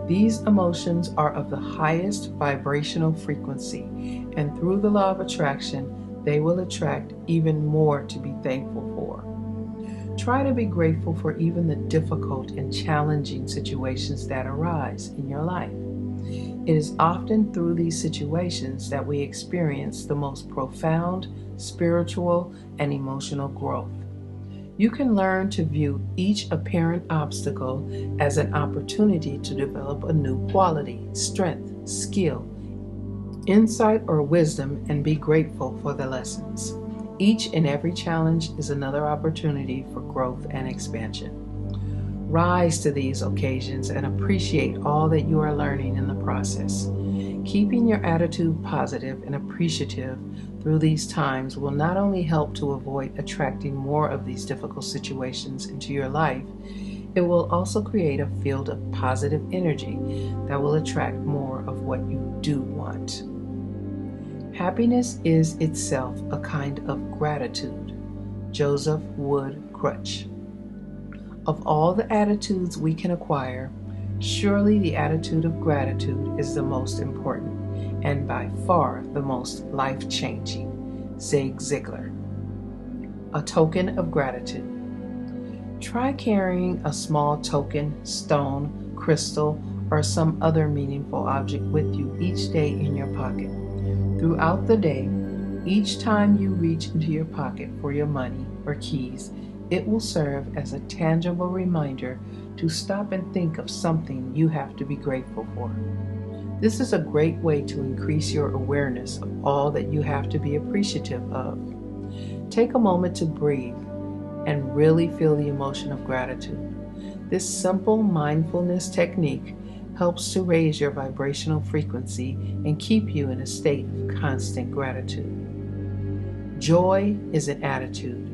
Speaker 1: These emotions are of the highest vibrational frequency, and through the law of attraction, they will attract even more to be thankful for. Try to be grateful for even the difficult and challenging situations that arise in your life. It is often through these situations that we experience the most profound spiritual and emotional growth. You can learn to view each apparent obstacle as an opportunity to develop a new quality, strength, skill, insight, or wisdom, and be grateful for the lessons. Each and every challenge is another opportunity for growth and expansion. Rise to these occasions and appreciate all that you are learning in the process. Keeping your attitude positive and appreciative through these times will not only help to avoid attracting more of these difficult situations into your life, it will also create a field of positive energy that will attract more of what you do want. Happiness is itself a kind of gratitude. Joseph Wood Crutch. Of all the attitudes we can acquire, surely the attitude of gratitude is the most important and by far the most life-changing. Zig Ziglar. A token of gratitude. Try carrying a small token, stone, crystal, or some other meaningful object with you each day in your pocket. Throughout the day, each time you reach into your pocket for your money or keys, it will serve as a tangible reminder to stop and think of something you have to be grateful for. This is a great way to increase your awareness of all that you have to be appreciative of. Take a moment to breathe and really feel the emotion of gratitude. This simple mindfulness technique helps to raise your vibrational frequency and keep you in a state of constant gratitude. Joy is an attitude.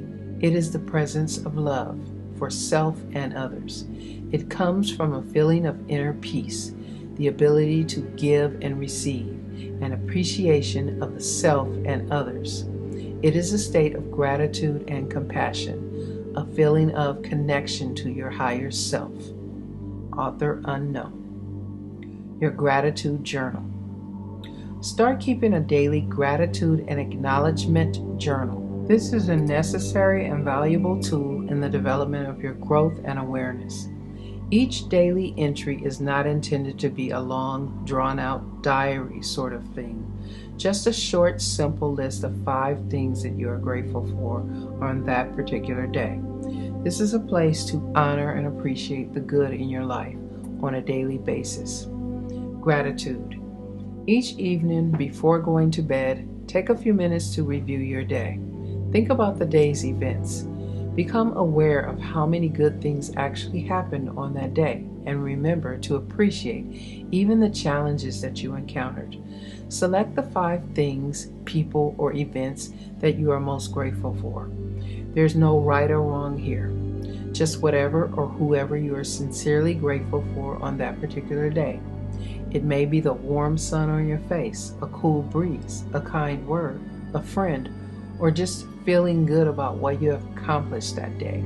Speaker 1: It is the presence of love for self and others. It comes from a feeling of inner peace, the ability to give and receive, and appreciation of the self and others. It is a state of gratitude and compassion, a feeling of connection to your higher self. Author unknown. Your gratitude journal. Start keeping a daily gratitude and acknowledgement journal. This is a necessary and valuable tool in the development of your growth and awareness. Each daily entry is not intended to be a long, drawn-out diary sort of thing. Just a short, simple list of 5 things that you are grateful for on that particular day. This is a place to honor and appreciate the good in your life on a daily basis. Gratitude. Each evening before going to bed, take a few minutes to review your day. Think about the day's events. Become aware of how many good things actually happened on that day, and remember to appreciate even the challenges that you encountered. Select the 5 things, people, or events that you are most grateful for. There's no right or wrong here. Just whatever or whoever you are sincerely grateful for on that particular day. It may be the warm sun on your face, a cool breeze, a kind word, a friend, or just feeling good about what you have accomplished that day.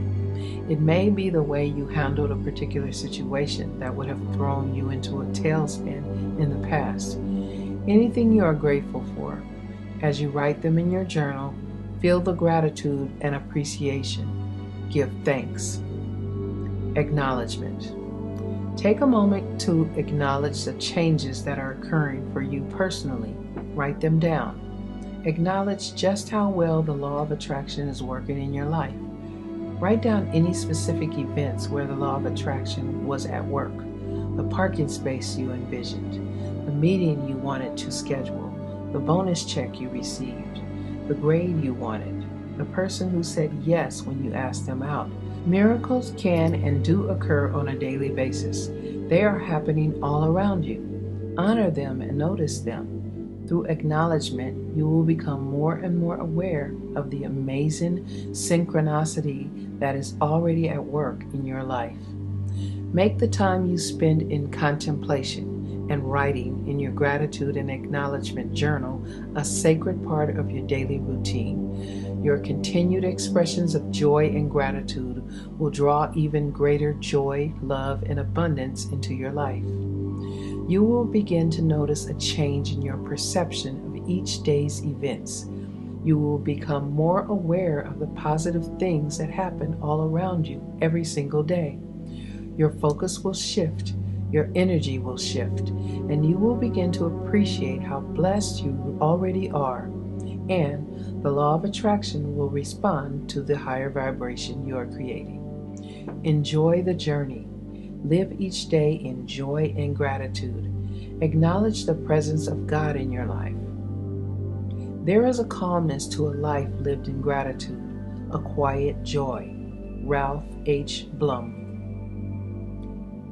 Speaker 1: It may be the way you handled a particular situation that would have thrown you into a tailspin in the past. Anything you are grateful for, as you write them in your journal, feel the gratitude and appreciation. Give thanks. Acknowledgement. Take a moment to acknowledge the changes that are occurring for you personally. Write them down. Acknowledge just how well the law of attraction is working in your life. Write down any specific events where the law of attraction was at work. The parking space you envisioned, the meeting you wanted to schedule, the bonus check you received, the grade you wanted, the person who said yes when you asked them out. Miracles can and do occur on a daily basis. They are happening all around you. Honor them and notice them. Through acknowledgement, you will become more and more aware of the amazing synchronicity that is already at work in your life. Make the time you spend in contemplation and writing in your gratitude and acknowledgement journal a sacred part of your daily routine. Your continued expressions of joy and gratitude will draw even greater joy, love, and abundance into your life. You will begin to notice a change in your perception of each day's events. You will become more aware of the positive things that happen all around you every single day. Your focus will shift, your energy will shift, and you will begin to appreciate how blessed you already are. And the law of attraction will respond to the higher vibration you are creating. Enjoy the journey. Live each day in joy and gratitude. Acknowledge the presence of God in your life. There is a calmness to a life lived in gratitude, a quiet joy. Ralph H. Blum.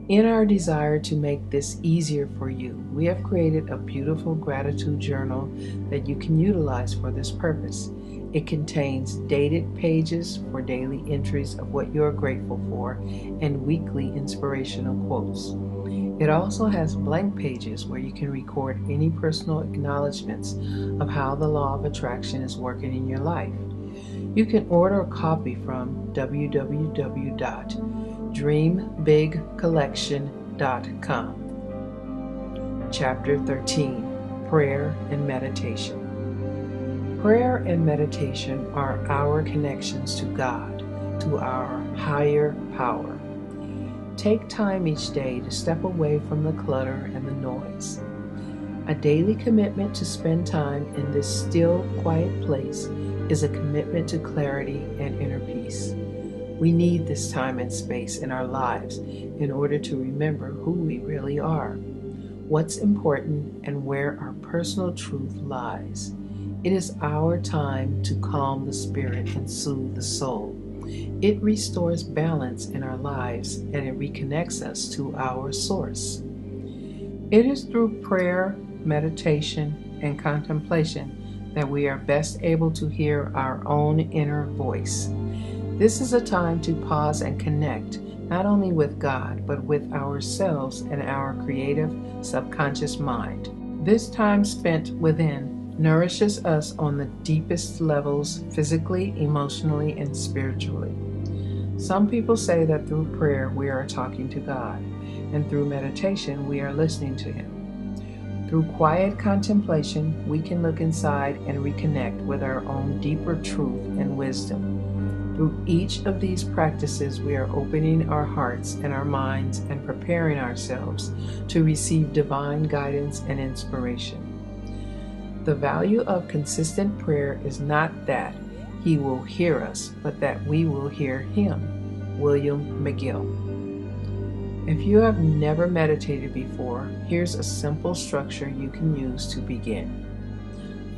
Speaker 1: In our desire to make this easier for you, we have created a beautiful gratitude journal that you can utilize for this purpose. It contains dated pages for daily entries of what you are grateful for and weekly inspirational quotes. It also has blank pages where you can record any personal acknowledgments of how the law of attraction is working in your life. You can order a copy from www.dreambigcollection.com. Chapter 13, Prayer and Meditation. Prayer and meditation are our connections to God, to our higher power. Take time each day to step away from the clutter and the noise. A daily commitment to spend time in this still, quiet place is a commitment to clarity and inner peace. We need this time and space in our lives in order to remember who we really are, what's important, and where our personal truth lies. It is our time to calm the spirit and soothe the soul. It restores balance in our lives and it reconnects us to our source. It is through prayer, meditation, and contemplation that we are best able to hear our own inner voice. This is a time to pause and connect not only with God, but with ourselves and our creative subconscious mind. This time spent within nourishes us on the deepest levels, physically, emotionally, and spiritually. Some people say that through prayer we are talking to God, and through meditation we are listening to Him. Through quiet contemplation, we can look inside and reconnect with our own deeper truth and wisdom. Through each of these practices, we are opening our hearts and our minds and preparing ourselves to receive divine guidance and inspiration. The value of consistent prayer is not that He will hear us, but that we will hear Him. William McGill. If you have never meditated before, here's a simple structure you can use to begin.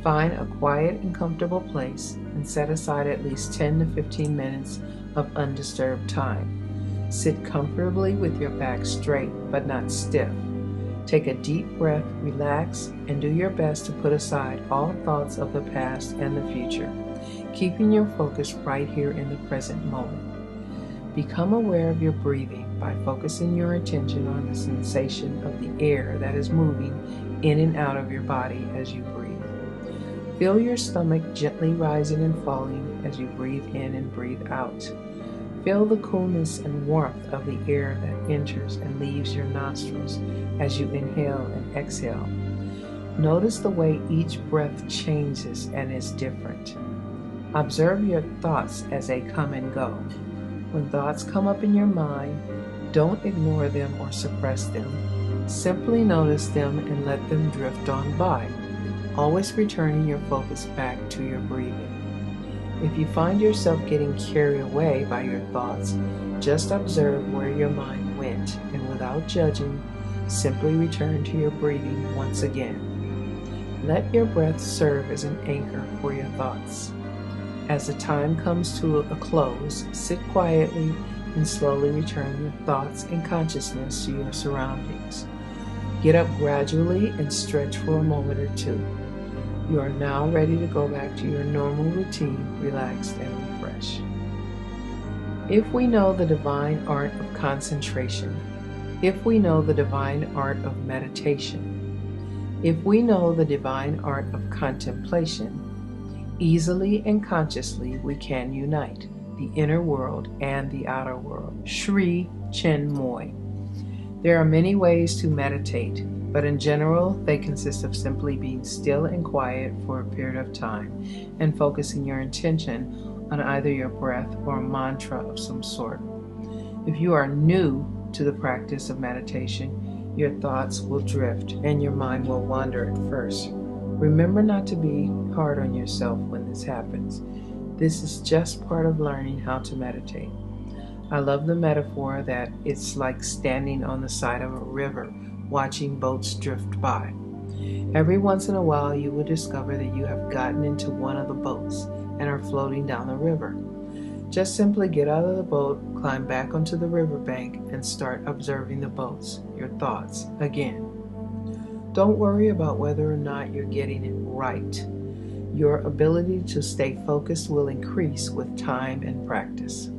Speaker 1: Find a quiet and comfortable place and set aside at least 10 to 15 minutes of undisturbed time. Sit comfortably with your back straight but not stiff. Take a deep breath, relax, and do your best to put aside all thoughts of the past and the future, keeping your focus right here in the present moment. Become aware of your breathing by focusing your attention on the sensation of the air that is moving in and out of your body as you breathe. Feel your stomach gently rising and falling as you breathe in and breathe out. Feel the coolness and warmth of the air that enters and leaves your nostrils as you inhale and exhale. Notice the way each breath changes and is different. Observe your thoughts as they come and go. When thoughts come up in your mind, don't ignore them or suppress them. Simply notice them and let them drift on by, always returning your focus back to your breathing. If you find yourself getting carried away by your thoughts, just observe where your mind went and without judging, simply return to your breathing once again. Let your breath serve as an anchor for your thoughts. As the time comes to a close, sit quietly and slowly return your thoughts and consciousness to your surroundings. Get up gradually and stretch for a moment or two. You are now ready to go back to your normal routine, relaxed and refreshed. If we know the divine art of concentration, if we know the divine art of meditation, if we know the divine art of contemplation, easily and consciously we can unite the inner world and the outer world. Sri Chinmoy. There are many ways to meditate. but in general, they consist of simply being still and quiet for a period of time and focusing your intention on either your breath or a mantra of some sort. If you are new to the practice of meditation, your thoughts will drift and your mind will wander at first. Remember not to be hard on yourself when this happens. This is just part of learning how to meditate. I love the metaphor that it's like standing on the side of a river watching boats drift by. Every once in a while you will discover that you have gotten into one of the boats and are floating down the river. Just simply get out of the boat, climb back onto the riverbank, and start observing the boats, your thoughts, again. Don't worry about whether or not you're getting it right. Your ability to stay focused will increase with time and practice.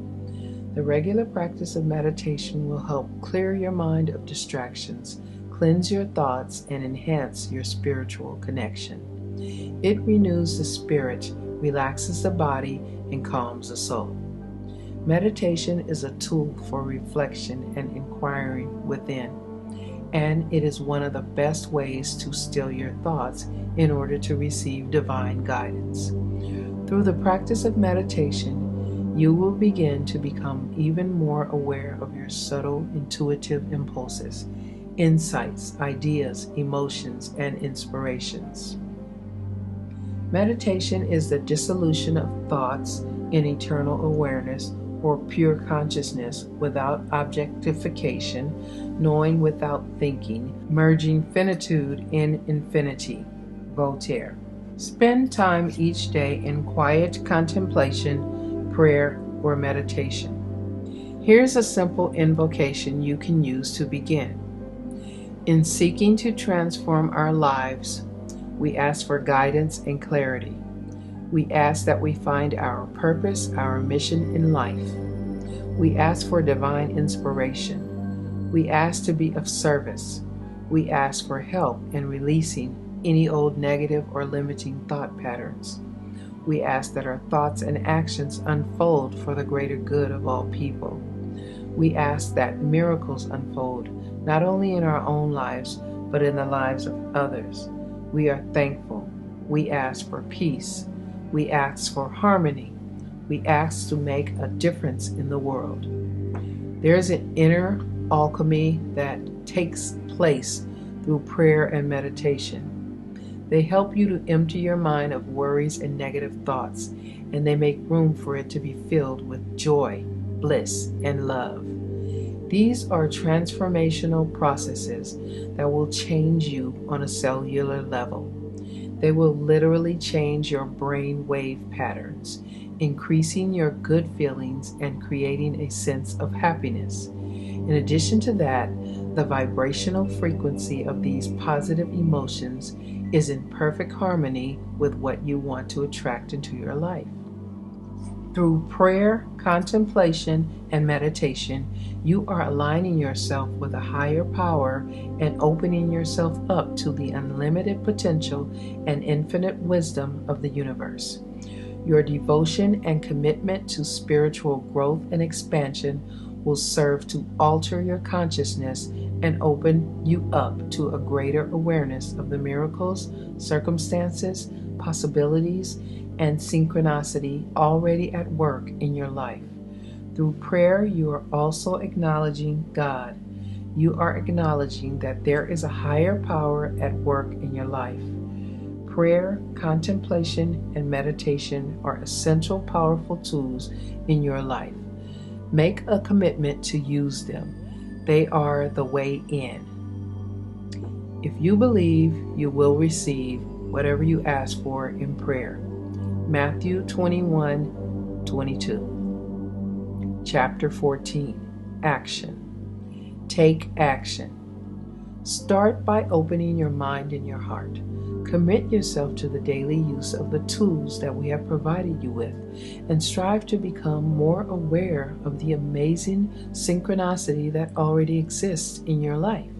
Speaker 1: The regular practice of meditation will help clear your mind of distractions, cleanse your thoughts, and enhance your spiritual connection. It renews the spirit, relaxes the body, and calms the soul. Meditation is a tool for reflection and inquiring within, and it is one of the best ways to still your thoughts in order to receive divine guidance. Through the practice of meditation, you will begin to become even more aware of your subtle, intuitive impulses, insights, ideas, emotions, and inspirations. Meditation is the dissolution of thoughts in eternal awareness or pure consciousness without objectification, knowing without thinking, merging finitude in infinity. Voltaire. Spend time each day in quiet contemplation, prayer, or meditation. Here's a simple invocation you can use to begin. In seeking to transform our lives, we ask for guidance and clarity. We ask that we find our purpose, our mission in life. We ask for divine inspiration. We ask to be of service. We ask for help in releasing any old negative or limiting thought patterns. We ask that our thoughts and actions unfold for the greater good of all people. We ask that miracles unfold, not only in our own lives, but in the lives of others. We are thankful. We ask for peace. We ask for harmony. We ask to make a difference in the world. There is an inner alchemy that takes place through prayer and meditation. They help you to empty your mind of worries and negative thoughts, and they make room for it to be filled with joy, bliss, and love. These are transformational processes that will change you on a cellular level. They will literally change your brain wave patterns, increasing your good feelings and creating a sense of happiness. In addition to that, the vibrational frequency of these positive emotions is in perfect harmony with what you want to attract into your life. Through prayer, contemplation, and meditation, you are aligning yourself with a higher power and opening yourself up to the unlimited potential and infinite wisdom of the universe. Your devotion and commitment to spiritual growth and expansion will serve to alter your consciousness and open you up to a greater awareness of the miracles, circumstances, possibilities, and synchronicity already at work in your life. Through prayer, you are also acknowledging God. You are acknowledging that there is a higher power at work in your life. Prayer, contemplation, and meditation are essential, powerful tools in your life. Make a commitment to use them. They are the way in. If you believe, you will receive whatever you ask for in prayer. Matthew 21:22. Chapter 14. Action. Take action. Start by opening your mind and your heart. Commit yourself to the daily use of the tools that we have provided you with, and strive to become more aware of the amazing synchronicity that already exists in your life.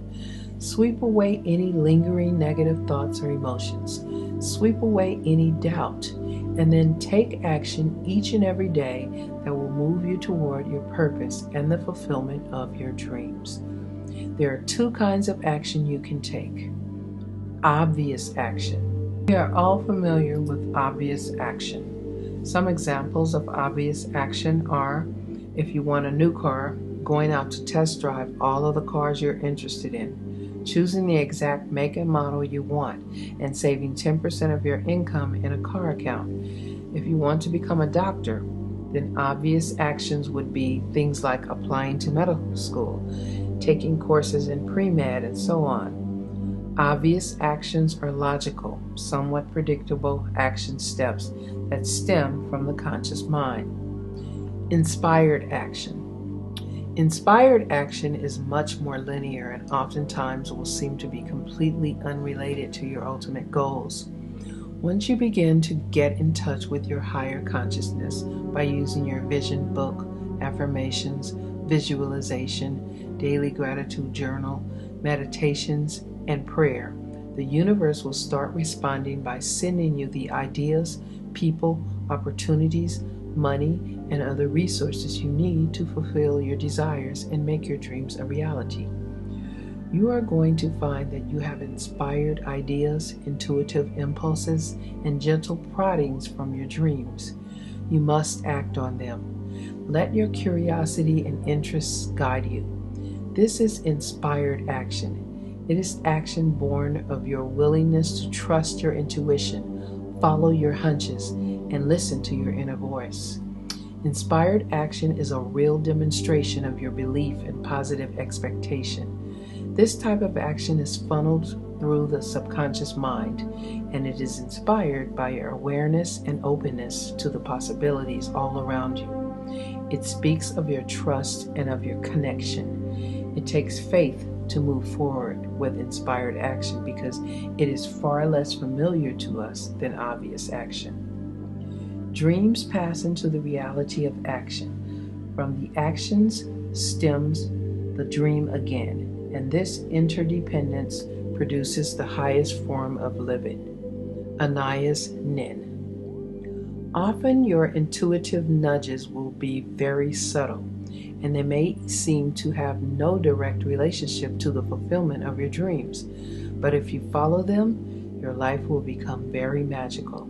Speaker 1: Sweep away any lingering negative thoughts or emotions. Sweep away any doubt, and then take action each and every day that will move you toward your purpose and the fulfillment of your dreams. There are two kinds of action you can take. Obvious action. We are all familiar with obvious action. Some examples of obvious action are, if you want a new car, going out to test drive all of the cars you're interested in, choosing the exact make and model you want, and saving 10% of your income in a car account. If you want to become a doctor, then obvious actions would be things like applying to medical school, taking courses in pre-med, and so on. Obvious actions are logical, somewhat predictable action steps that stem from the conscious mind. Inspired action. Inspired action is much more linear and oftentimes will seem to be completely unrelated to your ultimate goals. Once you begin to get in touch with your higher consciousness by using your vision book, affirmations, visualization, daily gratitude journal, meditations, and prayer, the universe will start responding by sending you the ideas, people, opportunities, money, and other resources you need to fulfill your desires and make your dreams a reality. You are going to find that you have inspired ideas, intuitive impulses, and gentle proddings from your dreams. You must act on them. Let your curiosity and interests guide you. This is inspired action. It is action born of your willingness to trust your intuition, follow your hunches, and listen to your inner voice. Inspired action is a real demonstration of your belief and positive expectation. This type of action is funneled through the subconscious mind, and it is inspired by your awareness and openness to the possibilities all around you. It speaks of your trust and of your connection. It takes faith to move forward with inspired action because it is far less familiar to us than obvious action. Dreams pass into the reality of action. From the actions stems the dream again, and this interdependence produces the highest form of living. Anais Nin. Often your intuitive nudges will be very subtle, and they may seem to have no direct relationship to the fulfillment of your dreams. But if you follow them, your life will become very magical.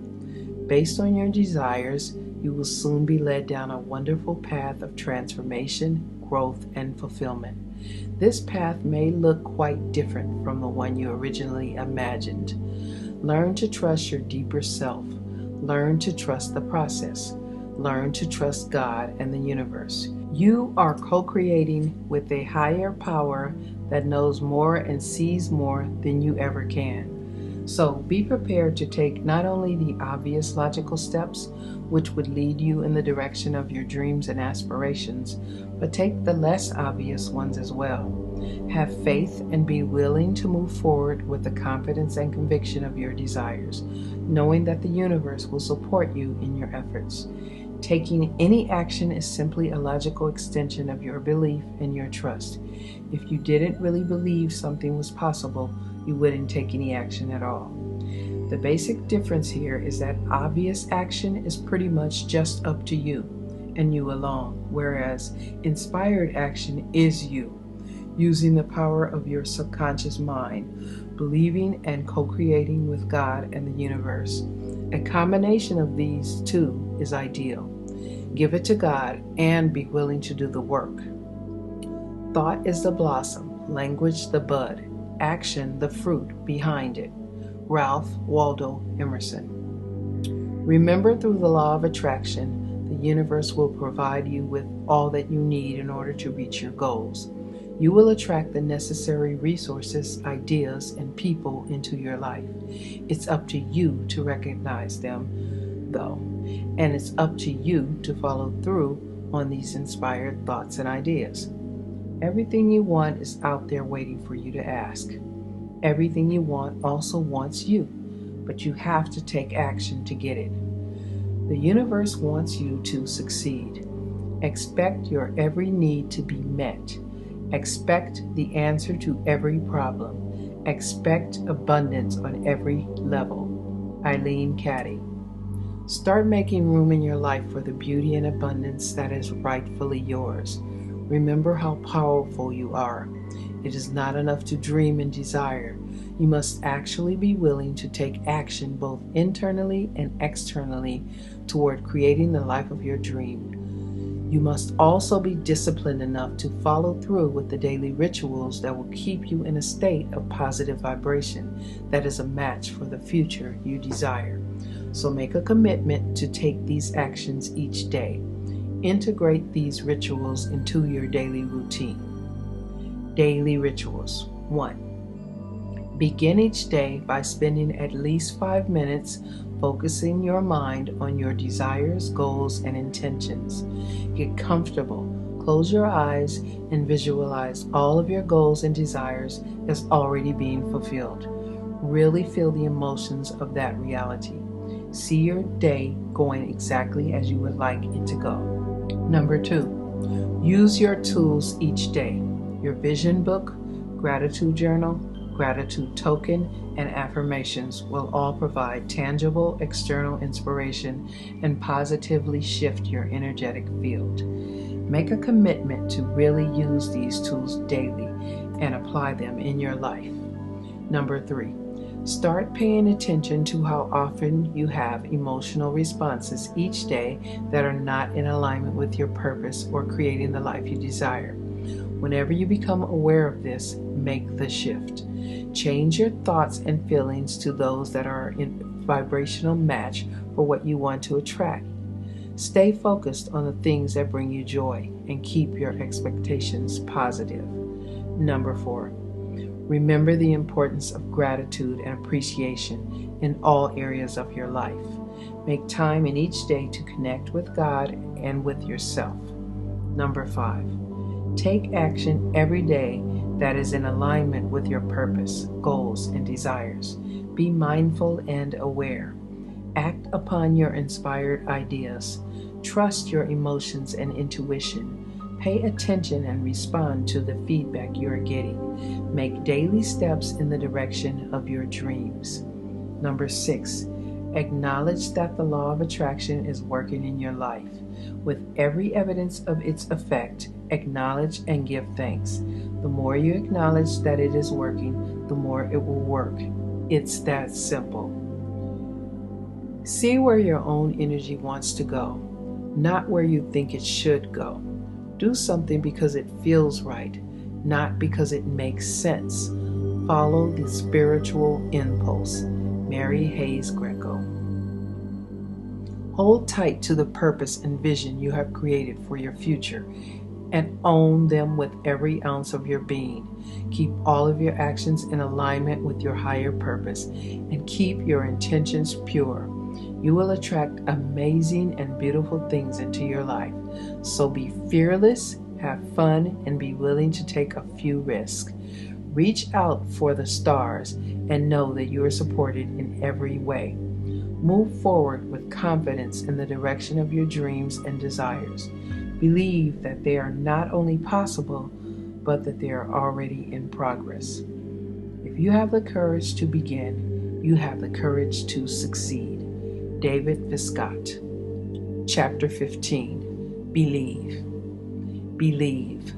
Speaker 1: Based on your desires, you will soon be led down a wonderful path of transformation, growth, and fulfillment. This path may look quite different from the one you originally imagined. Learn to trust your deeper self. Learn to trust the process. Learn to trust God and the universe. You are co-creating with a higher power that knows more and sees more than you ever can. So be prepared to take not only the obvious logical steps, which would lead you in the direction of your dreams and aspirations, but take the less obvious ones as well. Have faith and be willing to move forward with the confidence and conviction of your desires, knowing that the universe will support you in your efforts. Taking any action is simply a logical extension of your belief and your trust. If you didn't really believe something was possible, you wouldn't take any action at all. The basic difference here is that obvious action is pretty much just up to you and you alone, whereas inspired action is you, using the power of your subconscious mind, believing and co-creating with God and the universe. A combination of these two is ideal. Give it to God and be willing to do the work. Thought is the blossom, language the bud, action the fruit behind it. Ralph Waldo Emerson. Remember, through the law of attraction, the universe will provide you with all that you need in order to reach your goals. You will attract the necessary resources, ideas, and people into your life. It's up to you to recognize them, though, and it's up to you to follow through on these inspired thoughts and ideas. Everything you want is out there waiting for you to ask. Everything you want also wants you, but you have to take action to get it. The universe wants you to succeed. Expect your every need to be met. Expect the answer to every problem. Expect abundance on every level. Eileen Caddy. Start making room in your life for the beauty and abundance that is rightfully yours. Remember how powerful you are. It is not enough to dream and desire. You must actually be willing to take action both internally and externally toward creating the life of your dream. You must also be disciplined enough to follow through with the daily rituals that will keep you in a state of positive vibration that is a match for the future you desire. So make a commitment to take these actions each day. Integrate these rituals into your daily routine. Daily rituals. 1. Begin each day by spending at least 5 minutes focusing your mind on your desires, goals, and intentions. Get comfortable. Close your eyes and visualize all of your goals and desires as already being fulfilled. Really feel the emotions of that reality. See your day going exactly as you would like it to go. Number 2, use your tools each day. Your vision book, gratitude journal, gratitude token, and affirmations will all provide tangible external inspiration and positively shift your energetic field. Make a commitment to really use these tools daily and apply them in your life. Number 3, start paying attention to how often you have emotional responses each day that are not in alignment with your purpose or creating the life you desire. Whenever you become aware of this, make the shift. Change your thoughts and feelings to those that are in vibrational match for what you want to attract. Stay focused on the things that bring you joy and keep your expectations positive. Number 4, remember the importance of gratitude and appreciation in all areas of your life. Make time in each day to connect with God and with yourself. Number 5, take action every day that is in alignment with your purpose, goals, and desires. Be mindful and aware. Act upon your inspired ideas. Trust your emotions and intuition. Pay attention and respond to the feedback you are getting. Make daily steps in the direction of your dreams. Number 6, acknowledge that the law of attraction is working in your life. With every evidence of its effect, acknowledge and give thanks. The more you acknowledge that it is working, the more it will work. It's that simple. See where your own energy wants to go, not where you think it should go. Do something because it feels right, not because it makes sense. Follow the spiritual impulse. Mary Hayes Greco. Hold tight to the purpose and vision you have created for your future and own them with every ounce of your being. Keep all of your actions in alignment with your higher purpose and keep your intentions pure. You will attract amazing and beautiful things into your life. So be fearless, have fun, and be willing to take a few risks. Reach out for the stars and know that you are supported in every way. Move forward with confidence in the direction of your dreams and desires. Believe that they are not only possible, but that they are already in progress. If you have the courage to begin, you have the courage to succeed. David Viscott. Chapter 15. Believe. Believe.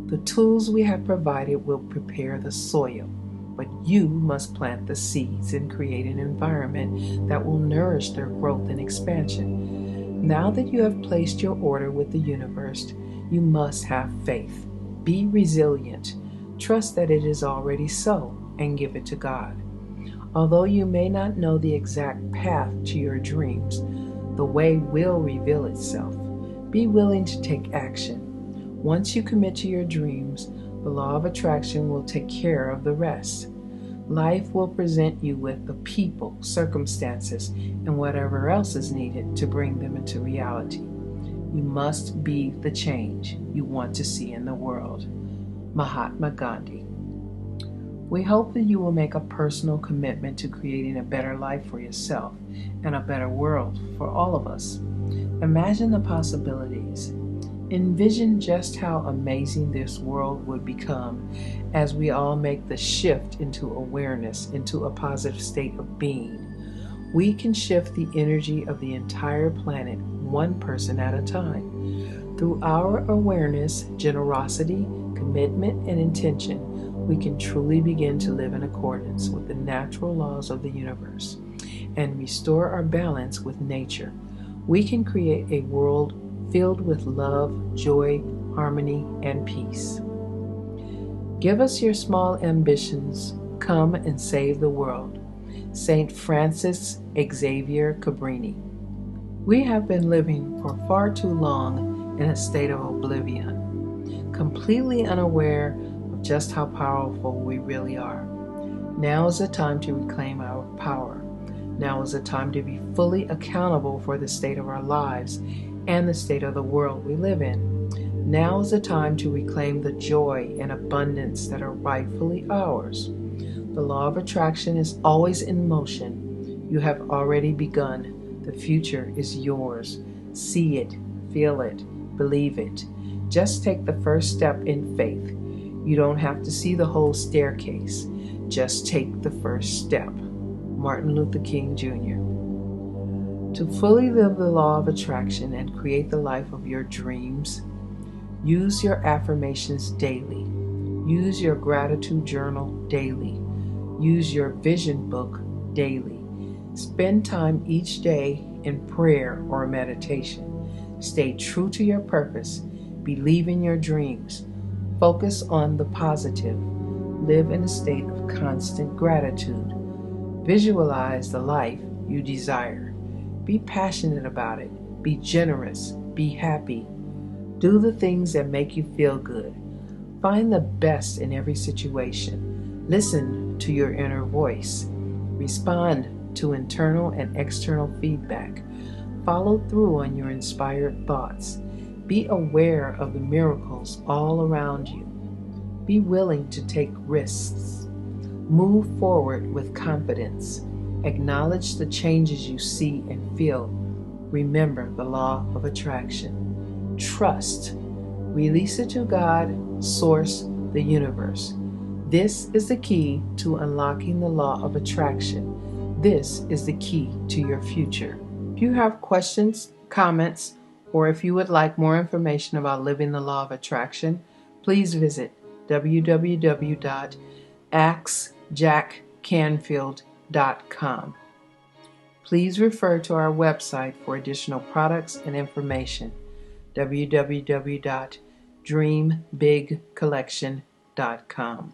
Speaker 1: The tools we have provided will prepare the soil, but you must plant the seeds and create an environment that will nourish their growth and expansion. Now that you have placed your order with the universe, you must have faith. Be resilient. Trust that it is already so, and give it to God. Although you may not know the exact path to your dreams, the way will reveal itself. Be willing to take action. Once you commit to your dreams, the law of attraction will take care of the rest. Life will present you with the people, circumstances, and whatever else is needed to bring them into reality. You must be the change you want to see in the world. Mahatma Gandhi. We hope that you will make a personal commitment to creating a better life for yourself and a better world for all of us. Imagine the possibilities. Envision just how amazing this world would become as we all make the shift into awareness, into a positive state of being. We can shift the energy of the entire planet one person at a time. Through our awareness, generosity, commitment, and intention, we can truly begin to live in accordance with the natural laws of the universe and restore our balance with nature. We can create a world filled with love, joy, harmony, and peace. Give us your small ambitions. Come and save the world. St. Francis Xavier Cabrini. We have been living for far too long in a state of oblivion, completely unaware of just how powerful we really are. Now is the time to reclaim our power. Now is the time to be fully accountable for the state of our lives and the state of the world we live in. Now is the time to reclaim the joy and abundance that are rightfully ours. The law of attraction is always in motion. You have already begun. The future is yours. See it, feel it, believe it. Just take the first step in faith. You don't have to see the whole staircase. Just take the first step. Martin Luther King Jr. To fully live the law of attraction and create the life of your dreams, use your affirmations daily. Use your gratitude journal daily. Use your vision book daily. Spend time each day in prayer or meditation. Stay true to your purpose. Believe in your dreams. Focus on the positive. Live in a state of constant gratitude. Visualize the life you desire. Be passionate about it. Be generous. Be happy. Do the things that make you feel good. Find the best in every situation. Listen to your inner voice. Respond to internal and external feedback. Follow through on your inspired thoughts. Be aware of the miracles all around you. Be willing to take risks. Move forward with confidence. Acknowledge the changes you see and feel. Remember the law of attraction. Trust. Release it to God, Source, the universe. This is the key to unlocking the law of attraction. This is the key to your future. If you have questions, comments, or if you would like more information about living the law of attraction, please visit www.axjackcanfield.com. Please refer to our website for additional products and information, www.dreambigcollection.com.